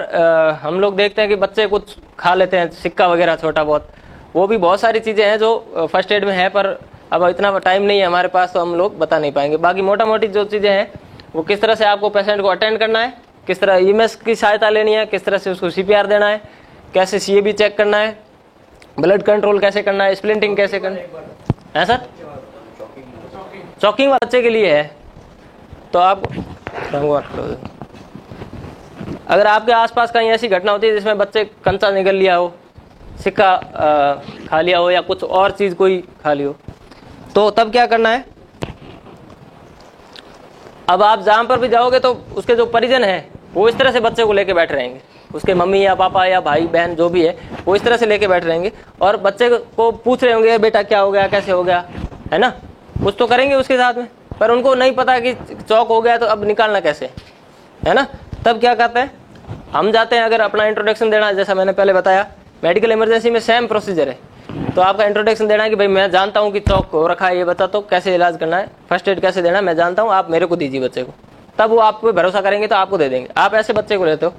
हम लोग देखते हैं कि बच्चे कुछ खा लेते हैं, सिक्का वगैरह छोटा बहुत, वो भी बहुत सारी चीजें हैं जो फर्स्ट एड में है, पर अब इतना टाइम नहीं है हमारे पास तो हम लोग बता नहीं पाएंगे। बाकी मोटा मोटी जो चीजें हैं वो किस तरह से आपको पेशेंट को अटेंड करना है, किस तरह ईएमएस की सहायता लेनी है, किस तरह से उसको सीपीआर देना है, कैसे सीएबी चेक करना है, ब्लड कंट्रोल कैसे करना है, स्प्लिंटिंग कैसे करना है सर। चॉकिंग बच्चे के लिए है। तो आप अगर आपके आसपास कहीं ऐसी घटना होती है जिसमें बच्चे कंचा निगल लिया हो, सिक्का खा लिया हो या कुछ और चीज कोई खा ली हो, तो तब क्या करना है। अब आप जहां पर भी जाओगे तो उसके जो परिजन हैं वो इस तरह से बच्चे को लेके बैठ रहेंगे, उसके मम्मी या पापा या भाई बहन जो भी है वो इस तरह से लेके बैठ रहेंगे और बच्चे को पूछ रहे होंगे बेटा क्या हो गया, कैसे हो गया, है ना, कुछ तो करेंगे उसके साथ में, पर उनको नहीं पता कि चौक हो गया तो अब निकालना कैसे, है ना। तब क्या करते हैं, हम जाते हैं अगर अपना इंट्रोडक्शन देना, जैसा मैंने पहले बताया मेडिकल इमरजेंसी में सेम प्रोसीजर है। तो आपका इंट्रोडक्शन देना है कि भाई मैं जानता हूँ कि चौक हो रखा है, ये बता तो कैसे इलाज करना है, फर्स्ट एड कैसे देना है, मैं जानता हूँ, आप मेरे को दीजिए बच्चे को। तब वो आप पे भरोसा करेंगे तो आपको दे देंगे। आप ऐसे बच्चे को लेते हो,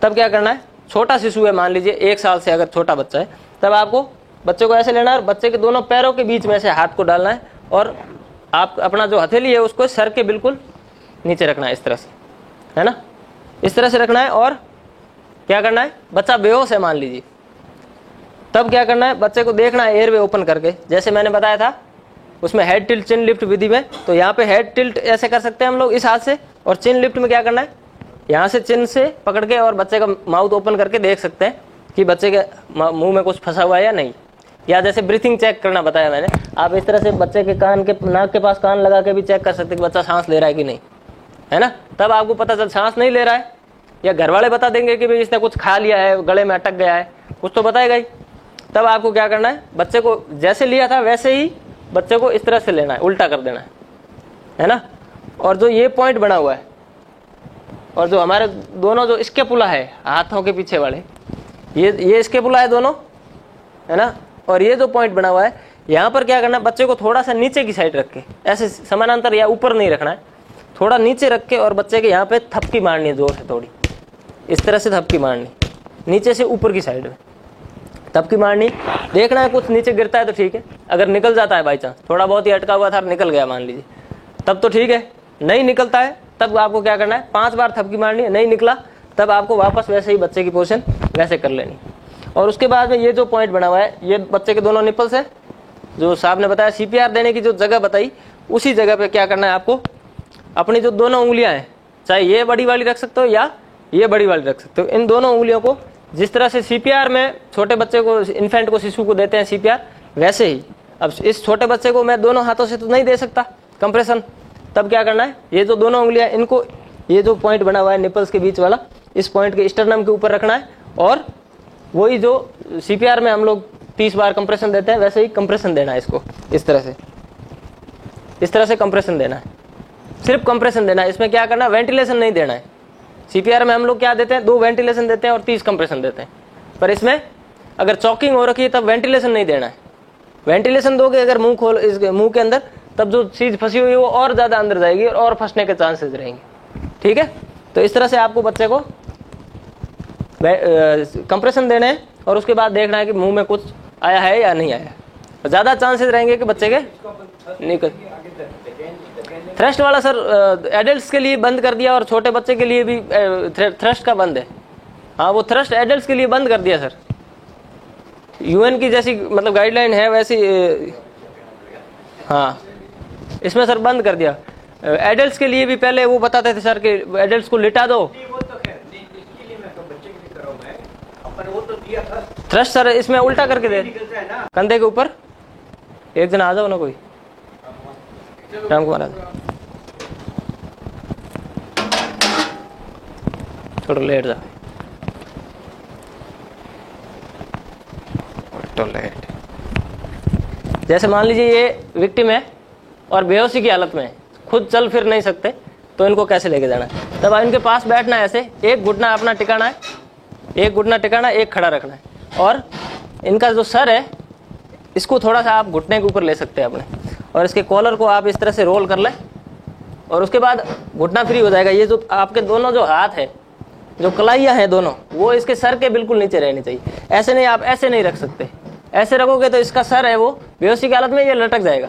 तब क्या करना है, छोटा शिशु है मान लीजिए 1 साल से अगर छोटा बच्चा है, तब आपको बच्चे को ऐसे लेना है और बच्चे के दोनों पैरों के बीच में से हाथ को डालना है और आप अपना जो हथेली है उसको सर के बिल्कुल नीचे रखना है, इस तरह से, है ना, इस तरह से रखना है। और क्या करना है, बच्चा बेहोश है मान लीजिए, तब क्या करना है, बच्चे को देखना है एयरवे ओपन करके, जैसे मैंने बताया था उसमें हेड टिल्ट चिन लिफ्ट विधि में। तो यहाँ पे हेड टिल्ट ऐसे कर सकते हैं हम लोग इस हाथ से, और चिन लिफ्ट में क्या करना है, यहाँ से चिन से पकड़ के और बच्चे का माउथ ओपन करके देख सकते हैं कि बच्चे के मुंह में कुछ फंसा हुआ है या नहीं। या जैसे ब्रीथिंग चेक करना बताया मैंने, आप इस तरह से बच्चे के कान के नाक के पास कान लगा के भी चेक कर सकते हैं कि बच्चा सांस ले रहा है कि नहीं, है ना। तब आपको पता चल सांस नहीं ले रहा है, या घर वाले बता देंगे कि भाई इसने कुछ खा लिया है, गले में अटक गया है, कुछ तो बताएगा ही। तब आपको क्या करना है, बच्चे को जैसे लिया था वैसे ही बच्चे को इस तरह से लेना है, उल्टा कर देना है ना। और जो ये पॉइंट बना हुआ है और जो हमारे दोनों जो स्केपुला है हाथों के पीछे वाले, ये स्केपुला है दोनों, है ना, और ये जो पॉइंट बना हुआ है यहाँ पर क्या करना है, बच्चे को थोड़ा सा नीचे की साइड रख के, ऐसे समानांतर या ऊपर नहीं रखना है, थोड़ा नीचे रख के और बच्चे के यहाँ पे थपकी मारनी है जोर से, थोड़ी इस तरह से थपकी मारनी, नीचे से ऊपर की साइड में थपकी मारनी। देखना है कुछ नीचे गिरता है तो ठीक है, अगर निकल जाता है बाई चांस, थोड़ा बहुत ही अटका हुआ था निकल गया मान लीजिए, तब तो ठीक है। नहीं निकलता है तब आपको क्या करना है, 5 बार थपकी मारनी है, नहीं निकला तब आपको वापस वैसे ही बच्चे की पोजीशन वैसे कर लेनी। और उसके बाद में ये जो पॉइंट बना हुआ है, ये बच्चे के दोनों निपल्स है, जो साहब ने बताया सीपीआर देने की जो जगह बताई, उसी जगह पे क्या करना है आपको, अपनी जो दोनों उंगलियां हैं, चाहे ये बड़ी वाली रख सकते हो या ये बड़ी वाली रख सकते हो, इन दोनों उंगलियों को जिस तरह से सीपीआर में छोटे बच्चे को, इन्फेंट को, शिशु को देते हैं सीपीआर, वैसे ही अब इस छोटे बच्चे को मैं दोनों हाथों से तो नहीं दे सकता कंप्रेशन, तब क्या करना है, ये जो दोनों उंगलियां, इनको ये जो पॉइंट बना हुआ है निपल्स के बीच वाला, इस पॉइंट के स्टर्नम के ऊपर रखना है, और वही जो सीपीआर में हम लोग 30 बार कंप्रेशन देते हैं, वैसे ही कंप्रेशन देना है इसको, इस तरह से कंप्रेशन देना है, सिर्फ कंप्रेशन देना है। इसमें क्या करना है, वेंटिलेशन नहीं देना है। सीपीआर में हम लोग क्या देते हैं, 2 वेंटिलेशन देते हैं और 30 कंप्रेशन देते हैं, पर इसमें अगर चॉकिंग हो रखी है तब वेंटिलेशन नहीं देना है। वेंटिलेशन दोगे अगर मुंह खोल, इस मुंह के अंदर, तब जो चीज फंसी हुई है वो और ज्यादा अंदर जाएगी और फंसने के चांसेस रहेंगे। ठीक है, तो इस तरह से आपको बच्चे को कंप्रेशन देने हैं और उसके बाद देखना है कि मुंह में कुछ आया है या नहीं आया। ज्यादा चांसेस रहेंगे कि बच्चे के निकल। थ्रस्ट वाला सर एडल्ट्स के लिए बंद कर दिया और छोटे बच्चे के लिए भी थ्रस्ट का बंद है। हाँ, वो थ्रस्ट एडल्ट्स के लिए बंद कर दिया सर, यूएन की जैसी मतलब गाइडलाइन है वैसी, हाँ इसमें सर बंद कर दिया। एडल्ट्स के लिए भी पहले वो बताते थे सर कि एडल्ट्स को लिटा दो, थ्रस्ट सर इसमें उल्टा करके दे, कंधे के ऊपर। एक दिन आ जाओ ना कोई, राम कुमार आ जाओ, थोड़ा लेट जाओ, लेट। जैसे मान लीजिए ये विक्टिम है और बेहोशी की हालत में है, खुद चल फिर नहीं सकते, तो इनको कैसे लेके जाना है, तब इनके पास बैठना है ऐसे, एक घुटना अपना टिकाना है, एक घुटना टिकाना, एक खड़ा रखना है, और इनका जो सर है इसको थोड़ा सा आप घुटने के ऊपर ले सकते हैं अपने, और इसके कॉलर को आप इस तरह से रोल कर लें, और उसके बाद घुटना फ्री हो जाएगा। ये जो आपके दोनों जो हाथ है, जो कलाइयाँ हैं दोनों, वो इसके सर के बिल्कुल नीचे रहनी चाहिए। ऐसे नहीं, आप ऐसे नहीं रख सकते, ऐसे रखोगे तो इसका सर है वो बेहोशी की हालत में ये लटक जाएगा,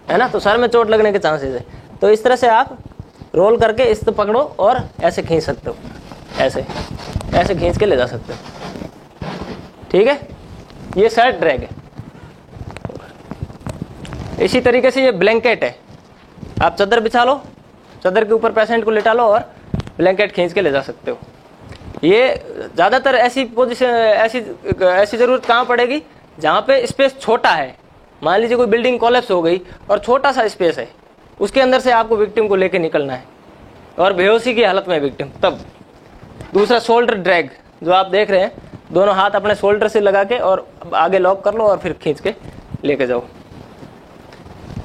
है ना, तो सर में चोट लगने के चांसेस है। तो इस तरह से आप रोल करके इस तो पकड़ो और ऐसे खींच सकते हो, ऐसे ऐसे खींच के ले जा सकते हो। ठीक है, ये साइड ड्रैग है। इसी तरीके से ये ब्लैंकेट है, आप चादर बिछा लो, चादर के ऊपर पेशेंट को लिटा लो और ब्लैंकेट खींच के ले जा सकते हो। ये ज़्यादातर ऐसी पोजीशन, ऐसी ज़रूरत कहाँ पड़ेगी जहाँ पे स्पेस छोटा है। मान लीजिए कोई बिल्डिंग कोलैप्स हो गई और छोटा सा स्पेस है, उसके अंदर से आपको विक्टिम को लेके निकलना है और बेहोशी की हालत में विक्टिम, तब। दूसरा शोल्डर ड्रैग, जो आप देख रहे हैं, दोनों हाथ अपने शोल्डर से लगा के और आगे लॉक कर लो और फिर खींच के लेके जाओ।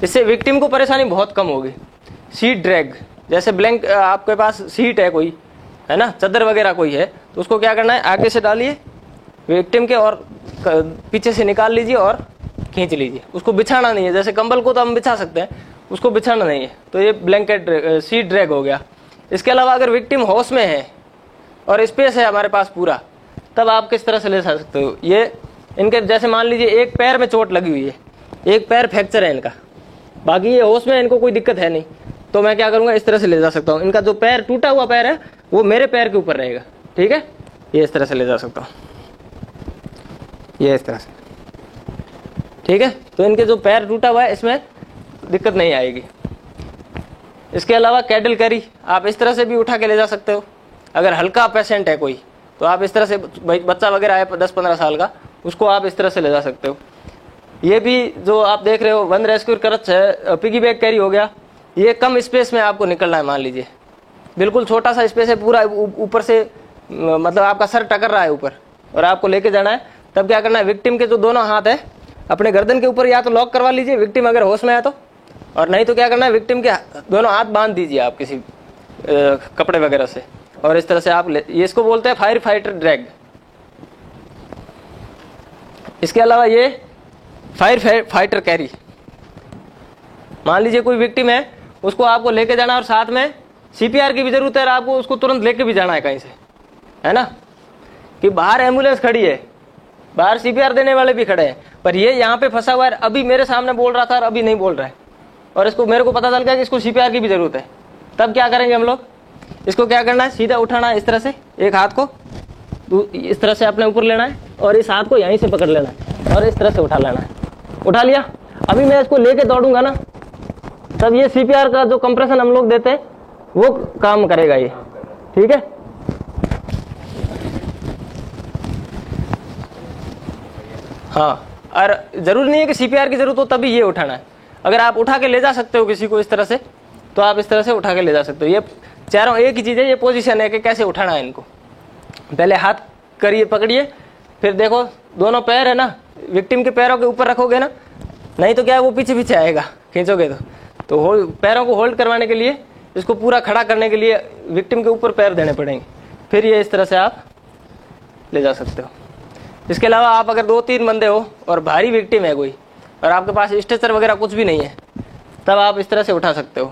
इससे विक्टिम को परेशानी बहुत कम होगी। सीट ड्रैग, जैसे ब्लैंक आपके पास सीट है कोई, है ना, चादर वगैरह कोई है, तो उसको क्या करना है, आगे से डालिए विक्टिम के और पीछे से निकाल लीजिए और खींच लीजिए। उसको बिछाना नहीं है, जैसे कंबल को तो हम बिछा सकते हैं, उसको बिछाना नहीं है। तो ये ब्लैंकेट सीट ड्रैग हो गया। इसके अलावा अगर विक्टिम होश में है और स्पेस है हमारे पास पूरा, तब आप किस तरह से ले सकते हो। ये इनके जैसे मान लीजिए एक पैर में चोट लगी हुई है, एक पैर फ्रैक्चर है इनका, बाकी ये होश में, इनको कोई दिक्कत है नहीं, तो मैं क्या करूँगा, इस तरह से ले जा सकता हूँ। इनका जो पैर टूटा हुआ पैर है वो मेरे पैर के ऊपर रहेगा। ठीक है, ये इस तरह से ले जा सकता हूँ, ये इस तरह से। ठीक है, तो इनके जो पैर टूटा हुआ है इसमें दिक्कत नहीं आएगी। इसके अलावा कैडल कैरी आप इस तरह से भी उठा के ले जा सकते हो। अगर हल्का पेशेंट है कोई, तो आप इस तरह से, बच्चा वगैरह है 10-15 साल का, उसको आप इस तरह से ले जा सकते हो। ये भी जो आप देख रहे हो वन रेस्क्यू क्रच है, पिगी बैग कैरी हो गया। ये कम स्पेस में आपको निकलना है, मान लीजिए बिल्कुल छोटा सा स्पेस है, पूरा ऊपर से मतलब आपका सर टकर रहा है ऊपर और आपको लेके जाना है, तब क्या करना है, विक्टिम के जो दोनों हाथ है अपने गर्दन के ऊपर या तो लॉक करवा लीजिए विक्टिम अगर होश में है तो, और नहीं तो क्या करना है, विक्टिम के दोनों हाथ बांध दीजिए आप किसी कपड़े वगैरह से, और इस तरह से आप ये इसको बोलते हैं फायर फाइटर ड्रैग। इसके अलावा ये फायर फाइटर कैरी, मान लीजिए कोई विक्टिम है, उसको आपको लेके जाना और साथ में सीपीआर की भी जरूरत है, और आपको उसको तुरंत लेके भी जाना है कहीं से, है ना, कि बाहर एम्बुलेंस खड़ी है, बाहर सीपीआर देने वाले भी खड़े हैं, पर ये यहाँ पे फंसा हुआ है, अभी मेरे सामने बोल रहा था और अभी नहीं बोल रहा है, और इसको मेरे को पता चल गया कि इसको सीपीआर की भी जरूरत है। तब क्या करेंगे हम लोग, इसको क्या करना है, सीधा उठाना है इस तरह से, एक हाथ को इस तरह से अपने ऊपर लेना है और इस हाथ को यहीं से पकड़ लेना है और इस तरह से उठा लेना है। उठा लिया। अभी मैं इसको लेके दौड़ूंगा ना, तब ये CPR का जो कंप्रेशन हम लोग देते हैं वो काम करेगा ये, ठीक है। हाँ, और जरूरी नहीं है कि CPR की जरूरत हो तभी ये उठाना है। अगर आप उठा के ले जा सकते हो किसी को इस तरह से, तो आप इस तरह से उठा के ले जा सकते हो। ये चारों एक ही चीज है, ये पोजीशन है कि कैसे उठाना है इनको। पहले हाथ करिए, पकड़िए, फिर देखो दोनों पैर है ना विक्टिम के पैरों के ऊपर रखोगे ना, नहीं तो क्या है वो पीछे पीछे आएगा खींचोगे तो पैरों को होल्ड करवाने के लिए, इसको पूरा खड़ा करने के लिए विक्टिम के ऊपर पैर देने पड़ेंगे, फिर ये इस तरह से आप ले जा सकते हो। इसके अलावा आप अगर 2-3 बंदे हो और भारी विक्टिम है कोई और आपके पास स्ट्रेचर वगैरह कुछ भी नहीं है, तब आप इस तरह से उठा सकते हो।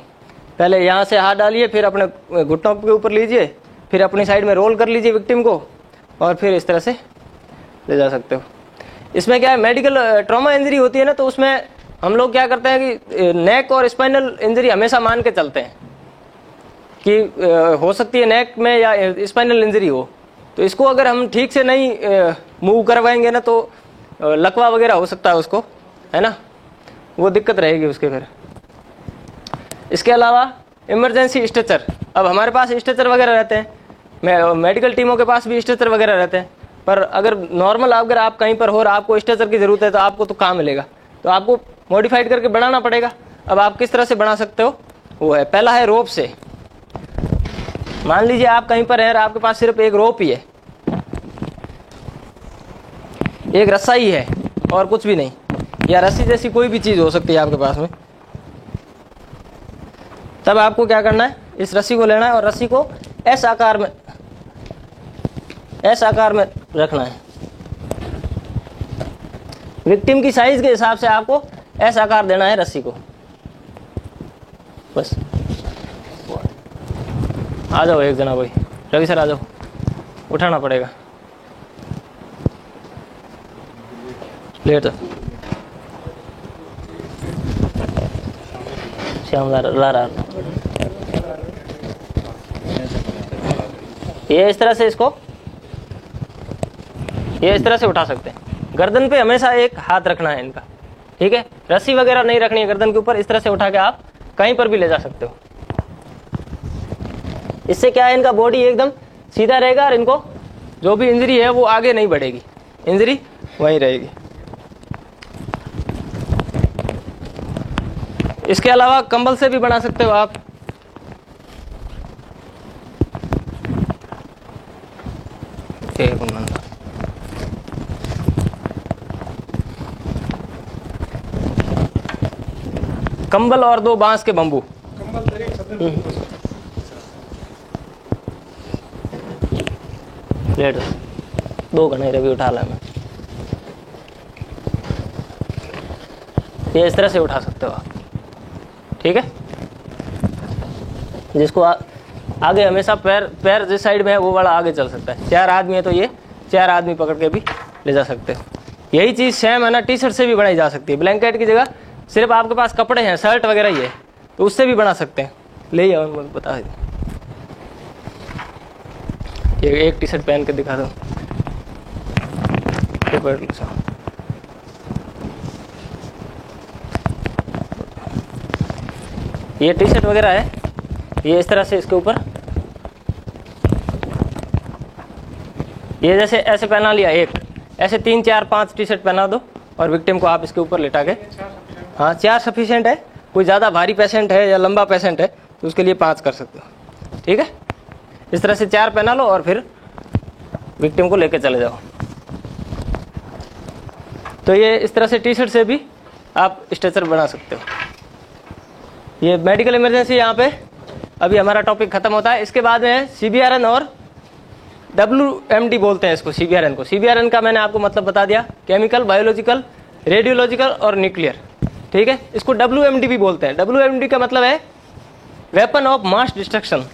पहले यहाँ से हाथ डालिए, फिर अपने घुटनों के ऊपर लीजिए, फिर अपनी साइड में रोल कर लीजिए विक्टिम को और फिर इस तरह से ले जा सकते हो। इसमें क्या है, मेडिकल ट्रॉमा इंजरी होती है ना, तो उसमें हम लोग क्या करते हैं कि नेक और स्पाइनल इंजरी हमेशा मान के चलते हैं कि हो सकती है नेक में या स्पाइनल इंजरी हो, तो इसको अगर हम ठीक से नहीं मूव करवाएंगे ना तो लकवा वगैरह हो सकता है उसको, है ना, वो दिक्कत रहेगी उसके फिर। इसके अलावा इमरजेंसी स्ट्रेचर, अब हमारे पास स्ट्रेचर वगैरह रहते हैं, मेडिकल टीमों के पास भी स्ट्रेचर वगैरह रहते हैं, पर अगर नॉर्मल अगर आप कहीं पर हो और आपको स्ट्रेचर की जरूरत है तो आपको तो कहाँ मिलेगा, तो आपको मॉडिफाइड करके बनाना पड़ेगा। अब आप किस तरह से बना सकते हो, वो है पहला है रोप से। मान लीजिए आप कहीं पर हैं और आपके पास सिर्फ एक रोप ही है, एक रस्सा ही है और कुछ भी नहीं, या रस्सी जैसी कोई भी चीज हो सकती है आपके पास में, तब आपको क्या करना है, इस रस्सी को लेना है और रस्सी को एस आकार में रखना है। विक्टिम की साइज के हिसाब से आपको एस आकार देना है रस्सी को, बस। आ जाओ एक जना, कोई रवि सर आ जाओ, उठाना पड़ेगा, लेट श्याम ला रहा। ये इस तरह से इसको ये इस तरह से उठा सकते हैं। गर्दन पे हमेशा एक हाथ रखना है इनका, ठीक है, रस्सी वगैरह नहीं रखनी है गर्दन के ऊपर। इस तरह से उठा के आप कहीं पर भी ले जा सकते हो। इससे क्या है, इनका बॉडी एकदम सीधा रहेगा और इनको जो भी इंजरी है वो आगे नहीं बढ़ेगी, इंजरी वहीं रहेगी। इसके अलावा कंबल से भी बना सकते हो आप। कंबल और 2 बांस के बम्बू, लेट 2 घनेरे भी उठा ला मैं, ये इस तरह से उठा सकते हो आप, ठीक है। जिसको आगे हमेशा पैर जिस साइड में है वो वाला आगे चल सकता है। 4 आदमी है तो ये 4 आदमी पकड़ के भी ले जा सकते हैं। यही चीज सेम है ना टी-शर्ट से भी बनाई जा सकती है। ब्लैंकेट की जगह सिर्फ आपके पास कपड़े हैं, शर्ट वगैरह ही है, तो उससे भी बना सकते हैं। ले आओ, बता ये एक टी-शर्ट पहन के दिखा दो। ये टी-शर्ट वगैरह है, ये इस तरह से इसके ऊपर ये जैसे ऐसे पहना लिया, एक ऐसे 3, 4, 5 टी-शर्ट पहना दो और विक्टिम को आप इसके ऊपर लेटा के, हाँ 4 सफिशिएंट है। कोई ज़्यादा भारी पेशेंट है या लंबा पेशेंट है तो उसके लिए 5 कर सकते हो, ठीक है। इस तरह से 4 पहना लो और फिर विक्टिम को लेके चले जाओ। तो ये इस तरह से टी-शर्ट से भी आप स्ट्रेचर बना सकते हो। ये मेडिकल इमरजेंसी यहाँ पे अभी हमारा टॉपिक खत्म होता है। इसके बाद में CBRN और WMD बोलते हैं इसको, CBRN को। CBRN का मैंने आपको मतलब बता दिया, केमिकल, बायोलॉजिकल, रेडियोलॉजिकल और न्यूक्लियर, ठीक है। इसको WMD भी बोलते हैं। WMD का मतलब है वेपन ऑफ मास डिस्ट्रक्शन,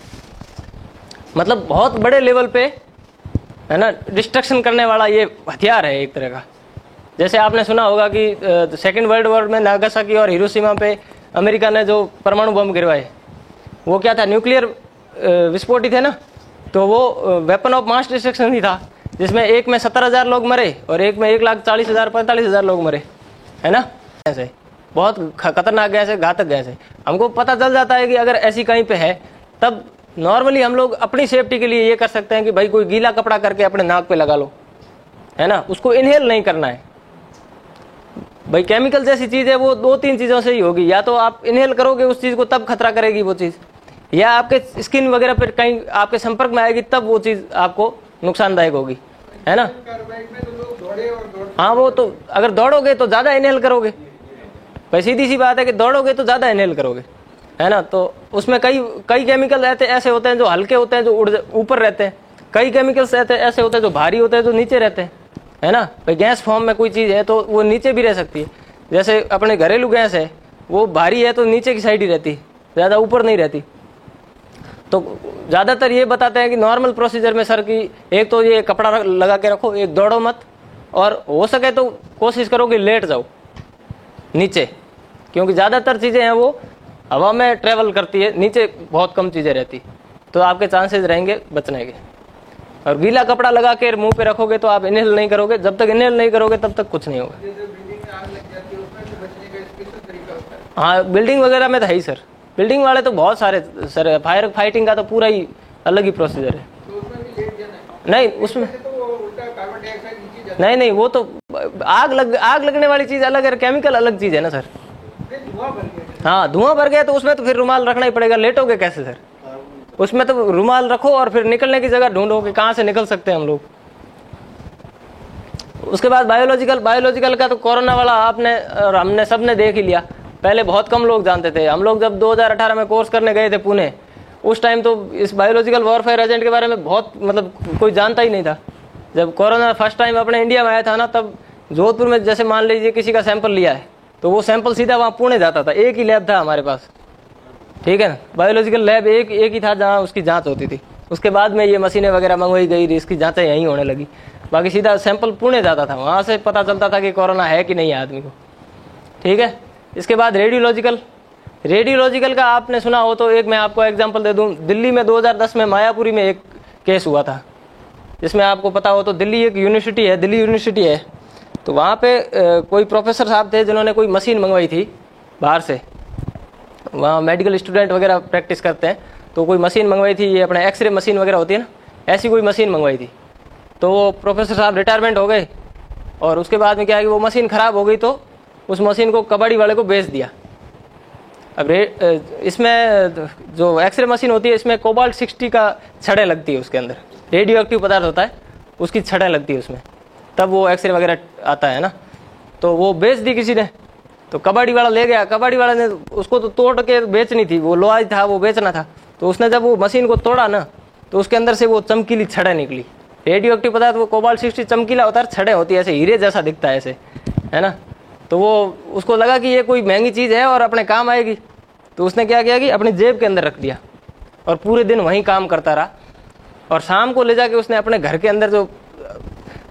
मतलब बहुत बड़े लेवल पे है ना डिस्ट्रक्शन करने वाला ये हथियार है एक तरह का। जैसे आपने सुना होगा कि सेकेंड वर्ल्ड वॉर में नागासाकी और हिरोशिमा पे अमेरिका ने जो परमाणु बम गिरवाए, वो क्या था, न्यूक्लियर विस्फोट ही थे ना, तो वो वेपन ऑफ मास डिस्ट्रक्शन ही था। जिसमें एक में 70,000 लोग मरे और एक में 1,40,000 45,000 लोग मरे, है ना। ऐसे बहुत खतरनाक गैस है, घातक गैस है। हमको पता चल जाता है कि अगर ऐसी कहीं पे है, तब नॉर्मली हम लोग अपनी सेफ्टी के लिए ये कर सकते हैं कि भाई कोई गीला कपड़ा करके अपने नाक पे लगा लो, है ना। उसको इनहेल नहीं करना है भाई। केमिकल जैसी चीज है वो 2-3 चीजों से ही होगी, या तो आप इनहेल करोगे उस चीज को तब खतरा करेगी वो चीज, या आपके स्किन वगैरह पर कहीं आपके संपर्क में आएगी तब वो चीज आपको नुकसानदायक होगी, है ना। हाँ, वो तो अगर दौड़ोगे तो ज्यादा इनहेल करोगे भाई, सीधी सी बात है कि दौड़ोगे तो ज्यादा इनहेल करोगे, है ना। तो उसमें कई केमिकल रहते ऐसे होते हैं जो हल्के होते हैं, जो ऊपर रहते हैं। कई केमिकल्स रहते हैं ऐसे होते हैं जो भारी होते हैं, जो नीचे रहते हैं, है ना भाई। गैस फॉर्म में कोई चीज है तो वो नीचे भी रह सकती है। जैसे अपने घरेलू गैस है, वो भारी है तो नीचे की साइड ही रहती है, ज्यादा ऊपर नहीं रहती। तो ज्यादातर ये बताते हैं कि नॉर्मल प्रोसीजर में सर की एक तो ये कपड़ा लगा के रखो, एक दौड़ो मत, और हो सके तो कोशिश करो कि लेट जाओ नीचे, क्योंकि ज्यादातर चीजें हैं वो हवा में ट्रेवल करती है, नीचे बहुत कम चीजें रहती, तो आपके चांसेस रहेंगे बचने के। और गीला कपड़ा लगा के मुंह पे रखोगे तो आप इनहेल नहीं करोगे, जब तक इनहेल नहीं करोगे तब तक कुछ नहीं होगा। हाँ, बिल्डिंग वगैरह में तो है ही सर। बिल्डिंग वाले तो बहुत सारे सर, फायर फाइटिंग का तो पूरा ही अलग ही प्रोसीजर है। नहीं उसमें नहीं, वो तो आग लगने वाली चीज अलग है, केमिकल अलग चीज है ना सर। हाँ, धुआं भर गया तो उसमें तो फिर रुमाल रखना ही पड़ेगा। लेटोगे कैसे सर? उसमें तो रुमाल रखो और फिर निकलने की जगह ढूंढो कि कहाँ से निकल सकते हैं हम लोग। उसके बाद बायोलॉजिकल का तो कोरोना वाला आपने और हमने सबने देख ही लिया। पहले बहुत कम लोग जानते थे। हम लोग जब 2018 में कोर्स करने गए थे पुणे, उस टाइम तो इस बायोलॉजिकल वॉरफेयर एजेंट के बारे में बहुत कोई जानता ही नहीं था। जब कोरोना फर्स्ट टाइम अपने इंडिया में आया था ना, तब जोधपुर में जैसे मान लीजिए किसी का सैंपल लिया है तो वो सैंपल सीधा वहाँ पुणे जाता था। एक ही लैब था हमारे पास, ठीक है ना, बायोलॉजिकल लैब एक ही था जहाँ उसकी जांच होती थी। उसके बाद में ये मशीनें वगैरह मंगवाई गई, इसकी जांचें यहीं होने लगी। बाकी सीधा सैंपल पुणे जाता था, वहाँ से पता चलता था कि कोरोना है कि नहीं है आदमी को, ठीक है। इसके बाद रेडियोलॉजिकल का आपने सुना हो तो एक मैं आपको एग्जांपल दे दूं। दिल्ली में 2010 में मायापुरी में एक केस हुआ था, जिसमें आपको पता हो तो दिल्ली एक यूनिवर्सिटी है, दिल्ली यूनिवर्सिटी है। तो वहाँ पे कोई प्रोफेसर साहब थे जिन्होंने कोई मशीन मंगवाई थी बाहर से। वहाँ मेडिकल स्टूडेंट वगैरह प्रैक्टिस करते हैं, तो कोई मशीन मंगवाई थी, ये अपने एक्सरे मशीन वगैरह होती है ना, ऐसी कोई मशीन मंगवाई थी। तो वो प्रोफेसर साहब रिटायरमेंट हो गए और उसके बाद में क्या है कि वो मशीन ख़राब हो गई, तो उस मशीन को कबाड़ी वाले को बेच दिया। अब इसमें जो एक्सरे मशीन होती है, इसमें कोबाल्ट 60 का छड़ें लगती है, उसके अंदर रेडियो एक्टिव पदार्थ होता है, उसकी छड़ें लगती है उसमें, तब वो एक्सरे वगैरह आता है ना। तो वो बेच दी किसी ने, तो कबाड़ी वाला ले गया। कबाड़ी वाला ने उसको तो तोड़ के बेचनी थी, वो लोहा था, वो बेचना था। तो उसने जब वो मशीन को तोड़ा ना, तो उसके अंदर से वो चमकीली छड़ें निकली। रेडियो एक्टिव पदार्थ वो कोबाल्ट 60 चमकीला होता है, छड़ें होती है ऐसे हीरे जैसा दिखता है ऐसे, है ना। तो वो उसको लगा कि ये कोई महंगी चीज़ है और अपने काम आएगी, तो उसने क्या किया कि अपनी जेब के अंदर रख दिया और पूरे दिन वहीं काम करता रहा। और शाम को ले जाके उसने अपने घर के अंदर जो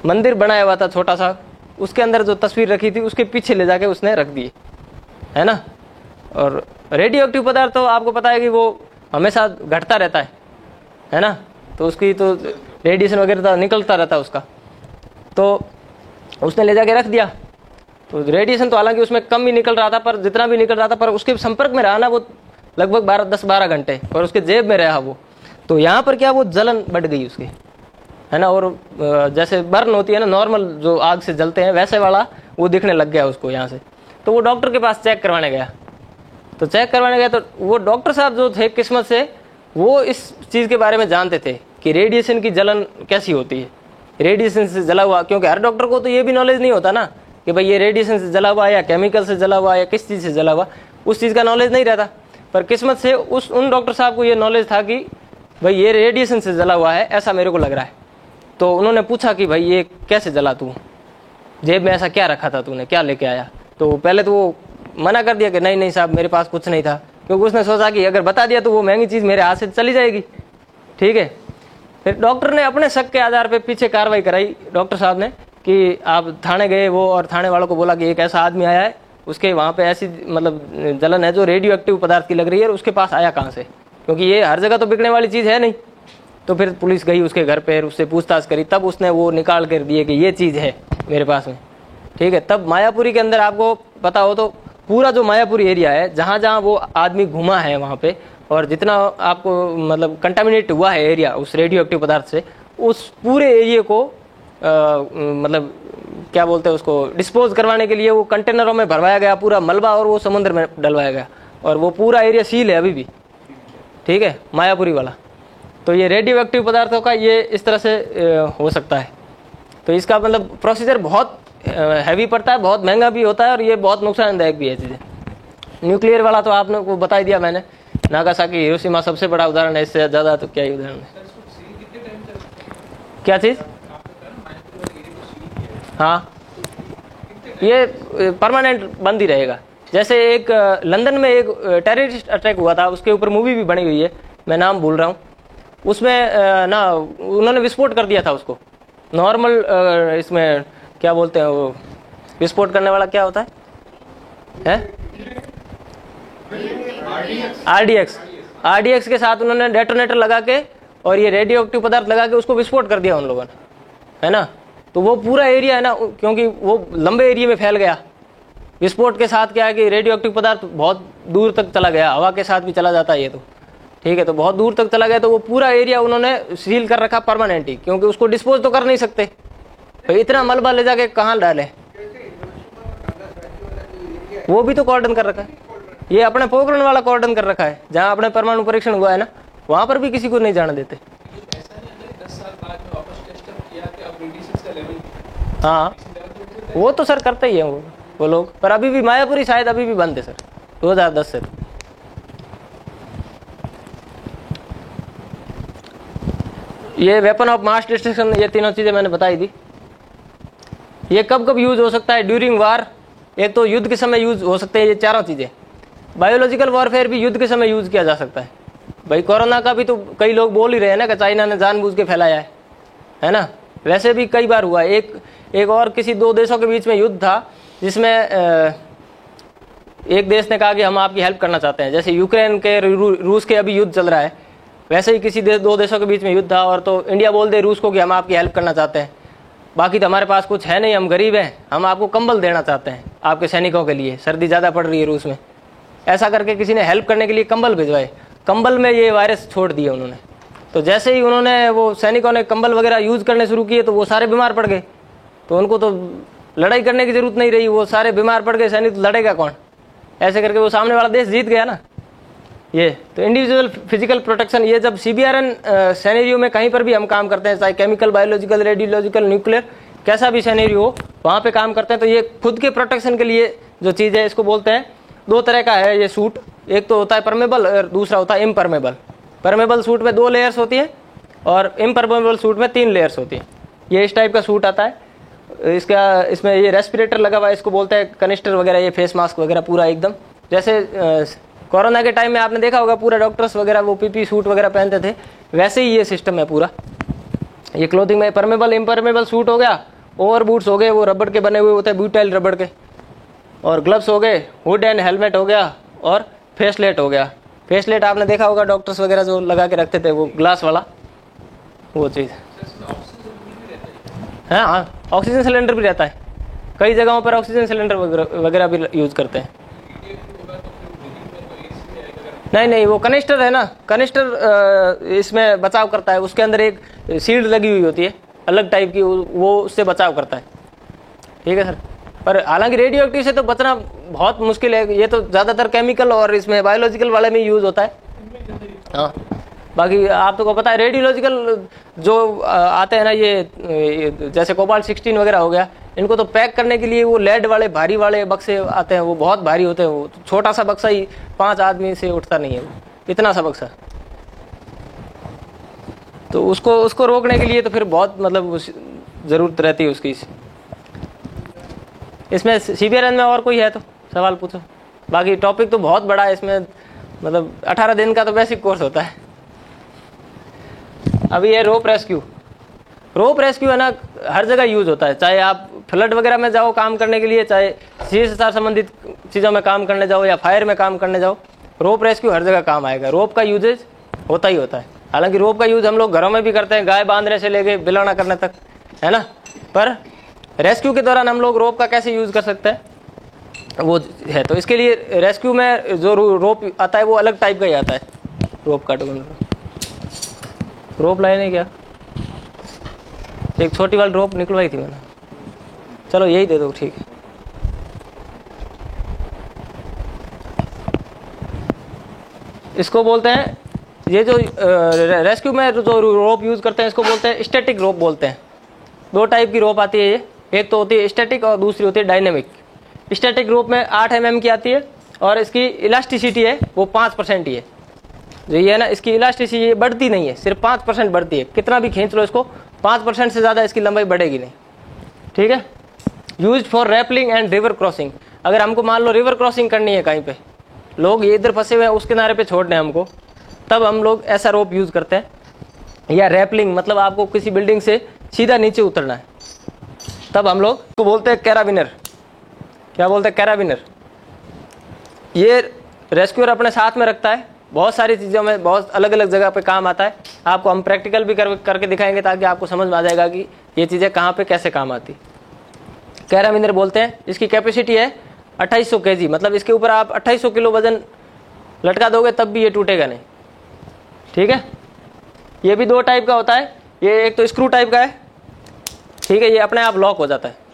मंदिर बनाया हुआ था छोटा सा, उसके अंदर जो तस्वीर रखी थी उसके पीछे ले जाके उसने रख दी, है ना। और रेडियो एक्टिव पदार्थ तो आपको पता है कि वो हमेशा घटता रहता है ना। तो उसकी तो रेडिएशन वगैरह निकलता रहता है उसका, तो उसने ले जाके रख दिया। तो रेडिएशन तो हालांकि उसमें कम ही निकल रहा था, पर जितना भी निकल रहा था, पर उसके संपर्क में रहा ना वो लगभग 10-12 घंटे, और उसके जेब में रहा वो। तो यहाँ पर क्या वो जलन बढ़ गई उसकी, है ना। और जैसे बर्न होती है ना, नॉर्मल जो आग से जलते हैं वैसे वाला वो दिखने लग गया उसको यहाँ से। तो वो डॉक्टर के पास चेक करवाने गया। तो चेक करवाने गया तो वो डॉक्टर साहब जो थे, किस्मत से वो इस चीज़ के बारे में जानते थे कि रेडिएशन की जलन कैसी होती है, रेडिएशन से जला हुआ। क्योंकि हर डॉक्टर को तो ये भी नॉलेज नहीं होता ना कि भाई ये रेडिएशन से जला हुआ या केमिकल से जला हुआ या किस चीज़ से जला हुआ, उस चीज़ का नॉलेज नहीं रहता। पर किस्मत से उन डॉक्टर साहब को ये नॉलेज था कि भाई ये रेडिएशन से जला हुआ है, ऐसा मेरे को लग रहा है। तो उन्होंने पूछा कि भाई ये कैसे जला, तू जेब में ऐसा क्या रखा था, तूने क्या लेके आया। तो पहले तो वो मना कर दिया कि नहीं साहब मेरे पास कुछ नहीं था, क्योंकि उसने सोचा कि अगर बता दिया तो वो महंगी चीज़ मेरे हाथ से चली जाएगी, ठीक है। फिर डॉक्टर ने अपने शक के आधार पे पीछे कार्रवाई कराई डॉक्टर साहब ने कि आप थाने गए वो, और थाने वालों को बोला कि एक ऐसा आदमी आया है, उसके वहाँ पे ऐसी मतलब जलन है जो रेडियो एक्टिव पदार्थ की लग रही है, और उसके पास आया कहाँ से, क्योंकि ये हर जगह तो बिकने वाली चीज़ है नहीं। तो फिर पुलिस गई उसके घर पे, उससे पूछताछ करी, तब उसने वो निकाल कर दिए कि ये चीज़ है मेरे पास में। ठीक है, तब मायापुरी के अंदर आपको पता हो तो पूरा जो मायापुरी एरिया है, जहाँ जहाँ वो आदमी घुमा है वहाँ पे, और जितना आपको मतलब कंटामिनेट हुआ है एरिया उस रेडियो एक्टिव पदार्थ से, उस पूरे एरिया को मतलब क्या बोलते हैं उसको, डिस्पोज करवाने के लिए वो कंटेनरों में भरवाया गया पूरा मलबा, और वो समुद्र में डलवाया गया, और वो पूरा एरिया सील है अभी भी। ठीक है, मायापुरी वाला। तो ये रेडियो एक्टिव पदार्थों का ये इस तरह से हो सकता है। तो इसका मतलब प्रोसीजर बहुत हैवी पड़ता है, बहुत महंगा भी होता है, और ये बहुत नुकसानदायक भी है चीज़ें। न्यूक्लियर वाला तो आपने को बता ही दिया मैंने, नागासाकी हिरोशिमा सबसे बड़ा उदाहरण है, इससे ज़्यादा तो क्या ही उदाहरण है। क्या चीज़? हाँ, ये परमानेंट बंद ही रहेगा। जैसे एक लंदन में एक टेररिस्ट अटैक हुआ था, उसके ऊपर मूवी भी बनी हुई है, मैं नाम भूल रहा हूँ। उसमें ना उन्होंने विस्फोट कर दिया था उसको, नॉर्मल इसमें क्या बोलते हैं वो विस्फोट करने वाला क्या होता है? आरडीएक्स के साथ उन्होंने डेटोनेटर लगा के और ये रेडियो एक्टिव पदार्थ लगा के उसको विस्फोट कर दिया उन लोगों ने, है ना। तो वो पूरा एरिया है ना, क्योंकि वो लंबे एरिया में फैल गया, विस्फोट के साथ क्या है कि रेडियो एक्टिव पदार्थ बहुत दूर तक चला गया, हवा के साथ भी चला जाता है ये तो। ठीक है, तो बहुत दूर तक चला गया, तो वो पूरा एरिया उन्होंने सील कर रखा परमानेंट ही, क्योंकि उसको डिस्पोज तो कर नहीं सकते, तो इतना मलबा ले जाके कहाँ डाले। वो भी तो कॉर्डन कर रखा है, ये अपने पोखरण वाला कॉर्डन कर रखा है, जहाँ अपने परमाणु परीक्षण हुआ है ना, वहां पर भी किसी को नहीं जाने देते। हाँ, वो तो सर करते ही है वो लोग, पर अभी भी मायापुरी शायद अभी भी बंद है सर 2010 से। ये वेपन ऑफ मास डिस्ट्रक्शन, ये तीनों चीजें मैंने बताई थी। ये कब कब यूज हो सकता है? ड्यूरिंग वार, एक तो युद्ध के समय यूज हो सकते हैं ये चारों चीजें। बायोलॉजिकल वॉरफेयर भी युद्ध के समय यूज किया जा सकता है। भाई कोरोना का भी तो कई लोग बोल ही रहे हैं ना कि चाइना ने जानबूझ के फैलाया है ना। वैसे भी कई बार हुआ। एक और किसी दो देशों के बीच में युद्ध था, जिसमें एक देश ने कहा कि हम आपकी हेल्प करना चाहते हैं, जैसे यूक्रेन के रूस के अभी युद्ध चल रहा है, वैसे ही किसी दो देशों के बीच में युद्ध था, और तो इंडिया बोल दे रूस को कि हम आपकी हेल्प करना चाहते हैं, बाकी तो हमारे पास कुछ है नहीं, हम गरीब हैं, हम आपको कंबल देना चाहते हैं आपके सैनिकों के लिए, सर्दी ज़्यादा पड़ रही है रूस में। ऐसा करके किसी ने हेल्प करने के लिए कंबल भिजवाए, कंबल में ये वायरस छोड़ दिए उन्होंने। तो जैसे ही उन्होंने वो सैनिकों ने कंबल वगैरह यूज करने शुरू किए तो वो सारे बीमार पड़ गए, तो उनको तो लड़ाई करने की जरूरत नहीं रही, वो सारे बीमार पड़ गए, सैनिक लड़ेगा कौन? ऐसे करके वो सामने वाला देश जीत गया ना। ये तो इंडिविजुअल फिजिकल प्रोटेक्शन, ये जब सीबीआरएन सैनेरियो में कहीं पर भी हम काम करते हैं, चाहे केमिकल, बायोलॉजिकल, रेडियोलॉजिकल, न्यूक्लियर, कैसा भी सैनेरियो हो, वहाँ पे काम करते हैं, तो ये खुद के प्रोटेक्शन के लिए जो चीज़ है, इसको बोलते हैं, दो तरह का है ये सूट। एक तो होता है परमेबल और दूसरा होता है इम्परमेबल। परमेबल सूट में 2 लेयर्स होती है और इम्परमेबल सूट में 3 लेयर्स होती है। ये इस टाइप का सूट आता है, इसमें ये रेस्पिरेटर लगा हुआ है, इसको बोलते हैं कनिस्टर वगैरह, ये फेस मास्क वगैरह पूरा एकदम, जैसे कोरोना के टाइम में आपने देखा होगा पूरा डॉक्टर्स वगैरह वो पीपी सूट वगैरह पहनते थे, वैसे ही ये सिस्टम है पूरा। ये क्लोथिंग में परमेबल इम्परमेबल सूट हो गया, ओवर बूट्स हो गए, वो रबड़ के बने हुए होते हैं, ब्यूटाइल रबड़ के, और ग्लव्स हो गए, हुड एंड हेलमेट हो गया, और फेसलेट हो गया। फेसलेट आपने देखा होगा डॉक्टर्स वगैरह जो लगा के रखते थे, वो ग्लास वाला वो चीज़। हाँ, ऑक्सीजन सिलेंडर भी रहता है, कई जगहों पर ऑक्सीजन सिलेंडर वगैरह भी यूज करते हैं। नहीं, वो कनिस्टर है ना, कनिस्टर इसमें बचाव करता है, उसके अंदर एक शील्ड लगी हुई होती है अलग टाइप की, वो उससे बचाव करता है। ठीक है सर, पर हालांकि रेडियो एक्टिव से तो बचना बहुत मुश्किल है, ये तो ज़्यादातर केमिकल और इसमें बायोलॉजिकल वाले में यूज़ होता है। हाँ, बाकी आप तो को पता है रेडियोलॉजिकल जो आते हैं ना, ये जैसे कोबाल्ट 16 वगैरह हो गया, इनको तो पैक करने के लिए वो लेड वाले भारी वाले बक्से आते हैं, वो बहुत भारी होते हैं, वो छोटा सा बक्सा ही 5 आदमी से उठता नहीं है, इतना सा बक्सा। तो उसको रोकने के लिए तो फिर बहुत मतलब ज़रूरत रहती है उसकी। इसमें सीबीआरएन में और कोई है तो सवाल पूछो, बाकी टॉपिक तो बहुत बड़ा है, इसमें मतलब 18 दिन का तो बेसिक कोर्स होता है। अभी ये रोप रेस्क्यू है ना, हर जगह यूज होता है, चाहे आप फ्लड वगैरह में जाओ काम करने के लिए, चाहे CSR संबंधित चीज़ों में काम करने जाओ या फायर में काम करने जाओ, रोप रेस्क्यू हर जगह काम आएगा। रोप का यूजेज होता ही होता है। हालांकि रोप का यूज हम लोग घरों में भी करते हैं, गाय बांधने से लेके बिलाना करने तक, है ना। पर रेस्क्यू के दौरान हम लोग रोप का कैसे यूज कर सकते हैं वो है। तो इसके लिए रेस्क्यू में जो रोप आता है वो अलग टाइप का ही आता है। रोप का रोप लाए नहीं क्या, एक छोटी वाली रोप निकलवाई थी मैंने, चलो यही दे दो, ठीक है। इसको बोलते हैं, ये जो रेस्क्यू में जो रोप यूज करते हैं इसको बोलते हैं स्टैटिक रोप बोलते हैं। दो टाइप की रोप आती है ये, एक तो होती है स्टैटिक और दूसरी होती है डायनेमिक। स्टैटिक रोप में 8 mm की आती है और इसकी इलास्टिसिटी है वो 5% ही है। जो ये है ना, इसकी इलास्टिसिटी बढ़ती नहीं है, सिर्फ 5% बढ़ती है। कितना भी खींच लो इसको, 5% से ज़्यादा इसकी लंबाई बढ़ेगी नहीं, ठीक है। Use for rappelling and river crossing. अगर हमको मान लो रिवर क्रॉसिंग करनी है, कहीं पे लोग ये इधर फंसे हुए हैं उस किनारे पे छोड़ने हमको, तब हम लोग ऐसा रोप यूज़ करते हैं। या रैपलिंग मतलब आपको किसी बिल्डिंग से सीधा नीचे उतरना है, तब हम लोग को बोलते हैं कैराबिनर। क्या बोलते हैं? कैराबिनर। ये रेस्क्यूअर अपने साथ में रखता है, बहुत सारी चीज़ों में बहुत अलग अलग जगह पे काम आता है। आपको हम प्रैक्टिकल भी करके दिखाएंगे ताकि आपको समझ में आ जाएगा कि ये चीज़ें कहाँ पे कैसे काम आती। कैराबिनर बोलते हैं। इसकी कैपेसिटी है 2800 kg, मतलब इसके ऊपर आप 2800 किलो वजन लटका दोगे तब भी ये टूटेगा नहीं, ठीक है। ये भी दो टाइप का होता है, ये एक तो स्क्रू टाइप का है, ठीक है, ये अपने आप लॉक हो जाता है।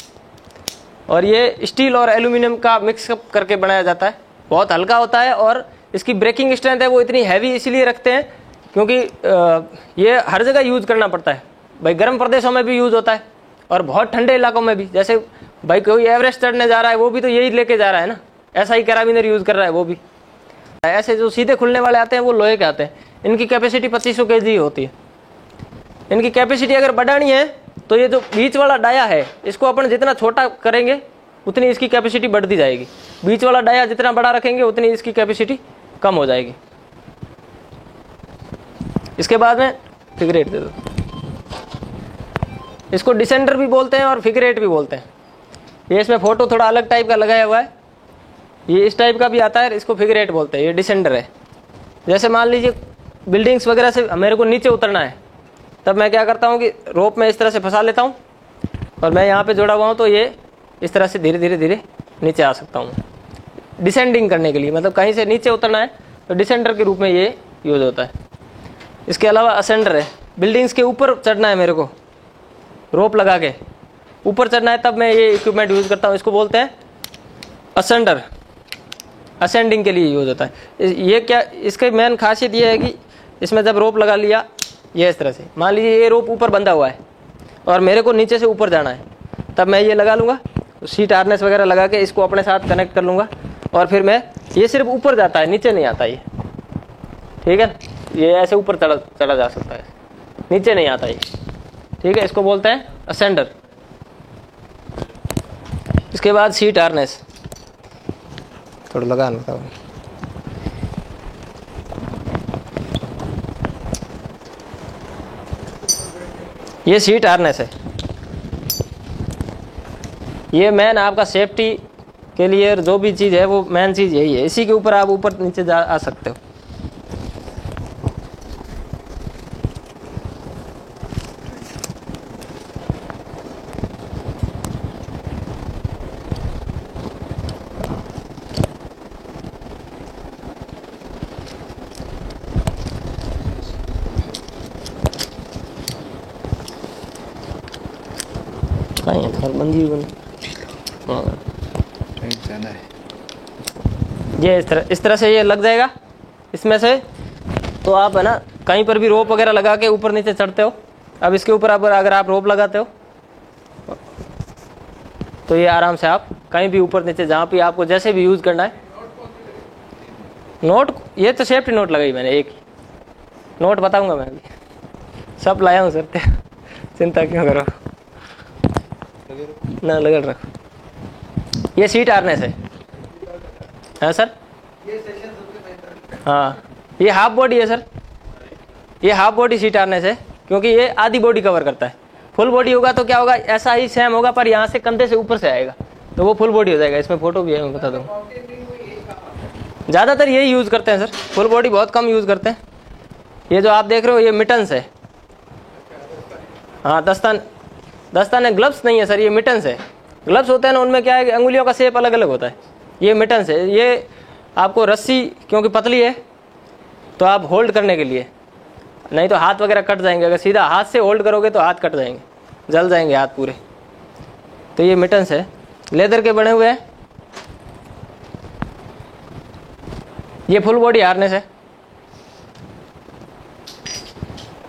और ये स्टील और एल्यूमिनियम का मिक्सअप करके बनाया जाता है, बहुत हल्का होता है। और इसकी ब्रेकिंग स्ट्रेंथ है वो इतनी हैवी इसलिए रखते हैं क्योंकि ये हर जगह यूज करना पड़ता है। भाई गर्म प्रदेशों में भी यूज होता है और बहुत ठंडे इलाकों में भी। जैसे भाई कोई एवरेस्ट चढ़ने जा रहा है वो भी तो यही लेके जा रहा है ना, ऐसा ही कैराबिनर यूज कर रहा है वो भी। ऐसे जो सीधे खुलने वाले आते हैं वो लोहे के आते हैं, इनकी कैपेसिटी 2500 kg होती है। इनकी कैपेसिटी अगर बढ़ानी है तो ये जो बीच वाला डाया है इसको अपन जितना छोटा करेंगे उतनी इसकी कैपेसिटी बढ़ती जाएगी। बीच वाला डाया जितना बड़ा रखेंगे उतनी इसकी कैपेसिटी कम हो जाएगी। इसके बाद में फिगर 8 दे दो। इसको डिसेंडर भी बोलते हैं और फिगर 8 भी बोलते हैं। ये इसमें फोटो थोड़ा अलग टाइप का लगाया हुआ है, ये इस टाइप का भी आता है, इसको फिगर 8 बोलते हैं। ये डिसेंडर है। जैसे मान लीजिए बिल्डिंग्स वगैरह से मेरे को नीचे उतरना है, तब मैं क्या करता हूँ कि रोप में इस तरह से फंसा लेता हूँ और मैं यहाँ पे जुड़ा हुआ हूँ तो ये इस तरह से धीरे धीरे धीरे नीचे आ सकता हूँ डिसेंडिंग करने के लिए। मतलब कहीं से नीचे उतरना है तो डिसेंडर के रूप में ये यूज होता है। इसके अलावा असेंडर है, बिल्डिंग्स के ऊपर चढ़ना है मेरे को, रोप लगा के ऊपर चढ़ना है, तब मैं ये इक्विपमेंट यूज करता हूँ। इसको बोलते हैं असेंडर, असेंडिंग के लिए यूज होता है। ये क्या, इसकी मेन खासियत ये है कि इसमें जब रोप लगा लिया ये इस तरह से, मान लीजिए ये रोप ऊपर बंधा हुआ है और मेरे को नीचे से ऊपर जाना है, तब मैं ये लगा लूँगा, सीट हार्नेस वगैरह लगा के इसको अपने साथ कनेक्ट कर लूँगा और फिर मैं, ये सिर्फ ऊपर जाता है नीचे नहीं आता ये, ठीक है। ये ऐसे ऊपर चला जा सकता है, नीचे नहीं आता ये, ठीक है। इसको बोलते हैं असेंडर। इसके बाद सीट हार्नेस थोड़ा लगा लेता हूँ। ये सीट हार्नेस है, ये मेन आपका सेफ्टी के लिए जो भी चीज़ है वो मेन चीज़ यही है। इसी के ऊपर आप ऊपर नीचे जा आ सकते हो। ये इस तरह से ये लग जाएगा इसमें से, तो आप है ना कहीं पर भी रोप वगैरह लगा के ऊपर नीचे चढ़ते हो। अब इसके ऊपर अगर आप रोप लगाते हो तो ये आराम से आप कहीं भी ऊपर नीचे जहाँ भी आपको जैसे भी यूज करना है। नोट, ये तो सेफ्टी नोट लगाई मैंने, एक नोट बताऊंगा मैं अभी, सब लाया हूँ सर, चिंता क्यों करो ना, लगा रखो। ये सीट हार्नेस है, हाँ सर, हाँ ये हाफ बॉडी है सर, ये हाफ बॉडी सीट हार्नेस है क्योंकि ये आधी बॉडी कवर करता है। फुल बॉडी होगा तो क्या होगा, ऐसा ही सेम होगा पर यहाँ से कंधे से ऊपर से आएगा तो वो फुल बॉडी हो जाएगा। इसमें फोटो भी है, मैं बता दूँ। ज़्यादातर यही यूज़ करते हैं सर, फुल बॉडी बहुत कम यूज़ करते हैं। ये जो आप देख रहे हो ये मिटन्स है। हाँ दस्ताने ग्लव्स नहीं है सर, ये मिटन्स है। ग्लव्स होते हैं ना, उनमें क्या है कि अंगुलियों का शेप अलग अलग होता है। ये मिटन्स है। ये आपको रस्सी क्योंकि पतली है तो आप होल्ड करने के लिए, नहीं तो हाथ वगैरह कट जाएंगे। अगर सीधा हाथ से होल्ड करोगे तो हाथ कट जाएंगे, जल जाएंगे हाथ पूरे। तो ये मिटन्स है, लेदर के बने हुए हैं। ये फुल बॉडी हार्नेस है।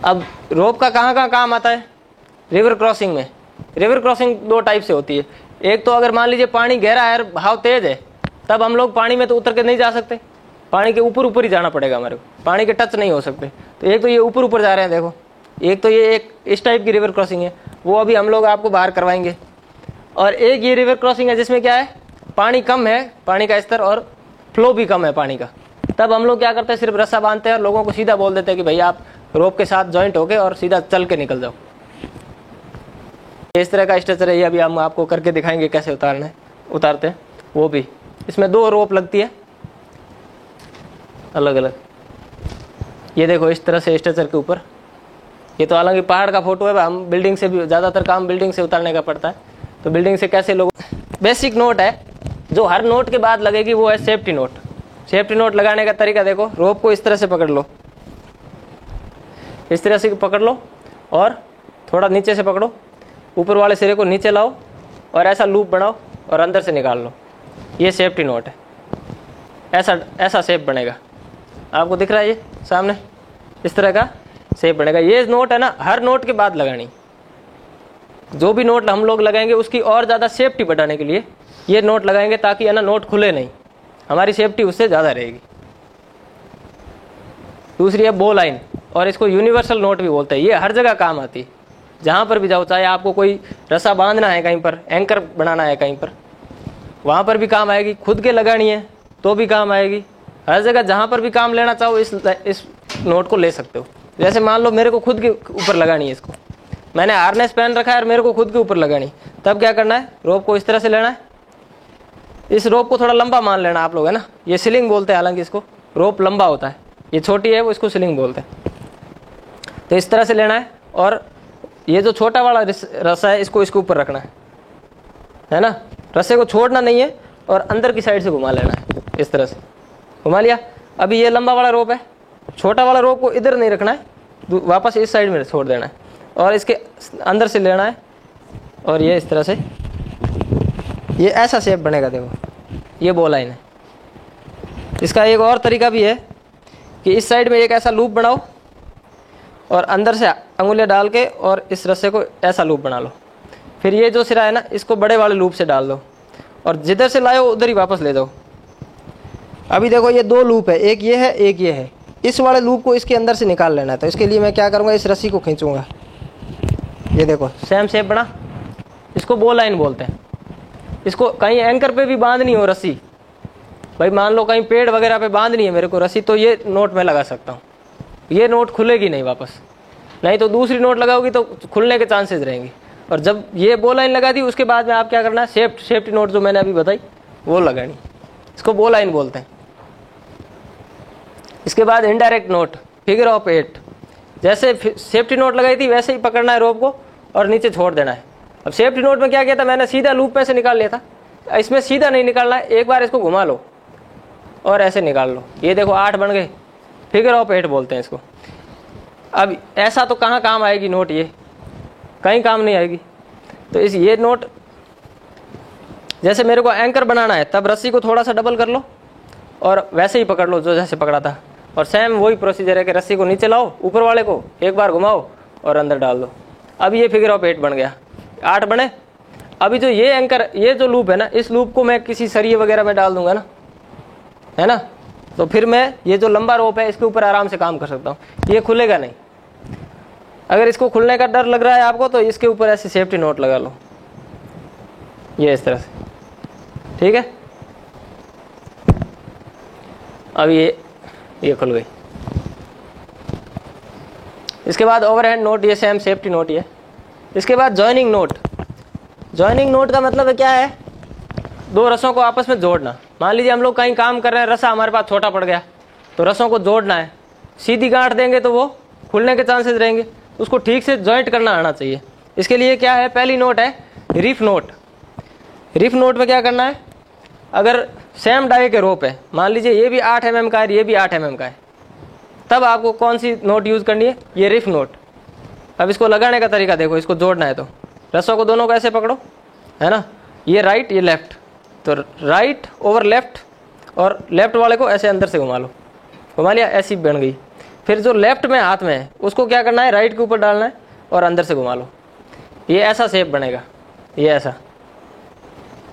अब रोप का कहाँ काम आता है? रिवर क्रॉसिंग में। रिवर क्रॉसिंग दो टाइप से होती है। एक तो अगर मान लीजिए पानी गहरा है, बहाव तेज है, तब हम लोग पानी में तो उतर के नहीं जा सकते, पानी के ऊपर ही जाना पड़ेगा हमारे को, पानी के टच नहीं हो सकते। तो एक तो ये ऊपर जा रहे हैं देखो, एक तो ये एक इस टाइप की रिवर क्रॉसिंग है, वो अभी हम लोग आपको बाहर करवाएंगे। और एक ये रिवर क्रॉसिंग है जिसमें क्या है, पानी कम है, पानी का स्तर और फ्लो भी कम है पानी का। तब हम लोग क्या करते हैं, सिर्फ रस्सा बांधते हैं और लोगों को सीधा बोल देते हैं कि भाई आप रोप के साथ जॉइंट होके और सीधा चल के निकल जाओ। इस तरह का स्ट्रक्चर है। ये अभी हम आपको करके दिखाएंगे कैसे उतारते हैं वो भी। इसमें 2 रोप लगती है अलग अलग। ये देखो इस तरह से स्ट्रक्चर के ऊपर। ये तो हालांकि पहाड़ का फोटो है, हम बिल्डिंग से भी ज़्यादातर काम बिल्डिंग से उतारने का पड़ता है। तो बिल्डिंग से कैसे लोग, बेसिक नोट है जो हर नोट के बाद लगेगी, वो है सेफ्टी नोट। सेफ्टी नोट लगाने का तरीका देखो, रोप को इस तरह से पकड़ लो, इस तरह से पकड़ लो और थोड़ा नीचे से पकड़ो, ऊपर वाले सिरे को नीचे लाओ और ऐसा लूप बनाओ और अंदर से निकाल लो। ये सेफ्टी नोट है। ऐसा शेप बनेगा, आपको दिख रहा है ये सामने, इस तरह का शेप बनेगा। ये नोट है ना, हर नोट के बाद लगानी। जो भी नोट हम लोग लगाएंगे उसकी और ज़्यादा सेफ्टी बढ़ाने के लिए ये नोट लगाएंगे, ताकि है ना नोट खुले नहीं, हमारी सेफ्टी उससे ज़्यादा रहेगी। दूसरी है बो लाइन, और इसको यूनिवर्सल नोट भी बोलते हैं। ये हर जगह काम आती है, जहाँ पर भी जाओ, चाहे आपको कोई रस्सा बांधना है कहीं पर, एंकर बनाना है कहीं पर, वहाँ पर भी काम आएगी। खुद के लगानी है तो भी काम आएगी। हर जगह जहाँ पर भी काम लेना चाहो इस नोट को ले सकते हो। जैसे मान लो मेरे को खुद के ऊपर लगानी है, इसको मैंने हार्नेस पहन रखा है और मेरे को खुद के ऊपर लगानी, तब क्या करना है, रोप को इस तरह से लेना है। इस रोप को थोड़ा लंबा मान लेना आप लोग, है ना। ये सिलिंग बोलते हैं, हालांकि इसको रोप लंबा होता है, ये छोटी है वो इसको सिलिंग बोलते हैं। तो इस तरह से लेना है और ये जो छोटा वाला रस्सा है इसको इसके ऊपर रखना है ना। रस्से को छोड़ना नहीं है और अंदर की साइड से घुमा लेना है, इस तरह से घुमा लिया। अभी ये लंबा वाला रोप है, छोटा वाला रोप को इधर नहीं रखना है, वापस इस साइड में छोड़ देना है और इसके अंदर से लेना है और ये इस तरह से, ये ऐसा शेप बनेगा। देखो ये बो लाइन है। इसका एक और तरीका भी है कि इस साइड में एक ऐसा लूप बनाओ और अंदर से अंगुलियां डाल के और इस रस्से को ऐसा लूप बना लो। फिर ये जो सिरा है ना, इसको बड़े वाले लूप से डाल दो और जिधर से लाए हो उधर ही वापस ले जाओ। अभी देखो ये 2 लूप है, एक ये है एक ये है। इस वाले लूप को इसके अंदर से निकाल लेना है। तो इसके लिए मैं क्या करूँगा, इस रस्सी को खींचूंगा। ये देखो सेम शेप बना, इसको बो लाइन बोलते हैं। इसको कहीं एंकर पे भी बांधनी हो रस्सी, भाई मान लो कहीं पेड़ वगैरह पे बांधनी है मेरे को रस्सी, तो ये नोट में लगा सकता हूँ। ये नोट खुलेगी नहीं वापस, नहीं तो दूसरी नोट लगाओगी तो खुलने के चांसेस रहेंगे। और जब ये बो लाइन लगा दी उसके बाद में आप क्या करना है, सेफ्टी नोट जो मैंने अभी बताई वो लगानी, इसको बो लाइन बोलते हैं। इसके बाद इनडायरेक्ट नोट, फिगर ऑफ 8। जैसे सेफ्टी नोट लगाई थी वैसे ही पकड़ना है रोप को और नीचे छोड़ देना है। अब सेफ्टी नोट में क्या किया था, मैंने सीधा लूप में से निकाल लिया था, इसमें सीधा नहीं निकालना है, एक बार इसको घुमा लो और ऐसे निकाल लो। ये देखो 8 बन गए, फिगर ऑफ 8 बोलते हैं इसको। अब ऐसा तो कहाँ काम आएगी नोट, ये कहीं काम नहीं आएगी। तो इस ये नोट जैसे मेरे को एंकर बनाना है, तब रस्सी को थोड़ा सा डबल कर लो और वैसे ही पकड़ लो जो जैसे पकड़ा था। और सेम वही प्रोसीजर है कि रस्सी को नीचे लाओ, ऊपर वाले को एक बार घुमाओ और अंदर डाल दो। अब ये फिगर ऑफ 8 बन गया, 8 बने। अभी जो ये एंकर, ये जो लूप है ना, इस लूप को मैं किसी सरिये वगैरह में डाल दूंगा ना, है ना, तो फिर मैं ये जो लंबा रोप है इसके ऊपर आराम से काम कर सकता हूँ। ये खुलेगा नहीं। अगर इसको खुलने का डर लग रहा है आपको तो इसके ऊपर ऐसे सेफ्टी नोट लगा लो, ये इस तरह से, ठीक है। अब ये खुल गई। इसके बाद ओवरहैंड नोट, ये सेम सेफ्टी नोट ये। इसके बाद जॉइनिंग नोट। जॉइनिंग नोट का मतलब क्या है, 2 रस्सों को आपस में जोड़ना। मान लीजिए हम लोग कहीं काम कर रहे हैं, रस्सा हमारे पास छोटा पड़ गया तो रस्सों को जोड़ना है, सीधी गांठ देंगे तो वो खुलने के चांसेस रहेंगे। उसको ठीक से जॉइंट करना आना चाहिए। इसके लिए क्या है, पहली नोट है रिफ नोट। रिफ नोट में क्या करना है, अगर सेम डाई के रोप है, मान लीजिए ये भी 8 mm का है, ये भी 8 mm का है, तब आपको कौन सी नोट यूज़ करनी है, ये रिफ नोट। अब इसको लगाने का तरीका देखो, इसको जोड़ना है तो रस्सों को दोनों को ऐसे पकड़ो, है ना, ये राइट ये लेफ्ट, तो राइट ओवर लेफ्ट, और लेफ्ट वाले को ऐसे अंदर से घुमा लो, घुमा लिया, ऐसी बन गई। फिर जो लेफ्ट में हाथ में है उसको क्या करना है, राइट के ऊपर डालना है और अंदर से घुमा लो, ये ऐसा शेप बनेगा, ये ऐसा।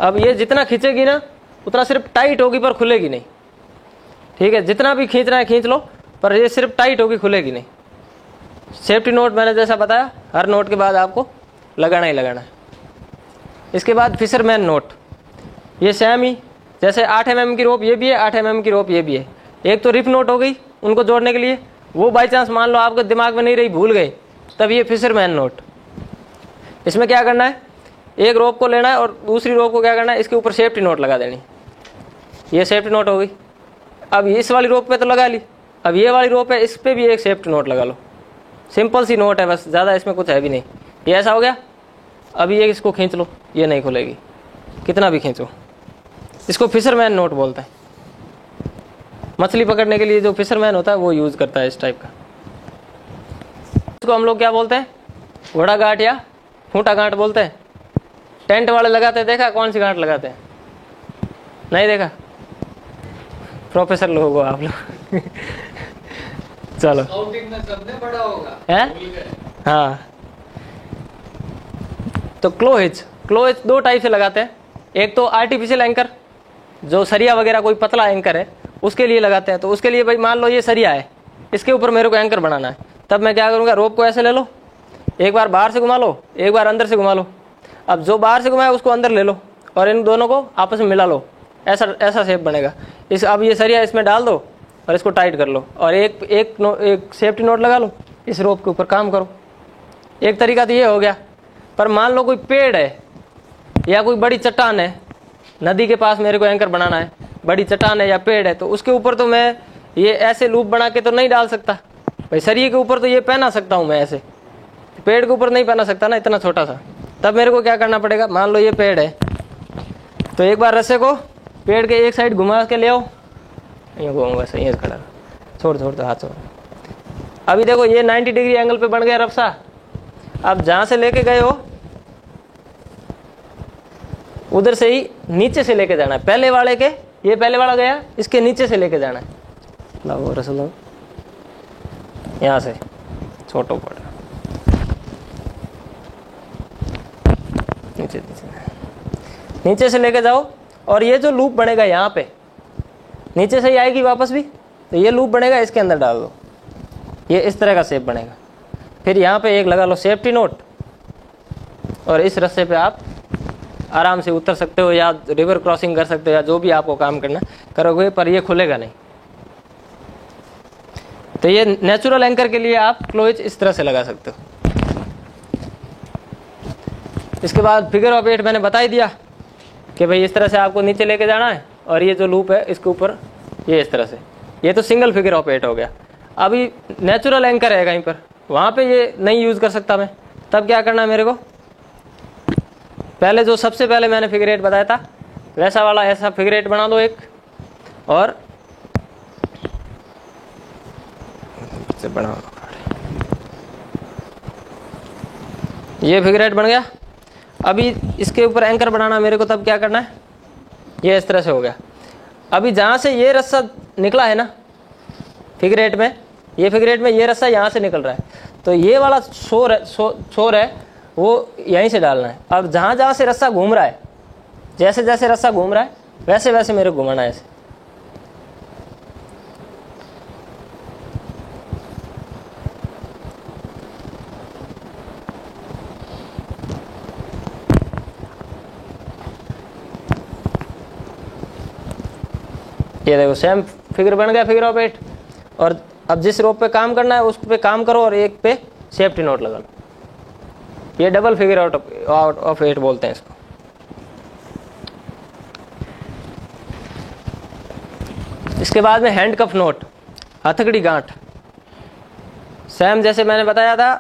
अब ये जितना खींचेगी ना उतना सिर्फ टाइट होगी पर खुलेगी नहीं, ठीक है, जितना भी खींचना है खींच लो, पर ये सिर्फ टाइट होगी, खुलेगी नहीं। सेफ्टी नोट मैंने जैसा बताया, हर नोट के बाद आपको लगाना ही लगाना है। इसके बाद फिशरमैन नोट, ये सेम ही, जैसे 8 mm की रोप ये भी है, 8 mm की रोप ये भी है। एक तो रिफ नोट हो गई उनको जोड़ने के लिए, वो बाई चांस मान लो आपके दिमाग में नहीं रही, भूल गए, तब ये फिशरमैन नोट। इसमें क्या करना है, एक रोप को लेना है और दूसरी रोप को क्या करना है, इसके ऊपर सेफ्टी नोट लगा देनी। ये सेफ्टी नोट हो गई। अब इस वाली रोप पे तो लगा ली, अब ये वाली रोप है, इस पर भी एक सेफ्टी नोट लगा लो। सिंपल सी नोट है बस, ज़्यादा इसमें कुछ है भी नहीं। ये ऐसा हो गया। अब ये इसको खींच लो, ये नहीं खुलेगी, कितना भी खींचो। इसको फिशरमैन नोट बोलते हैं। मछली पकड़ने के लिए जो फिशरमैन होता है वो यूज़ करता है इस टाइप का। इसको हम लोग क्या बोलते हैं, घोड़ा गांठ या खूंटा गांठ बोलते हैं। टेंट वाले लगाते हैं, देखा कौन सी गांठ लगाते हैं, नहीं देखा, प्रोफेसर लोग हो आप लोग। चलो में सबने बड़ा होगा है, हाँ। तो क्लोहिच दो टाइप से लगाते हैं। एक तो आर्टिफिशियल एंकर, जो सरिया वगैरह कोई पतला एंकर है उसके लिए लगाते हैं। तो उसके लिए भाई मान लो ये सरिया है, इसके ऊपर मेरे को एंकर बनाना है, तब मैं क्या करूँगा, रोप को ऐसे ले लो, एक बार बाहर से घुमा लो, एक बार अंदर से घुमा लो। अब जो बाहर से घुमाया उसको अंदर ले लो और इन दोनों को आपस में मिला लो, ऐसा शेप बनेगा। अब ये सरिया इसमें डाल दो और इसको टाइट कर लो और एक सेफ्टी नोट लगा लो, इस रोप के ऊपर काम करो। एक तरीका तो ये हो गया। पर मान लो कोई पेड़ है या कोई बड़ी चट्टान है, नदी के पास मेरे को एंकर बनाना है, बड़ी चट्टान है या पेड़ है, तो उसके ऊपर तो मैं ये ऐसे लूप बना के तो नहीं डाल सकता भाई। सरिये के ऊपर तो ये पहना सकता हूँ मैं, ऐसे पेड़ के ऊपर नहीं पहना सकता ना, इतना छोटा सा। तब मेरे को क्या करना पड़ेगा, मान लो ये पेड़ है, तो एक बार रस्से को पेड़ के एक साइड घुमा के ले आओ, यूँ घूमूंगा सही है, खड़ा छोड़ दो हाथ छोड़। अभी देखो ये 90 डिग्री एंगल पे बन गया रफ्सा। अब जहां से लेके गए हो उधर से ही नीचे से लेके जाना है, पहले वाले के, ये पहले वाला गया, इसके नीचे से लेके जाना है। लाओ रसलो, यहाँ से छोटो पड़ नीचे से लेके जाओ और ये जो लूप बनेगा यहाँ पे नीचे से ही आएगी वापस भी, तो ये लूप बनेगा, इसके अंदर डाल दो, ये इस तरह का शेप बनेगा। फिर यहाँ पे एक लगा लो सेफ्टी नोट और इस रस्से पे आप आराम से उतर सकते हो या रिवर क्रॉसिंग कर सकते हो या जो भी आपको काम करना करोगे, पर ये खुलेगा नहीं। तो ये नेचुरल एंकर के लिए आप क्लोच इस तरह से लगा सकते हो। इसके बाद फिगर ऑफ 8 मैंने बता ही दिया कि भाई इस तरह से आपको नीचे लेके जाना है और ये जो लूप है इसके ऊपर ये इस तरह से, ये तो सिंगल फिगर ऑफ 8 हो गया। अभी नेचुरल एंकर है कहीं पर, वहाँ पे ये नहीं यूज़ कर सकता मैं, तब क्या करना है मेरे को, पहले जो सबसे पहले मैंने फिगर 8 बताया था वैसा वाला ऐसा फिगर 8 बना दो एक, और बना ये फिगर 8 बन गया। अभी इसके ऊपर एंकर बनाना मेरे को, तब क्या करना है, ये इस तरह से हो गया। अभी जहाँ से ये रस्सा निकला है ना फिगर 8 में, ये फिगर 8 में ये रस्सा यहाँ से निकल रहा है, तो ये वाला छोर है वो यहीं से डालना है। अब जहाँ जहाँ से रस्सा घूम रहा है, जैसे जैसे रस्सा घूम रहा है वैसे वैसे मेरे को घुमाना है ऐसे। ये देखो सेम फिगर बन गया फिगर ऑफ 8। और अब जिस रोप पे काम करना है उस पे काम करो और एक पे सेफ्टी नोट लगा लो। ये डबल फिगर आउट ऑफ 8 बोलते हैं इसको। इसके बाद में हैंड कफ नोट, हथकड़ी गांठ। सेम जैसे मैंने बताया था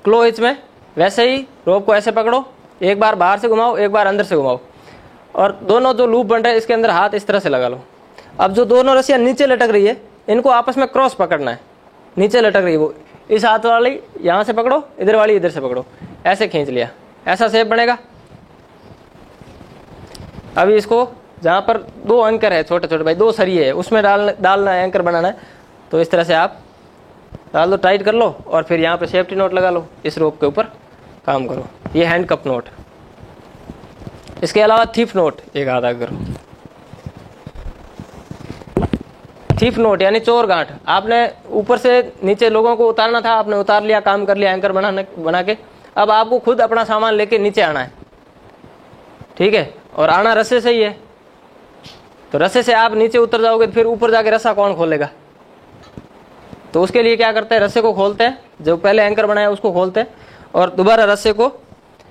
क्लो हिच में, वैसे ही रोप को ऐसे पकड़ो, एक बार बाहर से घुमाओ, एक बार अंदर से घुमाओ, और दोनों जो लूप बन रहे हैं इसके अंदर हाथ इस तरह से लगा लो। अब जो दोनों रस्सियाँ नीचे लटक रही है इनको आपस में क्रॉस पकड़ना है। नीचे लटक रही है वो, इस हाथ वाली यहाँ से पकड़ो, इधर वाली इधर से पकड़ो, ऐसे खींच लिया, ऐसा शेप बनेगा। अभी इसको जहाँ पर 2 एंकर है छोटे छोटे भाई, 2 सरिये है, उसमें डालना है, एंकर बनाना है। तो इस तरह से आप डाल दो, टाइट कर लो, और फिर यहाँ पे सेफ्टी नोट लगा लो, इस रोप के ऊपर काम करो। ये हैंड कप नोट। इसके अलावा थीफ नोट एक आधा करो। थीफ नोट यानी चोर गांठ। आपने ऊपर से नीचे लोगों को उतारना था, आपने उतार लिया, काम कर लिया एंकर बना के। अब आपको खुद अपना सामान लेके नीचे आना है, ठीक है, और आना रस्से से ही है। तो रस्से से आप नीचे उतर जाओगे तो फिर ऊपर जाके रस्सा कौन खोलेगा? तो उसके लिए क्या करते हैं, रस्से को खोलते हैं, जो पहले एंकर बनाया उसको खोलते हैं, और दोबारा रस्से को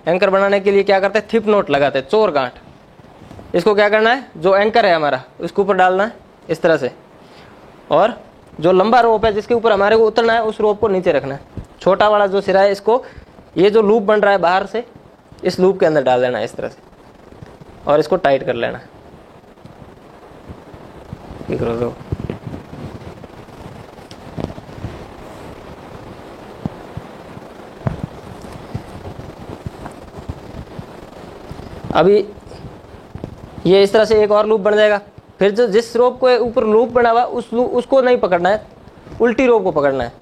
एंकर बनाने के लिए क्या करते हैं, थिप नोट लगाते हैं, चोर गांठ। इसको क्या करना है, जो एंकर है हमारा उसके ऊपर डालना है इस तरह से, और जो लंबा रोप है जिसके ऊपर हमारे को उतरना है उस रोप को नीचे रखना है। छोटा वाला जो सिरा है इसको, ये जो लूप बन रहा है बाहर से, इस लूप के अंदर डाल देना है इस तरह से, और इसको टाइट कर लेना है। अभी ये इस तरह से एक और लूप बन जाएगा। फिर जो जिस रोप के ऊपर लूप बना हुआ उसको नहीं पकड़ना है, उल्टी रोप को पकड़ना है,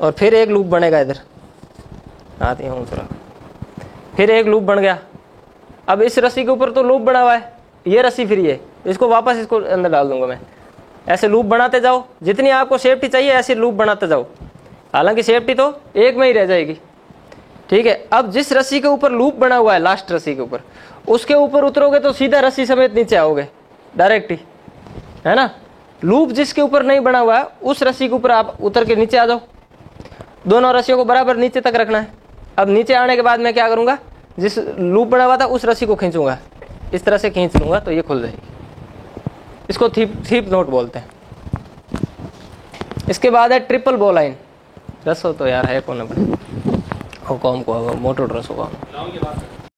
और फिर एक लूप बनेगा इधर। आती हूँ थोड़ा, फिर एक लूप बन गया। अब इस रस्सी के ऊपर तो लूप बना हुआ है, ये रस्सी फ्री है, इसको वापस इसको अंदर डाल दूंगा मैं। ऐसे लूप बनाते जाओ, जितनी आपको सेफ्टी चाहिए ऐसे लूप बनाते जाओ। हालांकि सेफ्टी तो एक में ही रह जाएगी, ठीक है। अब जिस रस्सी के ऊपर लूप बना हुआ है, लास्ट रस्सी के ऊपर, उसके ऊपर उतरोगे तो सीधा रस्सी समेत नीचे आओगे डायरेक्ट ही, है ना। लूप जिसके ऊपर नहीं बना हुआ है उस रस्सी के ऊपर आप उतर के नीचे आ जाओ। दोनों रस्सियों को बराबर नीचे तक रखना है। अब नीचे आने के बाद मैं क्या करूंगा, जिस लूप बना हुआ था उस रस्सी को खींचूंगा, इस तरह से खींच लूंगा तो ये खुल जाएगी। इसको थीप नोट बोलते हैं। इसके बाद है ट्रिपल बो लाइन। रसो तो यार है कौन अपने, हुकम को मोटो ड्रेस होगा।